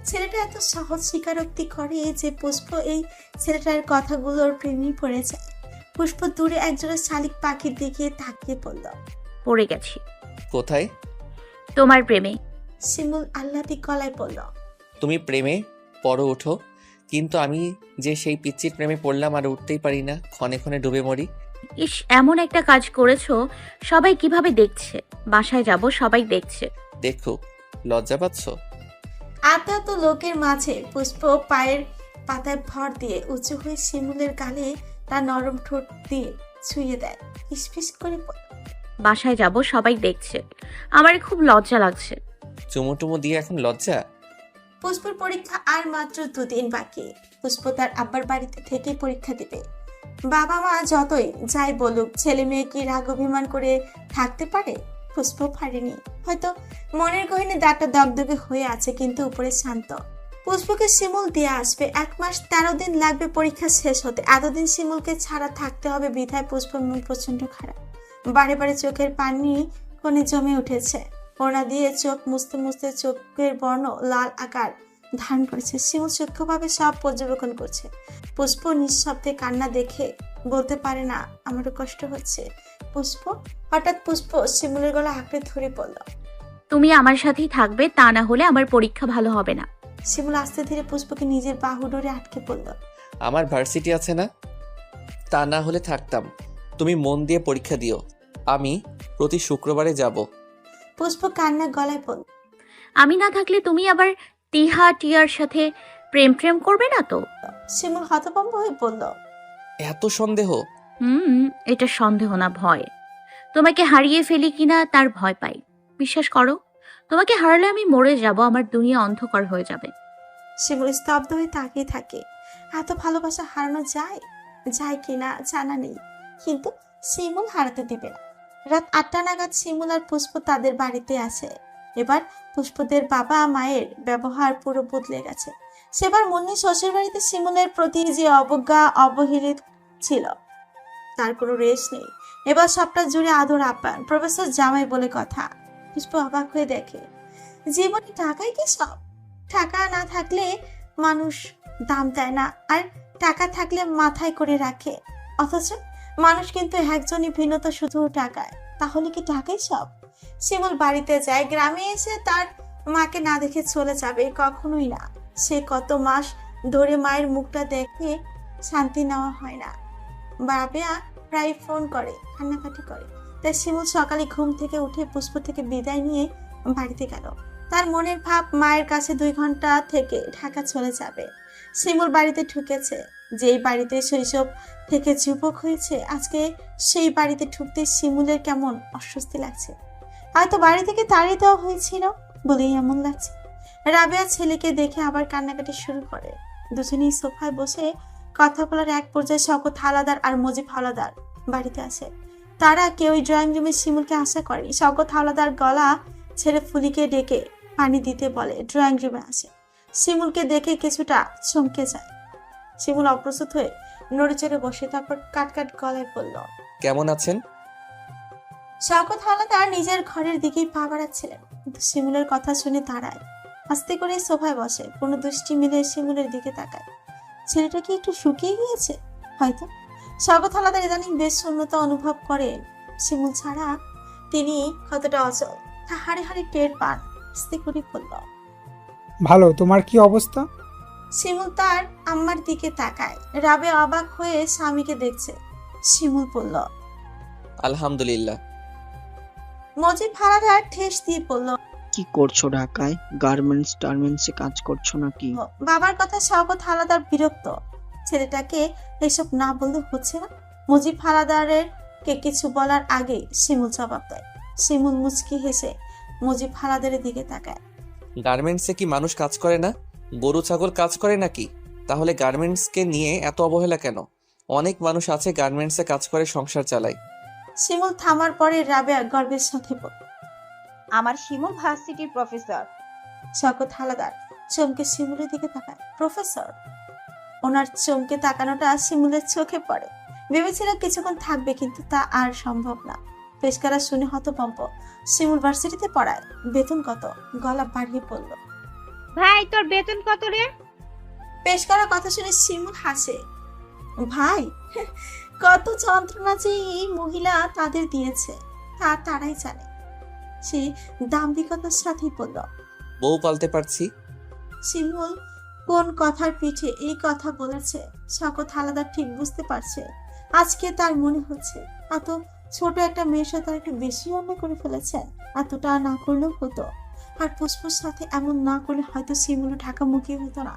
ছেলেটা এত সহজ স্বীকারোক্তি করে যে পুষ্প এই ছেলেটার কথাগুলোর প্রেমে পড়ে যায়। পুষ্প দূরে একজোড়া শালিক পাখির দিকে তাকিয়ে পড়ল। পড়ে গেছি। কোথায়? তোমার প্রেমে। শিমুল আহ্লাদি গলায় পড়ল। তুমি প্রেমে পড়ো, ওঠো, কিন্তু আমি যে সেই পিচ্চির প্রেমে পড়লাম আর উঠতেই পারি না, ক্ষণে ক্ষণে ডুবে মরি। ইস, এমন একটা কাজ করেছো, সবাই কিভাবে দেখছে। বাসায় যাব, সবাই দেখছে। দেখুক, লজ্জা পাচ্ছ? এত লোকের মাঝে পুষ্প পায়ের পাতায় ভর দিয়ে উঁচু হয়ে শিমুলের গালে তার নরম ঠোঁট দিয়ে ছুঁয়ে দেয়। ফিসফিস করে পড়ল। বাসায় যাব, সবাই দেখছে, আমার খুব লজ্জা লাগছে। চুমু টুমু দিয়ে এখন লজ্জা? পুষ্পর পরীক্ষা আর মাত্র 2 দিন বাকি। পুষ্প তার আব্বার বাড়িতে থেকে পরীক্ষা দিবে। বাবা মা যতই যাই বলুক, ছেলে মেয়ে কি রাগ অভিমান করে থাকতে পারে? পুষ্প পারেনি। হয়তো মনের গহীনে দাঁতটা দগদগে হয়ে আছে, কিন্তু উপরে শান্ত। পুষ্পকে শিমুল দিয়ে আসবে। 1 মাস 13 দিন লাগবে পরীক্ষা শেষ হতে। এতদিন শিমুলকে ছাড়া থাকতে হবে বিধায় পুষ্পর মন প্রচন্ড খারাপ। বারে বারে চোখের পানি কোণে জমে উঠেছে। ওড়না দিয়ে চোখ মুছতে মুছতে চোখের বর্ণ লাল আকার ধারণ করেছে। শিমুল সূক্ষ্মভাবে সব পর্যবেক্ষণ করছে। পুষ্প নিঃশব্দে কান্না দেখে বলতে পারে না, আমারও কষ্ট হচ্ছে। পুষ্প। হঠাৎ পুষ্প শিমুলের গলা আঁকড়ে ধরে পড়ল। তুমি আমার সাথেই থাকবে, তা না হলে আমার পরীক্ষা ভালো হবে না। শিমুল আস্তে ধীরে পুষ্পকে নিজের বাহু ডোরে আটকে পড়ল। আমার ভার্সিটি আছে না? তা না হলে থাকতাম। তুমি মন দিয়ে পরীক্ষা দিও, আমি প্রতি শুক্রবারে যাব। পুষ্প কান্না গলায় পড়ল। আমি না থাকলে তুমি আবার টিয়ার সাথে প্রেম করবে না তো? শিমুল হতভম্ব হয়ে পড়ল। এত সন্দেহ? এটা সন্দেহ না, ভয়। তোমাকে হারিয়ে ফেলি কিনা তার ভয় পাই। বিশ্বাস করো, তোমাকে হারালে আমি মরে যাব, আমার দুনিয়া অন্ধকার হয়ে যাবে। শিমুল স্তব্ধ হয়ে তাকিয়ে থাকে। এত ভালোবাসা হারানো যায়? যায় কিনা জানা নেই, কিন্তু শিমুল হারাতে দিবে না। রাত 8টা নাগাদ শিমুল আর পুষ্প তাদের বাড়িতে আসে। এবার পুষ্পদের বাবা মায়ের ব্যবহার পুরো বদলে গেছে। সেবার মুন্নি শ্বশুর বাড়িতে শিমুলের প্রতি যে অবজ্ঞা অবহেলিত ছিল তার কোনো রেশ নেই। এবার সবটা জুড়ে আদর আপ্যায়ন, প্রফেসর জামাই বলে কথা। পুষ্প অবাক হয়ে দেখে, জীবনে টাকাই কি সব? টাকা না থাকলে মানুষ দাম দেয় না, আর টাকা থাকলে মাথায় করে রাখে। অথচ মানুষ কিন্তু একজনই ভিন্ন, শুধু টাকায়। তাহলে কি টাকাই সব? শিমুল বাড়িতে যায়। গ্রামে এসে তার মাকে না দেখে চলে যাবে? কখনোই না। সে কত মাস ধরে মায়ের মুখটা দেখে শান্তি নেওয়া হয় না। বাবা প্রায় ফোন করে, কান্নাকাটি করে। তাই শিমুল সকালে ঘুম থেকে উঠে পুষ্প থেকে বিদায় নিয়ে বাড়িতে গেল। তার মনের ভাব মায়ের কাছে 2 ঘন্টা থেকে ঢাকা চলে যাবে। শিমুল বাড়িতে ঢুকেছে, যেই বাড়িতে শৈশব থেকে যুবক হয়েছে, আজকে সেই বাড়িতে ঢুকতে শিমুলের কেমন অস্বস্তি লাগছে। হয়তো বাড়ি থেকে তাড়িয়ে দেওয়া হয়েছিল বলেই এমন লাগছে। রাবেয়া ছেলেকে দেখে আবার কান্নাকাটি শুরু করে। দুজনেই সোফায় বসে কথা বলার এক পর্যায়ে শওকত হাওলাদার আর মজিব হাওলাদার বাড়িতে আসে। তারা কেউই ড্রয়িং রুমে শিমুলকে আশা করেনি। শওকত হাওলাদার গলা ছেড়ে ফুলিকে ডেকে পানি দিতে বলে ড্রয়িং রুমে আসে। শিমুলকে দেখে কিছুটা চমকে যায়। শিমুল অপ্রস্তুত হয়ে নড়েচড়ে বসে, তারপর কাট গলায় বলল, কেমন আছেন? শওকত হাওলাদার নিজের ঘরের দিকেই পা বাড়াচ্ছিলেন, কিন্তু শিমুলের কথা শুনে দাঁড়ায়। আস্তে করে সোফায় বসে, কোনো দৃষ্টি মিলে শিমুলের দিকে তাকায়। ছেলেটা কি একটু শুকিয়ে গিয়েছে? হয়তো। শওকত হাওলাদার ইদানিং বেশ শূন্যতা অনুভব করেন। শিমুল ছাড়া তিনি কতটা অচল তা হাড়ে হাড়ে টের পান। আস্তে করে বলল, ভালো। তোমার কি অবস্থা? শিমুল তার আম্মার দিকে তাকায়। রাবে অবাক হয়ে স্বামীকে দেখছে। শিমুল বলল, আলহামদুলিল্লাহ। মজিব হাওলাদার ঠেস দিয়ে বলল, কি করছো ঢাকায়? টার্মেন্টসে কাজ করছো নাকি? বাবার কথা শওকত হাওলাদার বিরক্ত। ছেলেটাকে এসব না বললে হচ্ছে না। মজিব হাওলাদারের কে কিছু বলার আগে শিমুল জবাব দেয়। শিমুল মুচকি হেসে মুজিব হাওলাদারের দিকে তাকায়। গার্মেন্টসে কি মানুষ কাজ করে না? গরু ছাগল কাজ করে নাকি? তাহলে গার্মেন্টসকে নিয়ে এত অবহেলা কেন? অনেক মানুষ আছে গার্মেন্টসে কাজ করে সংসার চালায়। শিমুল থামার পরে রাবেয়া গর্বের সাথে বলল, আমার শিমুল ভার্সিটির প্রফেসর। শওকত হালাদার চমকে শিমুলের দিকে তাকায়। প্রফেসর? ওনার চমকে তাকানোটা শিমুলের চোখে পড়ে। ভেবেছিল কিছুক্ষণ থাকবে, কিন্তু তা আর সম্ভব না। পেশকারা শুনে হতভম্ব। শিমুল ভার্সিটিতে পড়ায়? বেতন কত? গলা বাড়িয়ে পড়ল। ভাই তোর বেতন কত রে? পেশকারা কথা শুনে শিমুল হাসে। ভাই, কত যন্ত্রণা যে এই মহিলা তাদের দিয়েছে তা তারাই জানে। সে দাম্ভিকতার সাথেই বলল, বউ পালতে পারছি। শিমুল কোন কথার পিঠে এই কথা বলেছে শওকত হালাদার ঠিক বুঝতে পারছে। আজকে তার মনে হচ্ছে এত ছোট একটা মেয়ের সাথে একটু বেশি অন্যায় করে ফেলেছেন। এতটা না করলেও হতো। আর পুষ্পর সাথে এমন না করলে হয়তো শিমুল ঢাকামুখী হতো না,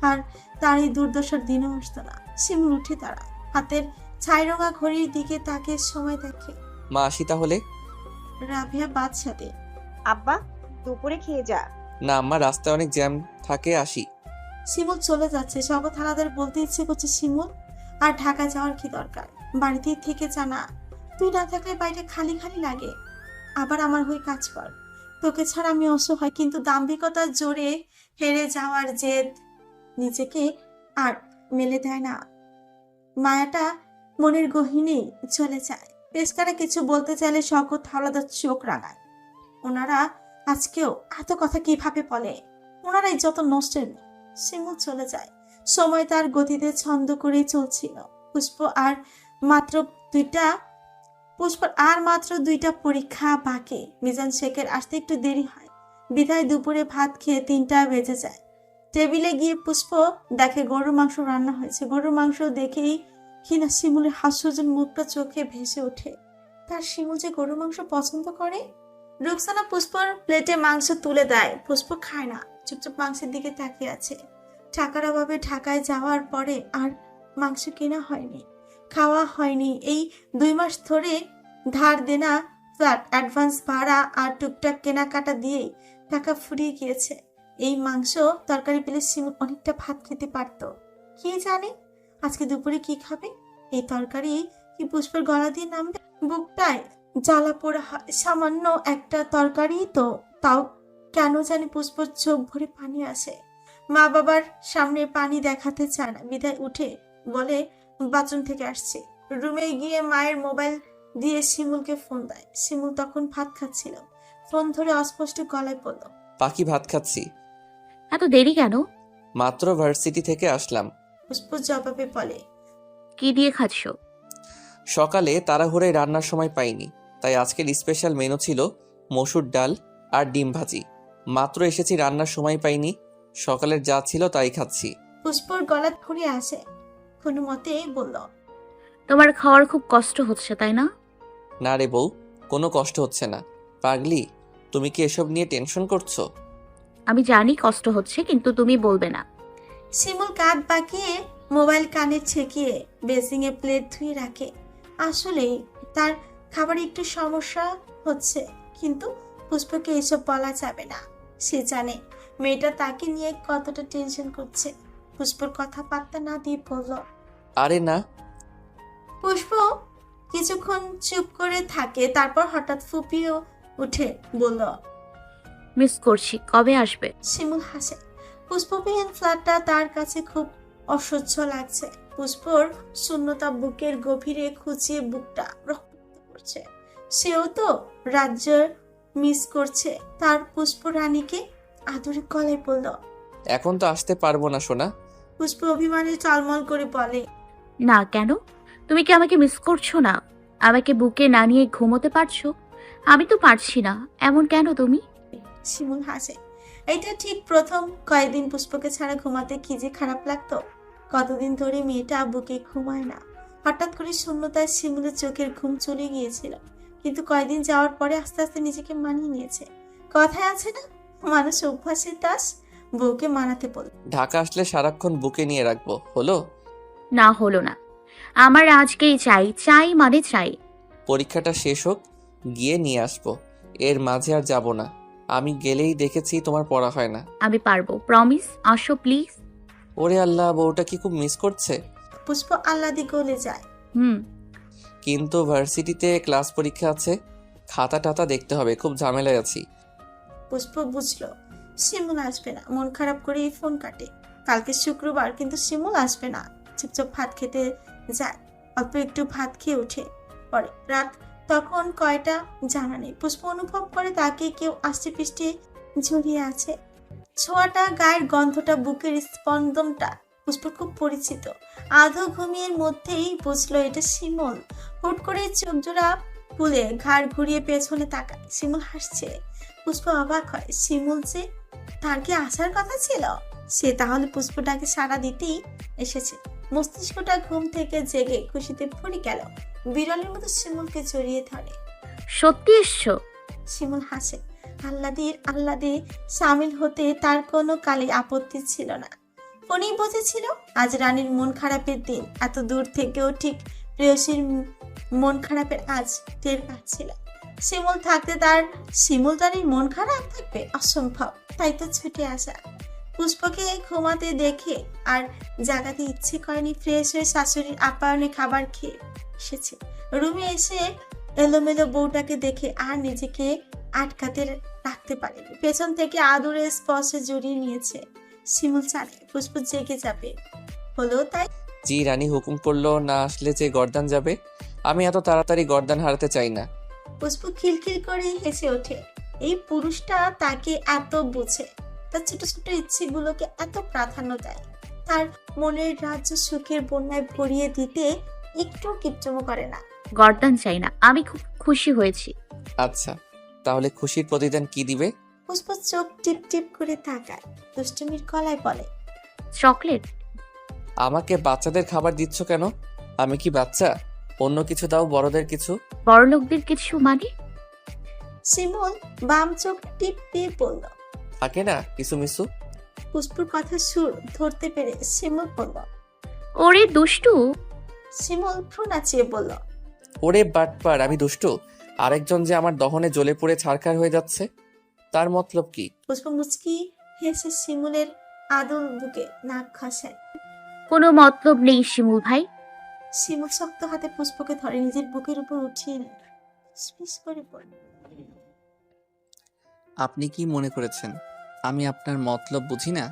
আর তার এই দুর্দশার দিনও আসতো না। শিমুল উঠে দাঁড়ায়, হাতের ছাইরঙা ঘড়ির দিকে তাকে সময় দেখে। মা আসি তাহলে? রাবিয়া বাদশাতে। আব্বা দুপুরে খেয়ে যা। না আম্মা, রাস্তায় অনেক জ্যাম থাকে, আসি। শিমুল চলে যাচ্ছে। শওকত হালাদার বলতে ইচ্ছে করছে, শিমুল আর ঢাকা যাওয়ার কি দরকার? বাড়িতেই থেকে জানা, তুই না থাকলে বাড়িটা খালি খালি লাগে। আবার আমার হয়ে কাজ কর। তোকে ছাড়া আমি অসহায়। কিন্তু দাম্ভিকতার জোরে হেরে যাওয়ার জেদ নিজেকে আর মেলে দেয় না। মায়াটা মনের গহীনে চলে যায়। পেশকারা কিছু বলতে চাইলে শওকত হালাদার চোখ রাঙায়। ওনারা আজকেও এত কথা কিভাবে বলে? ওনারাই যত নষ্টের মেয়ে। শিমুল চলে যায়। সময় তার গতিতে ছন্দ করেই চলছিল। পুষ্পর আর মাত্র দুইটা পরীক্ষা বাকি। মিজান শেখের আসতে একটু দেরি হয়, বিধায় দুপুরে ভাত খেয়ে 3টা বেজে যায়। টেবিলে গিয়ে পুষ্প দেখে গরুর মাংস রান্না হয়েছে। গরুর মাংস দেখেই কিনা শিমুলের হাস্যজন মুখটা চোখে ভেসে ওঠে। তার শিমুল যে গরুর মাংস পছন্দ করে। রুকসানা পুষ্পর প্লেটে মাংস তুলে দেয়। পুষ্প খায় না, চুপচাপ মাংসের দিকে তাকিয়ে আছে। টাকার অভাবে ঢাকায় যাওয়ার পরে আর মাংস কেনা হয়নি, খাওয়া হয়নি। এই 2 মাস ধরে ধার দেনা, ফ্ল্যাট অ্যাডভান্স ভাড়া আর টুকটাক কেনাকাটা দিয়ে টাকা ফুরিয়ে গিয়েছে। এই মাংস তরকারি পেলে শিমুল অনেকটা ভাত খেতে পারত। কি জানে আজকে দুপুরে কি খাবে? এই তরকারি কি পুষ্পের গলা দিয়ে নামবে? বুকটায় জ্বালা পোড়া হয়। সামান্য একটা তরকারি তো, তাও কেন জানি পুষ্পর চোখ ভরে পানি আসে। মা বাবার সামনে পানি দেখাতে চায় না, বিধায় উঠে বলে বাথরুম থেকে আসছে। রুমে গিয়ে মায়ের মোবাইল দিয়ে শিমুলকে ফোন দেয়। শিমুল তখন ভাত খাচ্ছিল। ফোন ধরে অস্পষ্ট গলায় বলল, পাখি, ভাত খাচ্ছি। এত দেরি কেন? মাত্র ভার্সিটি থেকে আসলাম। পুষ্প জবাবে বলে, কি দিয়ে খাচ্ছ? সকালে তাড়াহুড়োয় রান্নার সময় পাইনি, তাই আজকের স্পেশাল মেনু ছিল মসুর ডাল আর ডিম ভাজি। মাত্র এসেছি, রান্নার সময় পাইনি, সকালের যা ছিল তাই খাচ্ছি। পুষ্পর গলা ধরে আসে। কোনো মতে বলল, তোমার খাওয়ার খুব কষ্ট হচ্ছে তাই না? না রে বউ, কোনো কষ্ট হচ্ছে না। পাগলি, তুমি কি এসব নিয়ে টেনশন করছো? আমি জানি কষ্ট হচ্ছে, কিন্তু তুমি বলবে না। শিমুল কাঁধ বাঁকিয়ে মোবাইল কানে ছেকিয়ে বেসিংয়ে প্লেট ধুয়ে রাখে। আসলেই তার খাবারে একটু সমস্যা হচ্ছে, কিন্তু পুষ্পকে এসব বলা যাবে না। সে জানে মেয়েটা তাকে নিয়ে কতটা টেনশন করছে। পুষ্পর কথা পাত্তা না দিয়ে বলল, আরে না। পুষ্প কিছুক্ষণ চুপ করে থাকে, তারপর হঠাৎ ফুপিয়ে উঠে বলল, মিস করছি, কবে আসবে? শিমুল হাসে। পুষ্পবিহীন ফ্ল্যাটটা তার কাছে খুব অসহ্য লাগছে। পুষ্পর শূন্যতা বুকের গভীরে খুঁচিয়ে বুকটা রক্ত করছে। সেও তো রাজ্যের মিস করছে। তার পুষ্প রানীকে আদরে গলায় বলল, এখন তো আসতে পারবো না সোনা। পুষ্প অভিমানে টলমল করে বলে, না কেন? তুমি কি আমাকে মিস করছো না? আমাকে বুকে না নিয়ে ঘুমোতে পারছো? আমি তো পারছি না, এমন কেন তুমি? শিমুল হাসে। এটা ঠিক প্রথম কয়েকদিন পুষ্পকে ছাড়া ঘুমাতে কি যে খারাপ লাগতো। কতদিন ধরে মেয়েটা বুকে ঘুমায় না। হঠাৎ করে শূন্যতায় শিমুলের চোখের ঘুম চলে গিয়েছিল, কিন্তু কয়েকদিন যাওয়ার পরে আস্তে আস্তে নিজেকে মানিয়ে নিয়েছে। কথায় আছে না, মানুষ অভ্যাসের দাস। বউকে মানাতে বল। ঢাকা আসলে সারাক্ষণ বুকে নিয়ে রাখবো, হলো? না হলো না, আমার আজকেই চাই, চাই মানে চাই। পরীক্ষাটা শেষ হোক, গিয়ে নিয়ে আসবো। এর মাঝে আর যাব না। আমি গেলেই দেখেছি তোমার পড়া হয় না। আমি পারবো, প্রমিস। আসো প্লিজ। ওরে আল্লাহ, বউটা কি খুব মিস করছে? পুষ্প আহ্লাদে গলে যায়। কিন্তু ভার্সিটিতে ক্লাস পরীক্ষা আছে, খাতা টাতা দেখতে হবে, খুব ঝামেলায় আছি। পুষ্প বুঝলো শিমুল আসবে না, মন খারাপ করে ফোন কাটে। কালকে শুক্রবার, কিন্তু শিমুল আসবে না। চুপচাপ ভাত খেতে যায়। অল্প একটু ভাত খেয়ে উঠে পরে। রাত তখন কয়টা জানা নেই। পুষ্প অনুভব করে তাকে কেউ আষ্টে পৃষ্ঠে জড়িয়ে আছে। ছোঁয়াটা, গায়ের গন্ধটা, বুকের স্পন্দনটা পুষ্প খুব পরিচিত। আধো ঘুমিয়ে মধ্যেই বুঝলো এটা শিমুল। হুট করে চোখ জোড়া খুলে ঘাড় ঘুরিয়ে পেছনে তাকায়। শিমুল হাসছে। পুষ্প অবাক হয়, শিমুল যে তার কি আসার কথা ছিল? সে তাহলে পুষ্পটাকে সাড়া দিতেই এসেছে। মস্তিষ্কটা ঘুম থেকে জেগে খুশিতে ভরে গেল। বিড়ালের মতো শিমুলকে জড়িয়ে ধরে। সত্যি এসছো? শিমুল হাসে। আহ্লাদে সামিল হতে তার কোনো কালে আপত্তি ছিল না। ফোনেই বুঝেছিল আজ রানীর মন খারাপের দিন। এত দূর থেকেও ঠিক প্রেয়সীর মন খারাপের আজ টের পাচ্ছিল। শিমুল থাকতে তার শিমুলতারির মন খারাপ থাকবে? অসম্ভব। তাই তো ছুটে আসা। পুষ্পকে ঘুমাতে দেখে আর জাগাতে ইচ্ছে করেনি। ফ্রেশ হয়ে শাশুড়ির আপ্যায়নে খাবার খেয়ে এসেছে। রুমে এসে এলোমেলো বউটাকে দেখে আর নিজেকে আটকাতে রাখতে পারেনি। পেছন থেকে আদুরে স্পর্শে জড়িয়ে নিয়েছে। শিমুল জানে পুষ্প জেগে যাবে। হলো তাই। জি রানী হুকুম করলো, না আসলে যে গর্দান যাবে। আমি এত তাড়াতাড়ি গর্দান হারাতে চাই না। পুষ্প খিলখিল করে হেসে ওঠে। এই পুরুষটা তাকে এত বুঝে, তার ছোট ছোট ইচ্ছেগুলোকে এত প্রাধান্য দেয়, তার মনের রাজ্য সুখের বন্যায় ভরিয়ে দিতে একটু কিপচমো করে না। গর্দান চাই না, আমি খুব খুশি হয়েছি। আচ্ছা, তাহলে খুশির প্রতিদান কি দিবে? পুষ্প চোখ টিপ টিপ করে তাকায়। দুষ্টুমির গলায় বলে, চকলেট। আমাকে বাচ্চাদের খাবার দিচ্ছ কেন? আমি কি বাচ্চা? অন্য কিছু দাও, বড়দের কিছু। বড়লোকদের কিছু মানে? শিমুল বাম চোখ টিপ দিয়ে বলল, থাকে না কিছু মিছু। পুষ্পুর কথা সুর ধরতে পেরে শিমুল বলল, ওরে দুষ্টু। শিমুল ভ্রু নাচিয়ে বলল, ওরে বাটপার, আমি দুষ্টু? আরেকজন যে আমার দহনে জ্বলে পড়ে ছারখার হয়ে যাচ্ছে, তার মতলব কি? পুষ্প মুচকি হেসে শিমুলের আদল বুকে নাক ঘষে। কোনো মতলব নেই শিমুল ভাই। শিমুল শক্ত হাতে পুষ্পকে ধরে নিজের বুকের উপর উঠিয়ে স্পিস করে পড়ে। আপনি কি মনে করেছেন আমি আপনার মতলব বুঝি না?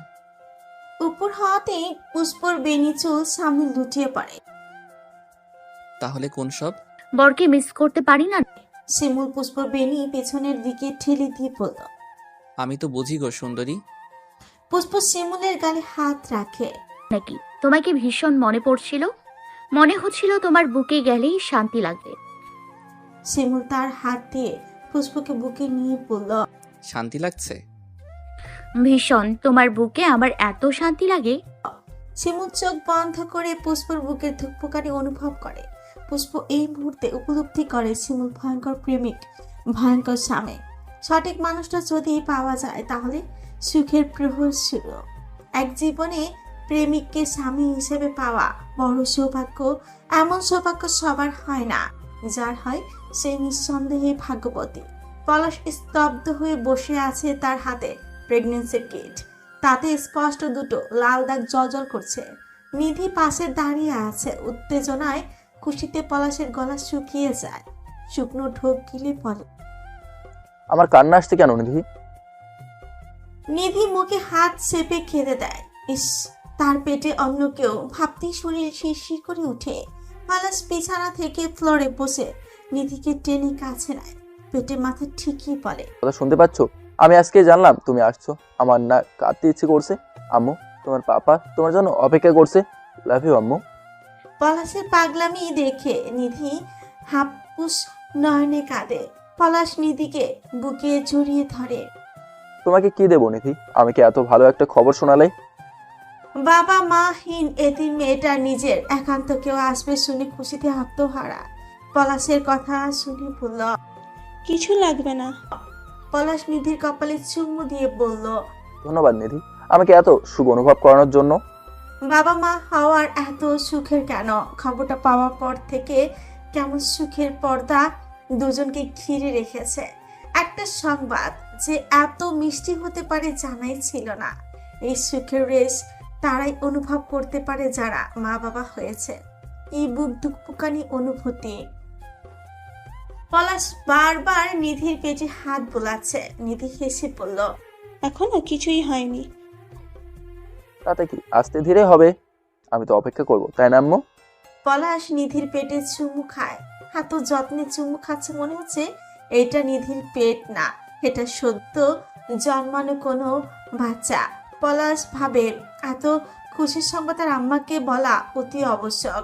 উপর হওয়াতেই পুষ্পর বেনি চুল সামনে লুটিয়ে পড়ে। তাহলে কোন সব? বরকে মিস করতে পারি না। শিমুল পুষ্পর বেনি পেছনের দিকে ঠেলে দিয়ে বলল, আমি তো বুঝি গো সুন্দরী। পুষ্প শিমুলের গালে হাত রাখে। নাকি তোমাকে ভীষণ মনে পড়ছিল, মনে হচ্ছিল তোমার বুকে গেলেই শান্তি লাগবে। শিমুল তার হাত দিয়ে পুষ্পকে বুকে নিয়ে বলল, শান্তি লাগছে? ভীষণ। তোমার বুকে আমার এত শান্তি লাগে। শিমুল চোখ বন্ধ করে পুষ্পর বুকের ধুকপুকানি অনুভব করে। পুষ্প এই মুহূর্তে উপলব্ধি করে শিমুল ভয়ঙ্কর প্রেমিক, ভয়ঙ্কর স্বামী। সঠিক মানুষটা যদি পাওয়া যায় তাহলে সুখের প্রহর শুরু। এক জীবনে প্রেমিককে স্বামী হিসেবে পাওয়া বড় সৌভাগ্য। এমন সৌভাগ্য সবার হয় না, যার হয় সে নিঃসন্দেহে ভাগ্যবতী। পলাশ স্তব্ধ হয়ে বসে আছে, তার হাতে প্রেগনেন্সির কিট। তাতে স্পষ্ট দুটো লাল দাগ জ্বলজ্বল করছে। নিধি পাশে দাঁড়িয়ে আছে। উত্তেজনায় খুশিতে পলাশের গলা শুকিয়ে যায়। শুকনো ঢোক গিলে পড়ে, আমার কান্না আসছে কেন নিধি? নিধি মুখে হাত চেপে কেঁদে দেয়। ইস, তার পেটে অন্য কেউ, ভাবতেই শরীর শিরশির করে উঠে। পলাশ বিছানা থেকে ফ্লোরে বসে নিধিকে টেনে কাছে নেয়। পেটে মাথা ঠিকই বলে, কথা শুনতে পাচ্ছ? আমি আজকে জানলাম তুমি আসছো। আমার না কাঁদতে ইচ্ছে করছে। আম্মু, তোমার পাপা তোমার জন্য অপেক্ষা করছে। লাভ ইউ আম্মু। পলাশের পাগলামি দেখে নিধি হাপুস নয়নে কাঁদে। পলাশ নিধিকে বুকে জড়িয়ে ধরে। তোমাকে কি দেবো নিধি? আমাকে এত ভালো একটা খবর শোনালে। বাবা মাহীন এতিম মেয়েটা নিজের একান্ত কেউ আসবে শুনে খুশিতে আত্মহারা। পলাশের কথা শুনে বলল, কিছু লাগবে না। পলাশ নিধির কপালে চুমু দিয়ে বলল, ধন্যবাদ নিধি, আমাকে এত সুখ অনুভব করানোর জন্য। বাবা মা হওয়ার এত সুখের কেন? খবরটা পাওয়ার পর থেকে কেমন সুখের পর্দা দুজনকে ঘিরে রেখেছে। একটা সংবাদ যে এত মিষ্টি হতে পারে জানাই ছিল না। এই সুখের রেশ তারাই অনুভব করতে পারে যারা মা বাবা হয়েছে। এই বুক ধুকপুকানি অনুভূতি। পলাশ বারবার নিধির পেটে হাত বোলাচ্ছে। নিধি হেসে বলল, এখনো কিছুই হয়নি। তাতে কি, আস্তে ধীরে হবে। আমি তো অপেক্ষা করব, তাই না আম্মু? পলাশ নিধির পেটে চুমু খায়। এত যত্নে চুমু খাচ্ছে মনে হচ্ছে এটা নিধির পেট না, এটা সদ্য জন্মানো কোনো বাচ্চা। পলাশ ভাবে এত খুশির সংবাদ তার আম্মাকে বলা অতি আবশ্যক।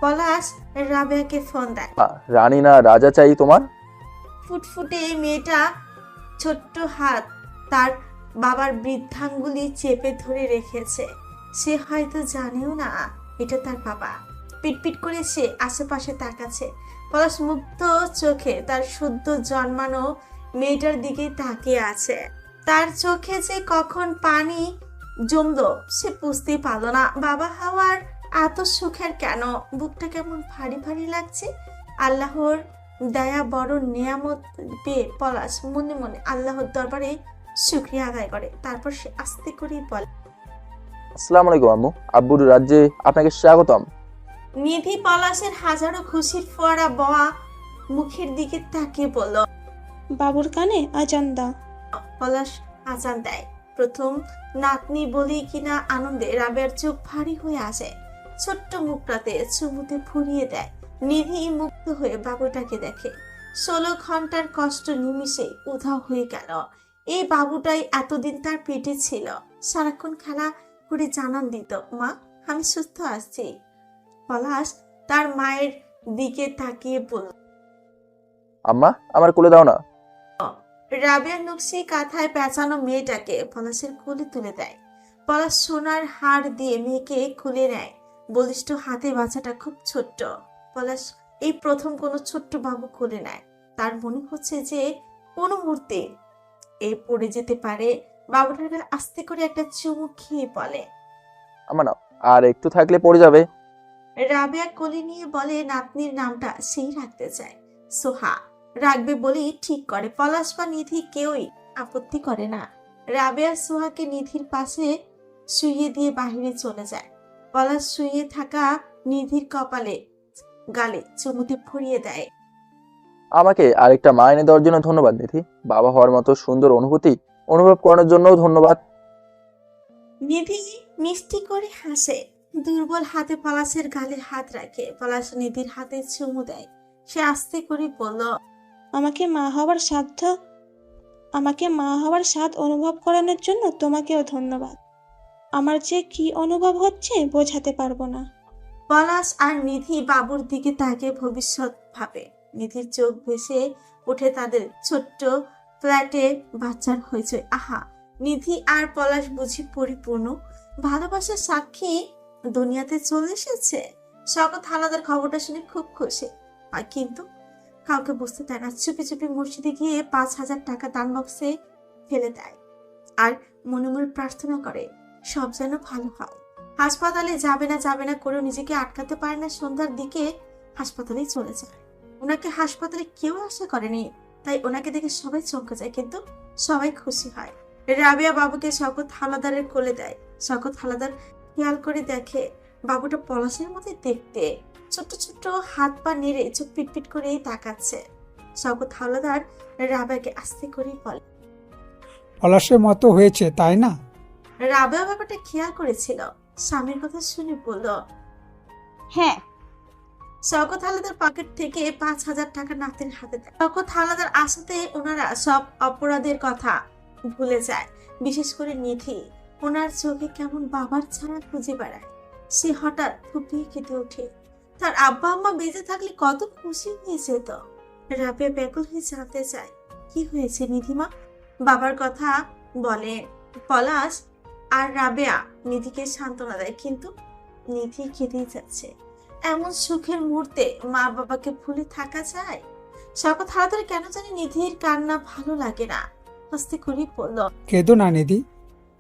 পলাশ রাবেয়াকে ফোন দেয়। রানী না রাজা চাই তোমার? ফুটফুটে মেয়েটা ছোট্ট হাত তার বাবার বৃদ্ধাঙ্গুলি চেপে ধরে রেখেছে। সে হয়তো জানেও না এটা তার বাবা। পিটপিট করে সে আশেপাশে তাকাচ্ছে। পলাশ মুক্ত চোখে তার শুদ্ধ জন্মানো মেয়েটার দিকে তাকিয়ে আছে। তার চোখে যে কখন পানি জমলো সে বুঝতেই পারলো না। বাবা হওয়ার এত সুখের কেন? বুকটা কেমন ভারী ভারী লাগছে। আল্লাহর দয়া বড় নিয়ামত পেয়ে পলাশ মনে মনে আল্লাহর দরবারে শুকরিয়া আদায় করে। তারপর সে আস্তে করে বলে, আসসালামু আলাইকুম আম্মু, আব্বুর রাজ্যে আপনাকে স্বাগতম। নিধি পলাশের হাজারো খুশির ফোয়ারা বওয়া মুখের দিকে তাকিয়ে বলল, বাবুর কানে আজান দাও। পলাশ আজান দেয়। প্রথম নাতনি বলি কিনা আনন্দে রাবেয়ার চোখ ভারী হয়ে আসে। ছোট্ট মুখটাতে চুমুতে ফুরিয়ে দেয়। নিধি মুক্ত হয়ে বাবুটাকে দেখে। 16 ঘন্টার কষ্ট নিমিষে উধাও হয়ে গেল। এই বাবুটাই এতদিন তার পেটে ছিল। সারাক্ষণ খেলা করে জানান দিত, মা আমি সুস্থ আসছি। পলাশ তার মায়ের দিকে তাকিয়ে বলল, আম্মা আমার কোলে দাও না। রাবেয়া নকশি কাঁথায় পেঁচানো মেয়েটাকে পলাশের কোলে তুলে দেয়। পলাশ সোনার হাড় দিয়ে মেয়েকে খুলে নেয়। বলিষ্ঠ হাতে বাচ্চাটা খুব ছোট্ট। পলাশ এই প্রথম কোনো ছোট্ট বাবু কোলে নেয়। তার মনে হচ্ছে যে কোনো মুহূর্তে এ পড়ে যেতে পারে। বাবুটার গায়ে আস্তে করে একটা চুমু খেয়ে বলে, আম্মা নাও, আর একটু থাকলে পড়ে যাবে। রাবেয়া কোলে নিয়ে বলে নাতনির নামটা সেই রাখতে চায়। সোহা রাখবে বলেই ঠিক করে। পলাশ বা নিধি কেউই আপত্তি করে না। রাবেয়া সোহাকে নিধির পাশে শুইয়ে দিয়ে বাহিরে চলে যায়। পলাশ শুয়ে থাকা নিধির কপালে গালে চুমুতে ফুরিয়ে দেয়। আমাকে আরেকটা মা এনে দেওয়ার জন্য ধন্যবাদ নিধি। বাবা হওয়ার মতো সুন্দর অনুভূতি অনুভব করানোর জন্যও ধন্যবাদ। নিধি মিষ্টি করে হাসে। দুর্বল হাতে পলাশের গালে হাত রাখে। পলাশ নিধির হাতে চুমু দেয়। সে আস্তে করে বলল, আমাকে মা হওয়ার স্বাদ অনুভব করানোর জন্য তোমাকেও ধন্যবাদ। আমার যে কি অনুভব হচ্ছে বোঝাতে পারবো না। পলাশ আর নিধি বাবুর দিকে তাকিয়ে ভবিষ্যৎ ভাবে। নিধির চোখ ভেসে ওঠে তাদের ছোট্ট ফ্ল্যাটে বাচ্চার হয়েছে। আহা, নিধি আর পলাশ বুঝি পরিপূর্ণ ভালোবাসার সাক্ষী দুনিয়াতে চলে এসেছে। শওকত হালাদার খবরটা শুনে খুব খুশি, আর কিন্তু কাউকে বুঝতে দেয় না। চুপি চুপি মসজিদে গিয়ে 5,000 টাকা দান বক্সে ফেলে দেয় আর মনে মনে প্রার্থনা করে সব যেন ভালো হয়। হাসপাতালে যাবে না করেও নিজেকে আটকাতে পারে না। সন্ধ্যার দিকে হাসপাতালেই চলে যায়। ওনাকে হাসপাতালে কেউ আশা করেনি, তাই ওনাকে দেখে সবাই চমকে যায়, কিন্তু সবাই খুশি হয়। রাবেয়া বাবুকে শওকত হালাদারের কোলে দেয়। শওকত হালাদার খেয়াল করে দেখে বাবুটা পলাশের মধ্যে দেখতে। ছোট্ট ছোট্ট হাত পা নেড়ে চোখ পিটপিট করে তাকাচ্ছে। শওকত হালাদার রাবেয়াকে আস্তে করে বলে, পলাশের মতো হয়েছে তাই না? রাবেয়া ব্যাপারটা খেয়াল করেছিল। স্বামীর কথা শুনে বলল, হ্যাঁ। শওকত হালাদার পকেট থেকে 5,000 টাকা নাতির হাতে দেয়। শওকত হালাদার আশাতে ওনারা সব অপরাধের কথা ভুলে যায়, বিশেষ করে নিধি। ওনার চোখে কেমন বাবার ছায়া খুঁজে বেড়ায়। সে হঠাৎ ফুপিয়ে কেঁদে ওঠে। তার আব্বা আম্মা বেঁচে থাকলে কত খুশি হয়ে যেত। রাবেয়া ব্যাকুল হয়ে জানতে চায়, কি হয়েছে নিধিমা? বাবার কথা বলে পলাশ আর রাবেয়া নিধিকে সান্ত্বনা দেয়, কিন্তু নিধি কেঁদেই যাচ্ছে। এমন সুখের মুহূর্তে মা বাবাকে ভুলে থাকা যায়? শওকত হালাদার কেন জানি নিধির কান্না ভালো লাগে না। আস্তে করে বলল, কেঁদো না নিধি।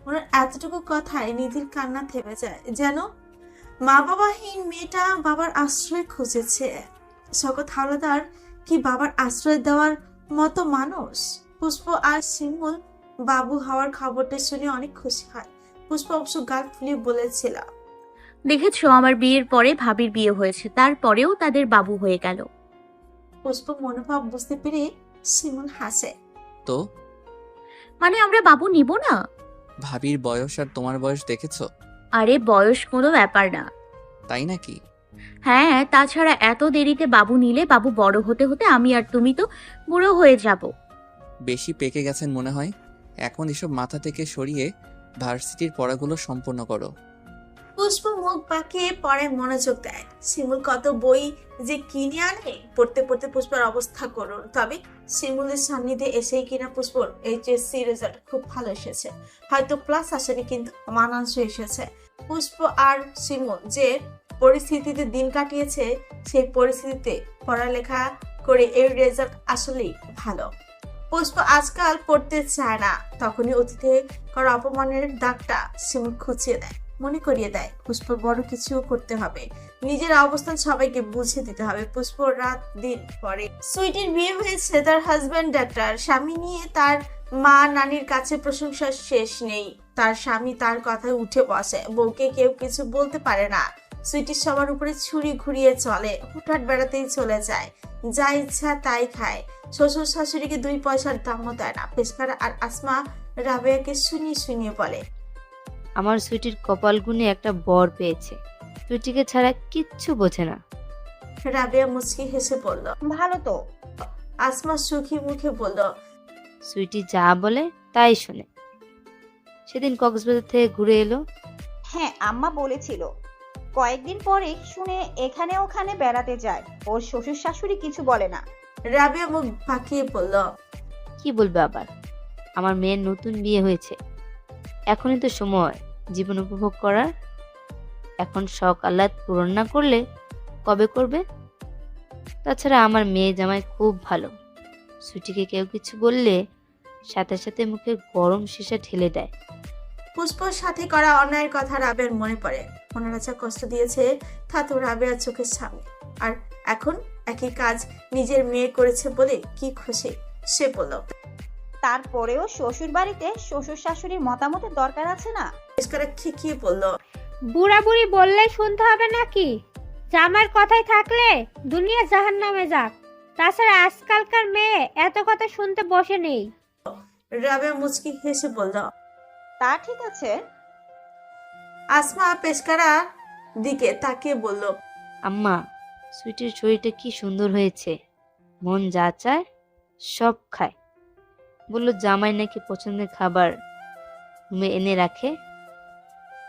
ওনার এতটুকু কথায় নিধির কান্না থেমে যায়, যেন মা বাবাহীন মেয়েটা বাবার আশ্রয় খুঁজেছে। শওকত হাওলাদার কি বাবার আশ্রয় দেওয়ার মতো মানুষ? পুষ্প আর শিমুল বাবু হওয়ার খবরটা শুনে অনেক খুশি হয়। পুষ্প অবশ্য গাল ফুলিয়ে বলেছিল, দেখেছো আমার বিয়ের পরে ভাবির বিয়ে হয়েছে, তারপরেও তাদের বাবু হয়ে গেল। পুষ্প মনোভাব বুঝতে পেরে শিমুল হাসে। তো মানে আমরা বাবু নিব না? ভাবির বয়স আর তোমার বয়স দেখেছো? আরে বয়স কোনো ব্যাপার না। তাই নাকি? হ্যাঁ, তাছাড়া এত দেরিতে বাবু নিলে বাবু বড় হতে হতে আমি আর তুমি তো বুড়ো হয়ে যাব। বেশি পেকে গেছেন মনে হয়। এখন এসব মাথা থেকে সরিয়ে ভার্সিটির পড়াগুলো সম্পূর্ণ করো। পুষ্প মুখ বাঁকিয়ে পড়ায় মনোযোগ দেয়। শিমুল কত বই যে কিনে আনে, পড়তে পড়তে পুষ্পের অবস্থা করুন। তবে শিমুলের সান্নিধ্যে এসেই কিনা পুষ্পর এইচএসসি রেজাল্ট খুব ভালো এসেছে। হয়তো প্লাস আসেনি, কিন্তু মানানসই এসেছে। পুষ্প আর শিমুল যে পরিস্থিতিতে দিন কাটিয়েছে, সেই পরিস্থিতিতে পড়ালেখা করে এই রেজাল্ট আসলেই ভালো। পুষ্প আজকাল পড়তে চায় না, তখনই অতীতে করা অপমানের দাগটা শিমুল খুঁচিয়ে দেয়, মনে করিয়ে দেয় পুষ্প বড় কিছু করতে হবে, নিজের অবস্থান সবাইকে বুঝিয়ে দিতে হবে। পুষ্প রাত দিন পরে সুইটির বিয়ে হয়েছে, তার হাজবেন্ড ডাক্তার। স্বামী নিয়ে তার মা নানির কাছে প্রশংসার শেষ নেই। তার স্বামী তার কথায় উঠে বসে, বউকে কেউ কিছু বলতে পারে না। সুইটি সবার উপরে ছুরি ঘুরিয়ে চলে, হুটহাট বেড়াতেই চলে যায়, যা ইচ্ছা তাই খায়। শ্বশুর শাশুড়িকে 2 পয়সার দামও দেয় না। পেশকার আর আসমা রাবেয়াকে শুনিয়ে শুনিয়ে বলে, আমার সুইটির কপাল গুনে একটা বর পেয়েছে, সুইটিকে ছাড়া কিচ্ছু বোঝে না। রাবেয়া মুচকি হেসে বলল, ভালো তো। আসমা সুখী মুখে বলল, সুইটি যা বলে তাই শুনে। সেদিন কক্সবাজার থেকে ঘুরে এলো। হ্যাঁ, আম্মা বলেছিল কয়েকদিন পরে শুনে এখানে ওখানে বেড়াতে যায়। ওর শ্বশুর শাশুড়ি কিছু বলে না। রাবেয়া মুখ বাঁকিয়ে বলল, কি বলবে আবার, আমার মেয়ের নতুন বিয়ে হয়েছে, এখনই তো সময় জীবন উপভোগ করার। এখন শখ আহ্লাদ পূরণ না করলে কবে করবে? তাছাড়া আমার মেয়ে জামাই খুব ভালো, সুইটিকে কেউ কিছু বললে সাথে সাথে মুখে গরম সীসা ঠেলে দেয়। পুষ্পর সাথে করা অন্যায়ের কথা রাবেয়ার মনে পড়ে। ওনারা যা কষ্ট দিয়েছে তা তো রাবেয়ার চোখের সামনে, আর এখন একই কাজ নিজের মেয়ে করেছে বলে কি খুশি। সে বলল, তারপরেও শ্বশুর বাড়িতে শ্বশুর শাশুড়ির মতামতের দরকার আছে না? পেশকারা খিকিয়ে বলল, বুড়া বুড়ি বললে শুনতে হবে নাকি? জামার কথাই থাকলে দুনিয়া জাহান্নামে যাক। তাছাড়া আজকালকার মেয়ে এত কথা শুনতে বসে নেই। রাবেয়া মুচকি হেসে বলল, তা ঠিক আছে। আসমা পেশকারা দিকে তাকিয়ে বলল, আম্মা, সুইটির শরীরটা কি সুন্দর হয়েছে, মন যা চায় সব খায়। বললো জামাই নাকি পছন্দের খাবার রুমে এনে রাখে,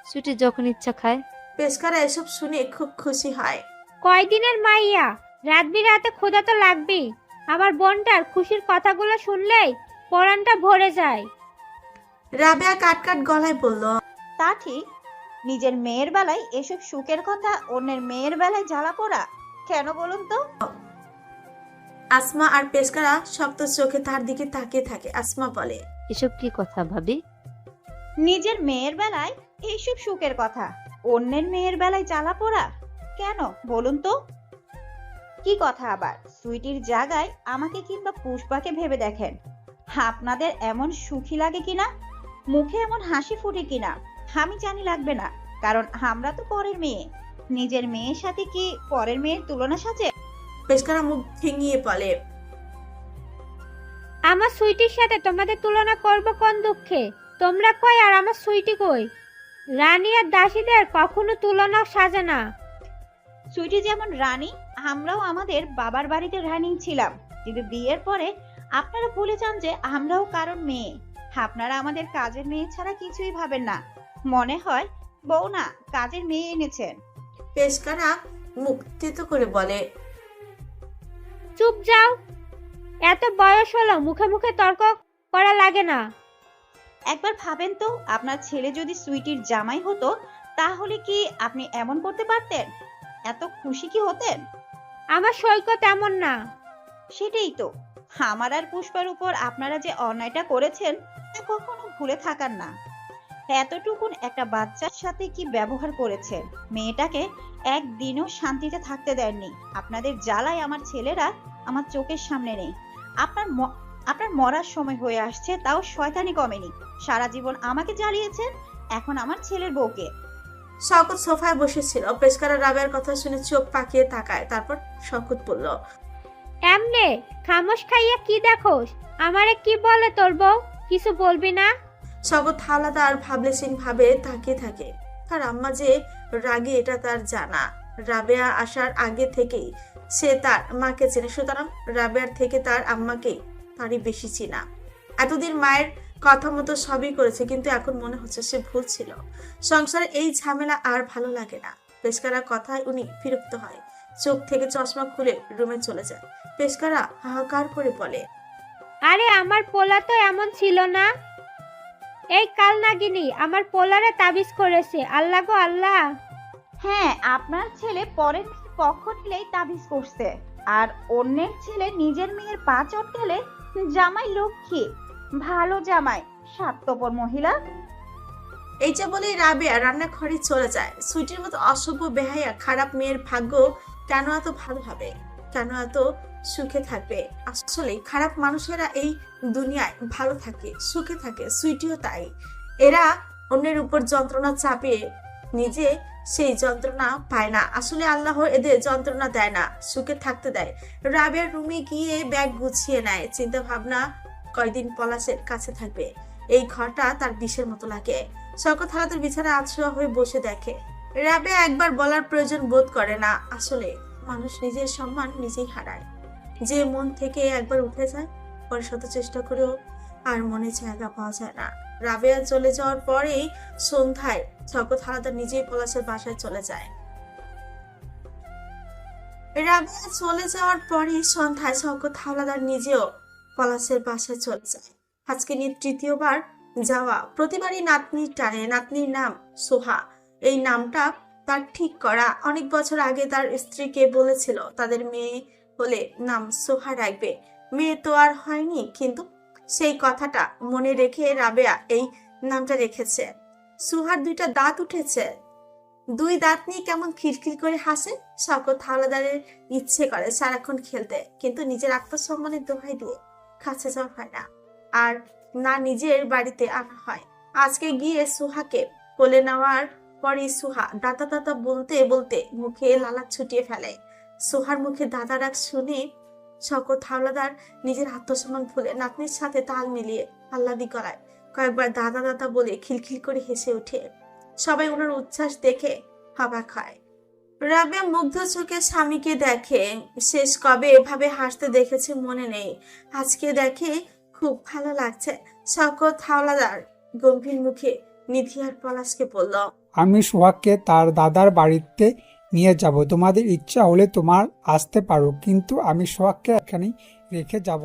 সুইটি যখন ইচ্ছা খায়। পেশকারা এসব শুনে খুব খুশি হয়। কয়দিনের মাইয়া, রাত বিরাতে ক্ষুধা তো লাগবেই। আমার বোনটার খুশির কথাগুলো শুনলেই পরানটা ভরে যায়। রাবেয়া কাটকাট গলায় বলল, তা ঠিক, নিজের মেয়ের বেলায় এসব সুখের কথা অন্যের মেয়ের বেলায় জ্বালা পোড়া কেন বলুন তো? আসমা আর পেশকারা শক্ত চোখে তার দিকে তাকিয়ে থাকে। আসমা বলে, এসব কি কথা ভাবি? নিজের মেয়ের বেলায় এইসব সুখের কথা অন্যের মেয়ের বেলায় জ্বালা পোড়া কেন বলুন তো? কি কথা আবার? সুইটির জায়গায় আমাকে কিংবা পুষ্পাকে ভেবে দেখেন, আপনাদের এমন সুখী লাগে কিনা, মুখে এমন হাসি ফুটে কিনা আমি জানি, লাগবে না। কারণ আমরা তো পরের মেয়ে। নিজের মেয়ের সাথে কি পরের মেয়ের তুলনা সাজে? পেশকারা মুখ ভেঙিয়ে বলে, আমার সুইটির সাথে তোমাদের তুলনা করব কোন দুঃখে? তোমরা কই আর আমার সুইটি কই? রানী আর দাসীদের কখনো তুলনা সাজে না। সুইটি যেমন রানী, আমরাও আমাদের বাবার বাড়িতে রানী ছিলাম, কিন্তু বিয়ের পরে আপনারা ভুলে যান যে আমরাও কারণ মেয়ে। আপনারা আমাদের কাজের মেয়ে ছাড়া কিছুই ভাবেন না, মনে হয় বউ না কাজের মেয়ে এনেছেন। পেশকারা মুখ তেতো করে বলে, চুপ যাও, এত বয়স হলো মুখে মুখে তর্ক করা লাগে না। একবার ভাবেন তো, আপনার ছেলে যদি সুইটির জামাই হতো তাহলে কি আপনি এমন করতে পারতেন? এত খুশি কি হতেন? আমার সৈকত এমন না। সেটাই তো, আমার আর পুষ্পার উপর আপনারা যে অন্যায়টা করেছেন তা কখনো ভুলে থাকার না। এতটুকুন একটা বাচ্চার সাথে কি ব্যবহার করেছেন, মেয়েটাকে একদিনও শান্তিতে থাকতে দেননি। আপনাদের জ্বালায় আমার ছেলেরা আমার চোখের সামনে নেই। আপনার মরার সময় হয়ে আসছে, তাও শয়তানি কমেনি। সারা জীবন আমাকে জ্বালিয়েছেন, এখন আমার ছেলের বউকে। শওকত সোফায় বসেছিল। পেশকারা রাবেয়ার কথা শুনে চোখ পাকিয়ে তাকায়। তারপর শওকত বলল, এমনে খামোশ খাইয়া কি দেখোস? আমারে কি বলে তোর বউ? কিছু বলবি না? শওকত হাওলাদার ভাবলে সিং ভাবে তাকিয়ে থাকে। তার আম্মা যে রাগে এটা তার জানা। রাবেয়া আসার আগে থেকেই সে তার মাকে চেনে, সুতরাং রাবেয়ার থেকে তার আম্মাকেই তারই বেশি চেনা। এতদিন মায়ের কথা মতো সবই করেছে, কিন্তু এখন মনে হচ্ছে সে ভুল ছিল। সংসারে এই ঝামেলা আর ভালো লাগে না। পেশকারা কথায় উনি বিরক্ত হয়। চোখ থেকে চশমা খুলে রুমে চলে যায়। পেশকারা হাহাকার করে বলে, আরে আমার পোলা তো এমন ছিল না। এই কাল নাগিনী আমার পোলারে তাবিজ করেছে। আল্লাহ গো আল্লাহ। হ্যাঁ, আপনার ছেলে পরের মেয়ের পক্ষ নিলেই তাবিজ করছে, আর অন্যের ছেলে নিজের মেয়ের পা চটকালে জামাই লক্ষ্মী, ভালো জামাই, স্বার্থপর মহিলা। এইটা বলেই রাবেয়া রান্নাঘরে চলে যায়। সুইটির মতো অসভ্য বেহায়া খারাপ মেয়ের ভাগ্য কেন এত ভালো হবে, কেন এত সুখে থাকবে? আসলে খারাপ মানুষেরা এই দুনিয়ায় ভালো থাকে, সুখে থাকে। সুইটিও তাই। এরা অন্যের উপর যন্ত্রণা চাপিয়ে নিজে সেই যন্ত্রণা পায় না। আসলে আল্লাহ এদের যন্ত্রণা দেয় না, সুখে থাকতে দেয়। রাবেয়ার রুমে গিয়ে ব্যাগ গুছিয়ে নেয়। চিন্তা ভাবনা কয়দিন পলাশের কাছে থাকবে। এই ঘরটা তার বিষের মতো লাগে। শওকত হালাতের বিছানায় আছড়া হয়ে বসে দেখে। রাবেয়া একবার বলার প্রয়োজন বোধ করে না। আসলে মানুষ নিজের সম্মান নিজেই হারায়। যে মন থেকে একবার উঠে যায়, পরে শত চেষ্টা করেও আর মনে জায়গা পাওয়া যায় না। রাবেয়া চলে যাওয়ার পরেই সন্ধ্যায় শওকত হালাদার নিজেই পলাশের বাসায় চলে যায়। রাবেয়া চলে যাওয়ার পরেই সন্ধ্যায় শওকত হাওলাদার নিজেও পলাশের বাসায় চলে যায়। আজকে নিয়ে তৃতীয়বার যাওয়া। প্রতিবারই নাতনির টানে। নাতনির নাম সোহা। এই নামটা তার ঠিক করা। অনেক বছর আগে তার স্ত্রীকে বলেছিল তাদের মেয়ে হলে নাম সোহা রাখবে। মেয়ে তো আর হয়নি, কিন্তু সেই কথাটা মনে রেখে রাবেয়া এই নামটা রেখেছে। সুহার দুইটা দাঁত উঠেছে। দুই দাঁত নিয়ে কেমন খিলখিল করে হাসে। শওকত হাওলাদারের ইচ্ছে করে সারাক্ষণ খেলতে, কিন্তু নিজের আত্মসম্মানের দোহাই দিয়ে কাছে যাওয়া হয় না, আর না নিজের বাড়িতে আনা হয়। আজকে গিয়ে সুহাকে কোলে নেওয়ার পরে সুহা দাদা দাদা বলতে বলতে মুখে লালা ছুটিয়ে ফেলে। সুহার মুখে দাদা ডাক শুনে শওকত হাওলাদার নিজের আত্মসম্মান ভুলে নাতনির সাথে তাল মিলিয়ে আহ্লাদি করায় কয়েকবার দাদা দাদা বলে খিলখিল করে হেসে ওঠে। সবাই ওনার উচ্ছ্বাস দেখে অবাক হয়। রাবেয়া মুগ্ধ চোখে স্বামীকে দেখে। শেষ কবে এভাবে হাসতে দেখেছে মনে নেই। আজকে দেখে খুব ভালো লাগছে। শওকত হাওলাদার গম্ভীর মুখে নিধি আর পলাশকে বলল, আমি সোহাগকে তার দাদার বাড়িতে নিয়ে যাব। তোমাদের ইচ্ছা হলে তোমার আসতে পারো, কিন্তু আমি সোহাগকে এখানেই রেখে যাব।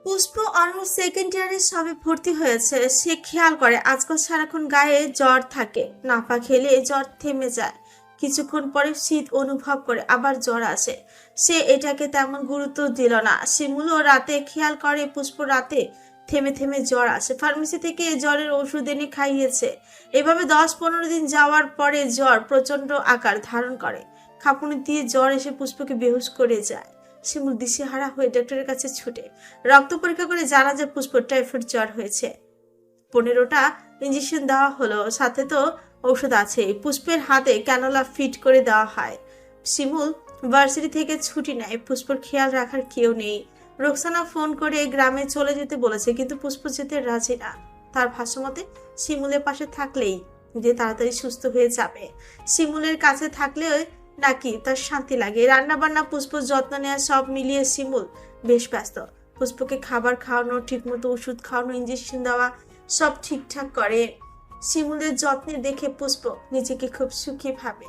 পুষ্প অনর সেকেন্ড ইয়ারে সবে ভর্তি হয়েছে। সে খেয়াল করে আজকাল সারাক্ষণ গায়ে জ্বর থাকে। নাপা খেলে জ্বর থেমে যায়, কিছুক্ষণ পরে শীত অনুভব করে আবার জ্বর আসে। সে এটাকে তেমন গুরুত্ব দিল না। শিমুলও রাতে খেয়াল করে পুষ্প রাতে থেমে থেমে জ্বর আসে। ফার্মেসি থেকে জ্বরের ওষুধ এনে খাইয়েছে। এভাবে 10-15 দিন যাওয়ার পরে জ্বর প্রচন্ড আকার ধারণ করে। খাপুনি দিয়ে জ্বর এসে পুষ্পকে বেহুশ করে যায়। শিমুল দিশেহারা হয়ে ডক্টরের কাছে ছুটে। রক্ত পরীক্ষা করে জানা যায় পুষ্প টাইফয়েড জ্বর হয়েছে। 15টা ইঞ্জেকশন দেওয়া হলো, সাথে তো ঔষধ আছে। পুষ্পের হাতে ক্যানোলা ফিট করে দেওয়া হয়। শিমুল ভার্সিটি থেকে ছুটি নেয়। পুষ্পর খেয়াল রাখার কেউ নেই। রোকসানা ফোন করে গ্রামে চলে যেতে বলেছে, কিন্তু পুষ্প যেতে রাজি না। তার ভাষ্যমতে শিমুলের পাশে থাকলেই যে তাড়াতাড়ি সুস্থ হয়ে যাবে। শিমুলের কাছে থাকলে নাকি তার শান্তি লাগে। রান্না বান্না, পুষ্পর যত্ন নেওয়া, সব মিলিয়ে শিমুল বেশ ব্যস্ত। পুষ্পকে খাবার খাওয়ানো, ঠিকমতো ওষুধ খাওয়ানো, ইঞ্জেকশন দেওয়া সব ঠিকঠাক করে। শিমুলের যত্নে দেখে পুষ্প নিজেকে খুব সুখী ভাবে।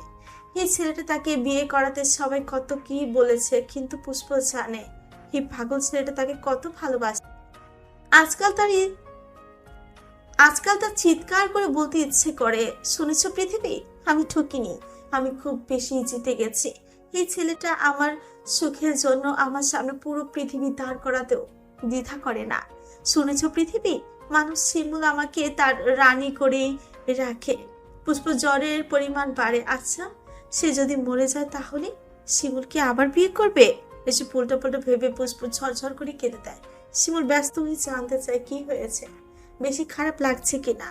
এই ছেলেটা তাকে বিয়ে করাতে সবাই কত কি বলেছে, কিন্তু পুষ্প জানে এই পাগল ছেলেটা তাকে কত ভালোবাসে। আজকাল তার চিৎকার করে বলতে ইচ্ছে করে, শুনেছ পৃথিবী, আমি ঠকিনি, আমি খুব বেশি জিতে গেছি। এই ছেলেটা আমার সুখের জন্য আমার সামনে পুরো পৃথিবী দাঁড় করাতেও দ্বিধা করে না। শুনেছ পৃথিবী, মানুষ শিমুল আমাকে তার রানী করেই রাখে। পুষ্প জ্বরের পরিমাণ বাড়ে। আচ্ছা, সে যদি মরে যায় তাহলে শিমুলকে আবার বিয়ে করবে? এসে উল্টো ভেবে পুষ্প ঝরঝর করে কেঁদে দেয়। শিমুল ব্যস্ত হয়ে জানতে চায় কি হয়েছে, বেশি খারাপ লাগছে কিনা।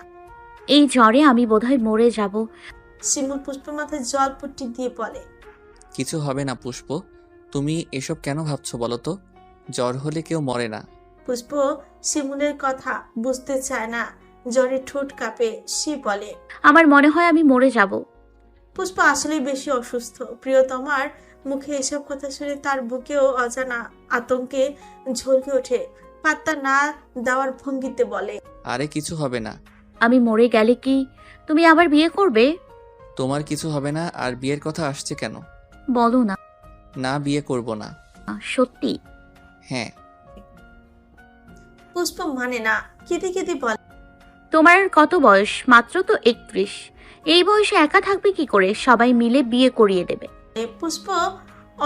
এই জ্বরে আমি বোধহয় মরে যাব। শিমুল পুষ্পের মাথায় জল পট্টি দিয়ে বলে, কিছু হবে না পুষ্প, তুমি এসব কেন ভাবছো বলো তো? জ্বর হলে কেউ মরে না। পুষ্প শিমুলের কথা বুঝতে চায় না, জ্বরে ঠোঁট কাঁপে। সে বলে, আমার মনে হয় আমি মরে যাব। পুষ্প আসলে বেশি অসুস্থ। প্রিয়তমার মুখে এসব কথা শুনে তার বুকেও অজানা আতঙ্কে ঝলকে ওঠে। পাত্তা না দেওয়ার ভঙ্গিতে বলে, আরে কিছু হবে না। আমি মরে গেলে কি তুমি আবার বিয়ে করবে? তোমার কিছু হবে না। আর বিয়ের কথা আসছে কেন? বলো না। না, বিয়ে করব না। সত্যি? হ্যাঁ। পুষ্প মানে না, কেঁদে কেঁদে বলে, তোমার কত বয়স? মাত্র তো 31। এই বয়সে একা থাকবে কি করে? সবাই মিলে বিয়ে করিয়ে দেবে। পুষ্প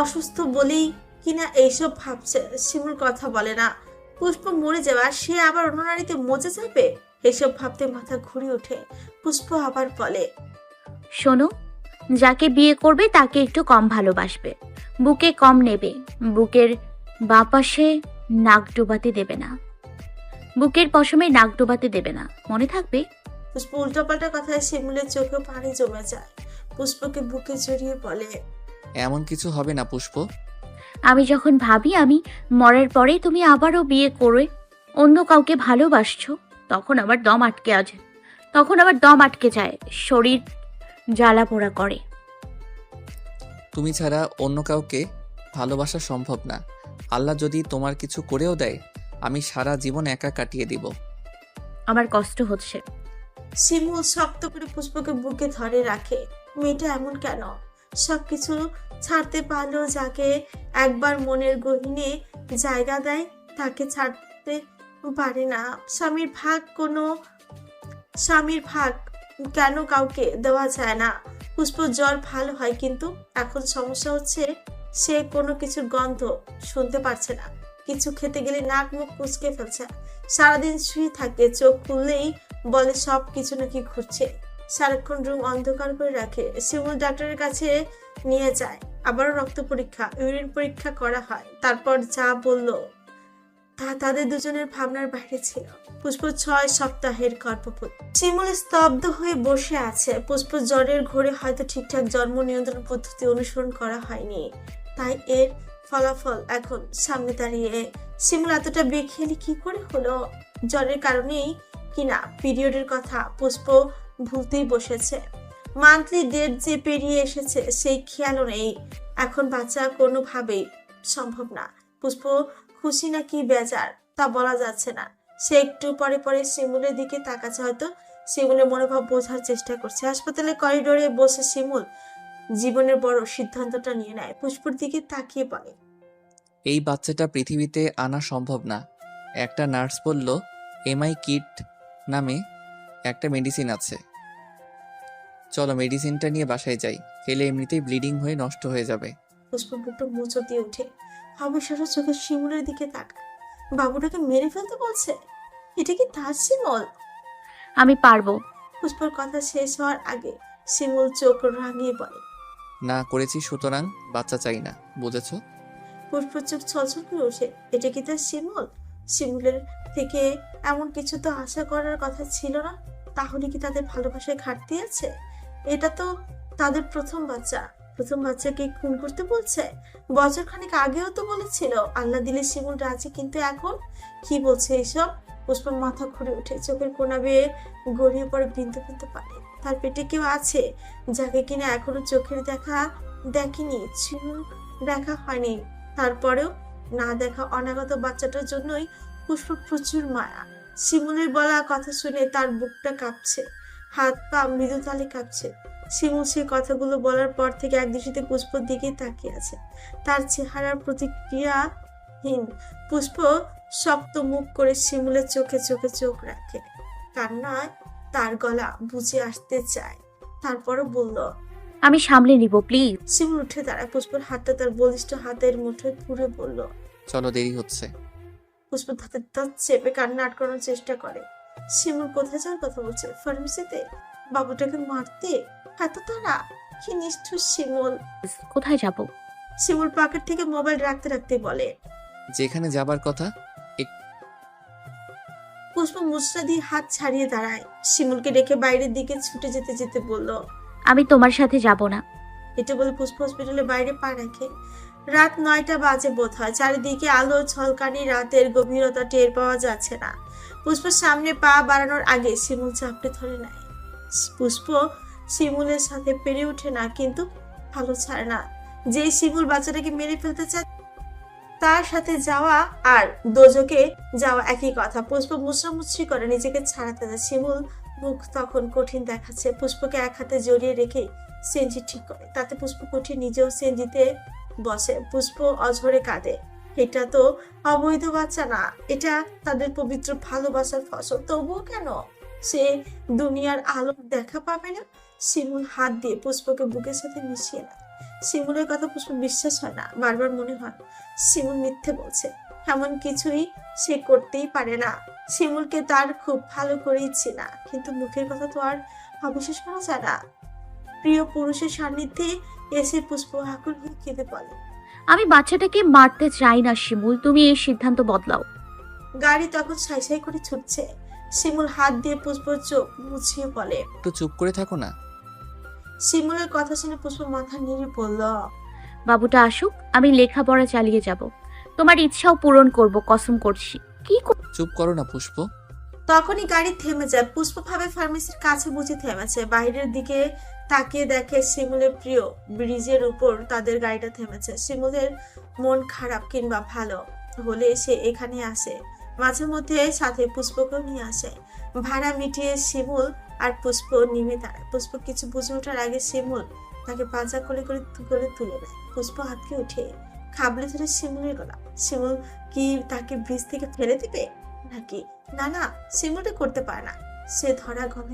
অসুস্থ বলেই কিনা এইসব ভাবছে। শিমুল কথা বলে না। পুষ্প মরে যাওয়া, সে আবার অন্য নারীতে মজে যাবে, এসব ভাবতে মাথা ঘুরে ওঠে। পুষ্প আবার বলে, শোনো, যাকে বিয়ে করবে তাকে একটু কম ভালোবাসবে, বুকে কম নেবে, বুকের বাঁ পাশে নাক ডোবাতে দেবে না, বুকের পশমে নাক ডোবাতে দেবে না, মনে থাকবে? পুষ্প উল্টোপাল্টা কথায় শিমুলের চোখে পানি জমে যায়। পুষ্পকে বুকে জড়িয়ে বলে, এমন কিছু হবে না পুষ্প। আমি যখন ভাবি আমি মরার পরে তুমি আবারও বিয়ে করে অন্য কাউকে ভালোবাসছো, তখন আবার দম আটকে যায়, শরীর জ্বালা পোড়া করে। তুমি ছাড়া অন্য কাউকে ভালোবাসা সম্ভব না। আল্লাহ যদি তোমার কিছু করেও দেয়, আমি সারা জীবন একা কাটিয়ে দিব। আমার কষ্ট হচ্ছে। শিমুল শক্ত করে পুষ্পকে বুকে ধরে রাখে। মেয়েটা এমন কেন? সবকিছু ছাড়তে পারলেও যাকে একবার মনের গহীনে জায়গা দেয় তাকে ছাড়তে পারে না। স্বামীর ভাগ কেন কাউকে দেওয়া যায় না? পুষ্প জ্বর ভালো হয়, কিন্তু এখন সমস্যা হচ্ছে সে কোনো কিছুর গন্ধ শুনতে পারছে না। কিছু খেতে গেলে নাক মুখ কুচকে ফেলছে। সারাদিন শুয়ে থাকে, চোখ খুললেই বলে সব কিছু নাকি ঘুরছে। সারাক্ষণ রুম অন্ধকার করে রাখে। শিমুল ডাক্তারের কাছে নিয়ে যায়। আবারও রক্ত পরীক্ষা, ইউরিন পরীক্ষা করা হয়। তারপর যা বলল তা তাদের দুজনের ভাবনার বাইরে ছিল। পুষ্প 6 সপ্তাহের গর্ভবতী। শিমুল স্তব্ধ হয়ে বসে আছে। পুষ্প জ্বরের ঘোরে হয়তো ঠিকঠাক জন্ম নিয়ন্ত্রণ পদ্ধতি অনুসরণ করা হয়নি, তাই এর ফলাফল এখন সামনে দাঁড়িয়ে। শিমুল এতটা বেখেয়ালি কি করে হলো? জ্বরের কারণেই কিনা পিরিয়ডের কথা পুষ্প ভুলতেই বসেছে। মান্থলি ডেট যে পেরিয়ে এসেছে সেই খেয়ালও নেই। এখন বাচ্চা কোনোভাবেই সম্ভব না। পুষ্প খুশি না কি বেজার তা বলা যাচ্ছে না। সে একটু পরে পরে শিমুলের দিকে তাকাচ্ছে, হয়তো শিমুলের মনোভাব বোঝার চেষ্টা করছে। হাসপাতালের করিডোরে বসে শিমুল জীবনের বড় সিদ্ধান্তটা নিয়ে নেয়। পুষ্পর দিকে তাকিয়ে বলে, এই বাচ্চাটা পৃথিবীতে আনা সম্ভব না। একটা নার্স বলল এমআই কিট নামে একটা মেডিসিন আছে। চলো মেডিসিনটা নিয়ে বাসায় যাই, খেলে এমনিতেই ব্লিডিং হয়ে নষ্ট হয়ে যাবে। পুষ্প বুকটা মোচড় দিয়ে উঠে অবিশ্বাস্য চোখে শিমুলের দিকে তাকায়। বাবুটাকে মেরে ফেলতে বলছে? এটা কি তার শিমুল? আমি পারবো। পুষ্পর কথা শেষ হওয়ার আগে শিমুল চোখ রাঙিয়ে বলে, না করেছি সুতরাং বাচ্চা চাই না, বুঝেছো? পুষ্পর চোখ ছলছল করে ওঠে। এটা কি তার শিমুল? শিমুলের থেকে এমন কিছু তো আশা করার কথা ছিল না। তাহলে কি তাদের ভালোবাসায় ঘাটতি আছে? এটা তো তাদের প্রথম বাচ্চাকে খুন করতে বলছে। বছর খানেক আগেও তো বলেছিল আল্লাহ দিলে শিমুল রাজি, কিন্তু এখন কি বলছে এইসব? পুষ্পর মাথা ঘুরে ওঠে, চোখের কোনা বেয়ে গড়িয়ে পড়ে বিন্দু বিন্দু পারে। তার পেটে কেউ আছে যাকে কিনা এখনো চোখের দেখা দেখেনি, শিমুল দেখা হয়নি। তারপরেও না দেখা অনাগত বাচ্চাটার জন্যই পুষ্প প্রচুর মায়া। শিমুলের বলা কথা শুনে তার বুকটা কাঁপছে, হাত পা মৃদু তালে কাঁপছে। শিমুল সে কথাগুলো বলার পর থেকে একদৃষ্টিতে পুষ্পর দিকে তাকিয়ে আছে, তার চেহারার প্রতিক্রিয়াহীন। পুষ্প শক্ত মুখ করে শিমুলের চোখে চোখে চোখ রাখে। কান্নায় তার গলা বুঝে আসতে চায়, তারপরও বলল, আমি সামলে নিব, প্লিজ। শিমুল উঠে দাঁড়ায়। পুষ্পর হাতটা তার বলিষ্ঠ হাতের মুঠোয় পুরে বলল, চলো দেরি হচ্ছে। পুষ্প হাতের দাঁত চেপে কান্না আটকানোর চেষ্টা করে। শিমুল কোথায় যাওয়ার কথা বলছে? ফার্মেসিতে? বাবুটাকে মারতে? এত তারা? কি নিষ্ঠুর শিমুল! কোথায় যাব? শিমুল পকেট থেকে মোবাইল রাখতে রাখতে বলে, যেখানে যাবার কথা পুষ্প মুচড়া দিয়ে হাত ছাড়িয়ে দাঁড়ায়। শিমুলকে রেখে বাইরের দিকে ছুটে যেতে যেতে বলল, আমি তোমার সাথে যাব না। এটা বলে পুষ্প হসপিটালের বাইরে পা রাখে। রাত 9টা বাজে বোধ হয়। চারিদিকে আলো ঝলকানি, রাতের গভীরতা টের পাওয়া যাচ্ছে না। পুষ্প সামনে পা বাড়ানোর আগে শিমুল চাপড়ে ধরে নেয়। পুষ্প শিমুলের সাথে পেরে ওঠে না, কিন্তু ভালো ছাড়ে না। যে শিমুল বাচ্চাটাকে মেরে ফেলতে চায় তার সাথে যাওয়া আর দোজকে যাওয়া একই কথা। পুষ্প মুচড়ামুচড়ি করে নিজেকে ছাড়াতে যায়। শিমুল মুখ তখন কঠিন দেখাচ্ছে। পুষ্পকে এক হাতে জড়িয়ে রেখে সেনজি ঠিক করে। তাতে পুষ্প কঠিন নিজেও সেনজিতে বসে। পুষ্প অঝরে কাঁদে। এটা তো অবৈধ বাচ্চা না, এটা তাদের পবিত্র ভালোবাসার ফসল। তবুও কেন সে দুনিয়ার আলো দেখা পাবে না? শিমুল হাত দিয়ে পুষ্পকে বুকের সাথে মিশিয়ে নেয়। শিমুলের কথা পুষ্প বিশ্বাস হয় না। বারবার মনে হয় শিমুল মিথ্যে বলছে। এমন কিছুই সে করতেই পারে না। শিমুলকে তার খুব ভালো করেই চেনা, কিন্তু মুখের কথা তো আর অবিশ্বাস করা যায় না। প্রিয় পুরুষের সান্নিধ্যে এসে পুষ্প আকুল হয়ে কেঁদে বলে, আমি বাচ্চাটাকে মারতে চাই না শিমুল, তুমি এই সিদ্ধান্ত বদলাও। গাড়ি তখন সাই সাই করে ছুটছে। শিমুল হাত দিয়ে পুষ্পর চোখ মুছিয়ে বলে, একটু চুপ করে থাকো না। শিমুলের কথা শুনে পুষ্প মাথা নেড়ে বলল, বাবুটা আসুক, আমি লেখাপড়া চালিয়ে যাব। তোমার ইচ্ছাও পূরণ করব, কসম করছি। কি চুপ করো না পুষ্প। তখনই গাড়ি থেমে যায়। পুষ্প ভাবে ফার্মেসির কাছে বুঝে থেমেছে। বাইরের দিকে তাকিয়ে দেখে শিমুলের প্রিয় ব্রিজের উপর তাদের গাড়িটা থেমেছে। শিমুলের মন খারাপ কিংবা ভালো হলে সে এখানে আসে মাঝে মধ্যে, সাথে পুষ্পকেও নিয়ে আসে। ভাড়া মিটিয়ে শিমুল আর পুষ্প নেমে দাঁড়ায়। পুষ্প কিছু বুঝে ওঠার আগে শিমুল তাকে পাঁচা করে করে তুলে নেয়। পুষ্প হাতকে উঠে খাবলে ধরে শিমুলের গলা। শিমুল কি তাকে ব্রিজ থেকে ফেলে দিবে নাকি? না না, শিমুলটা করতে পারে না। সে ধরা গলায়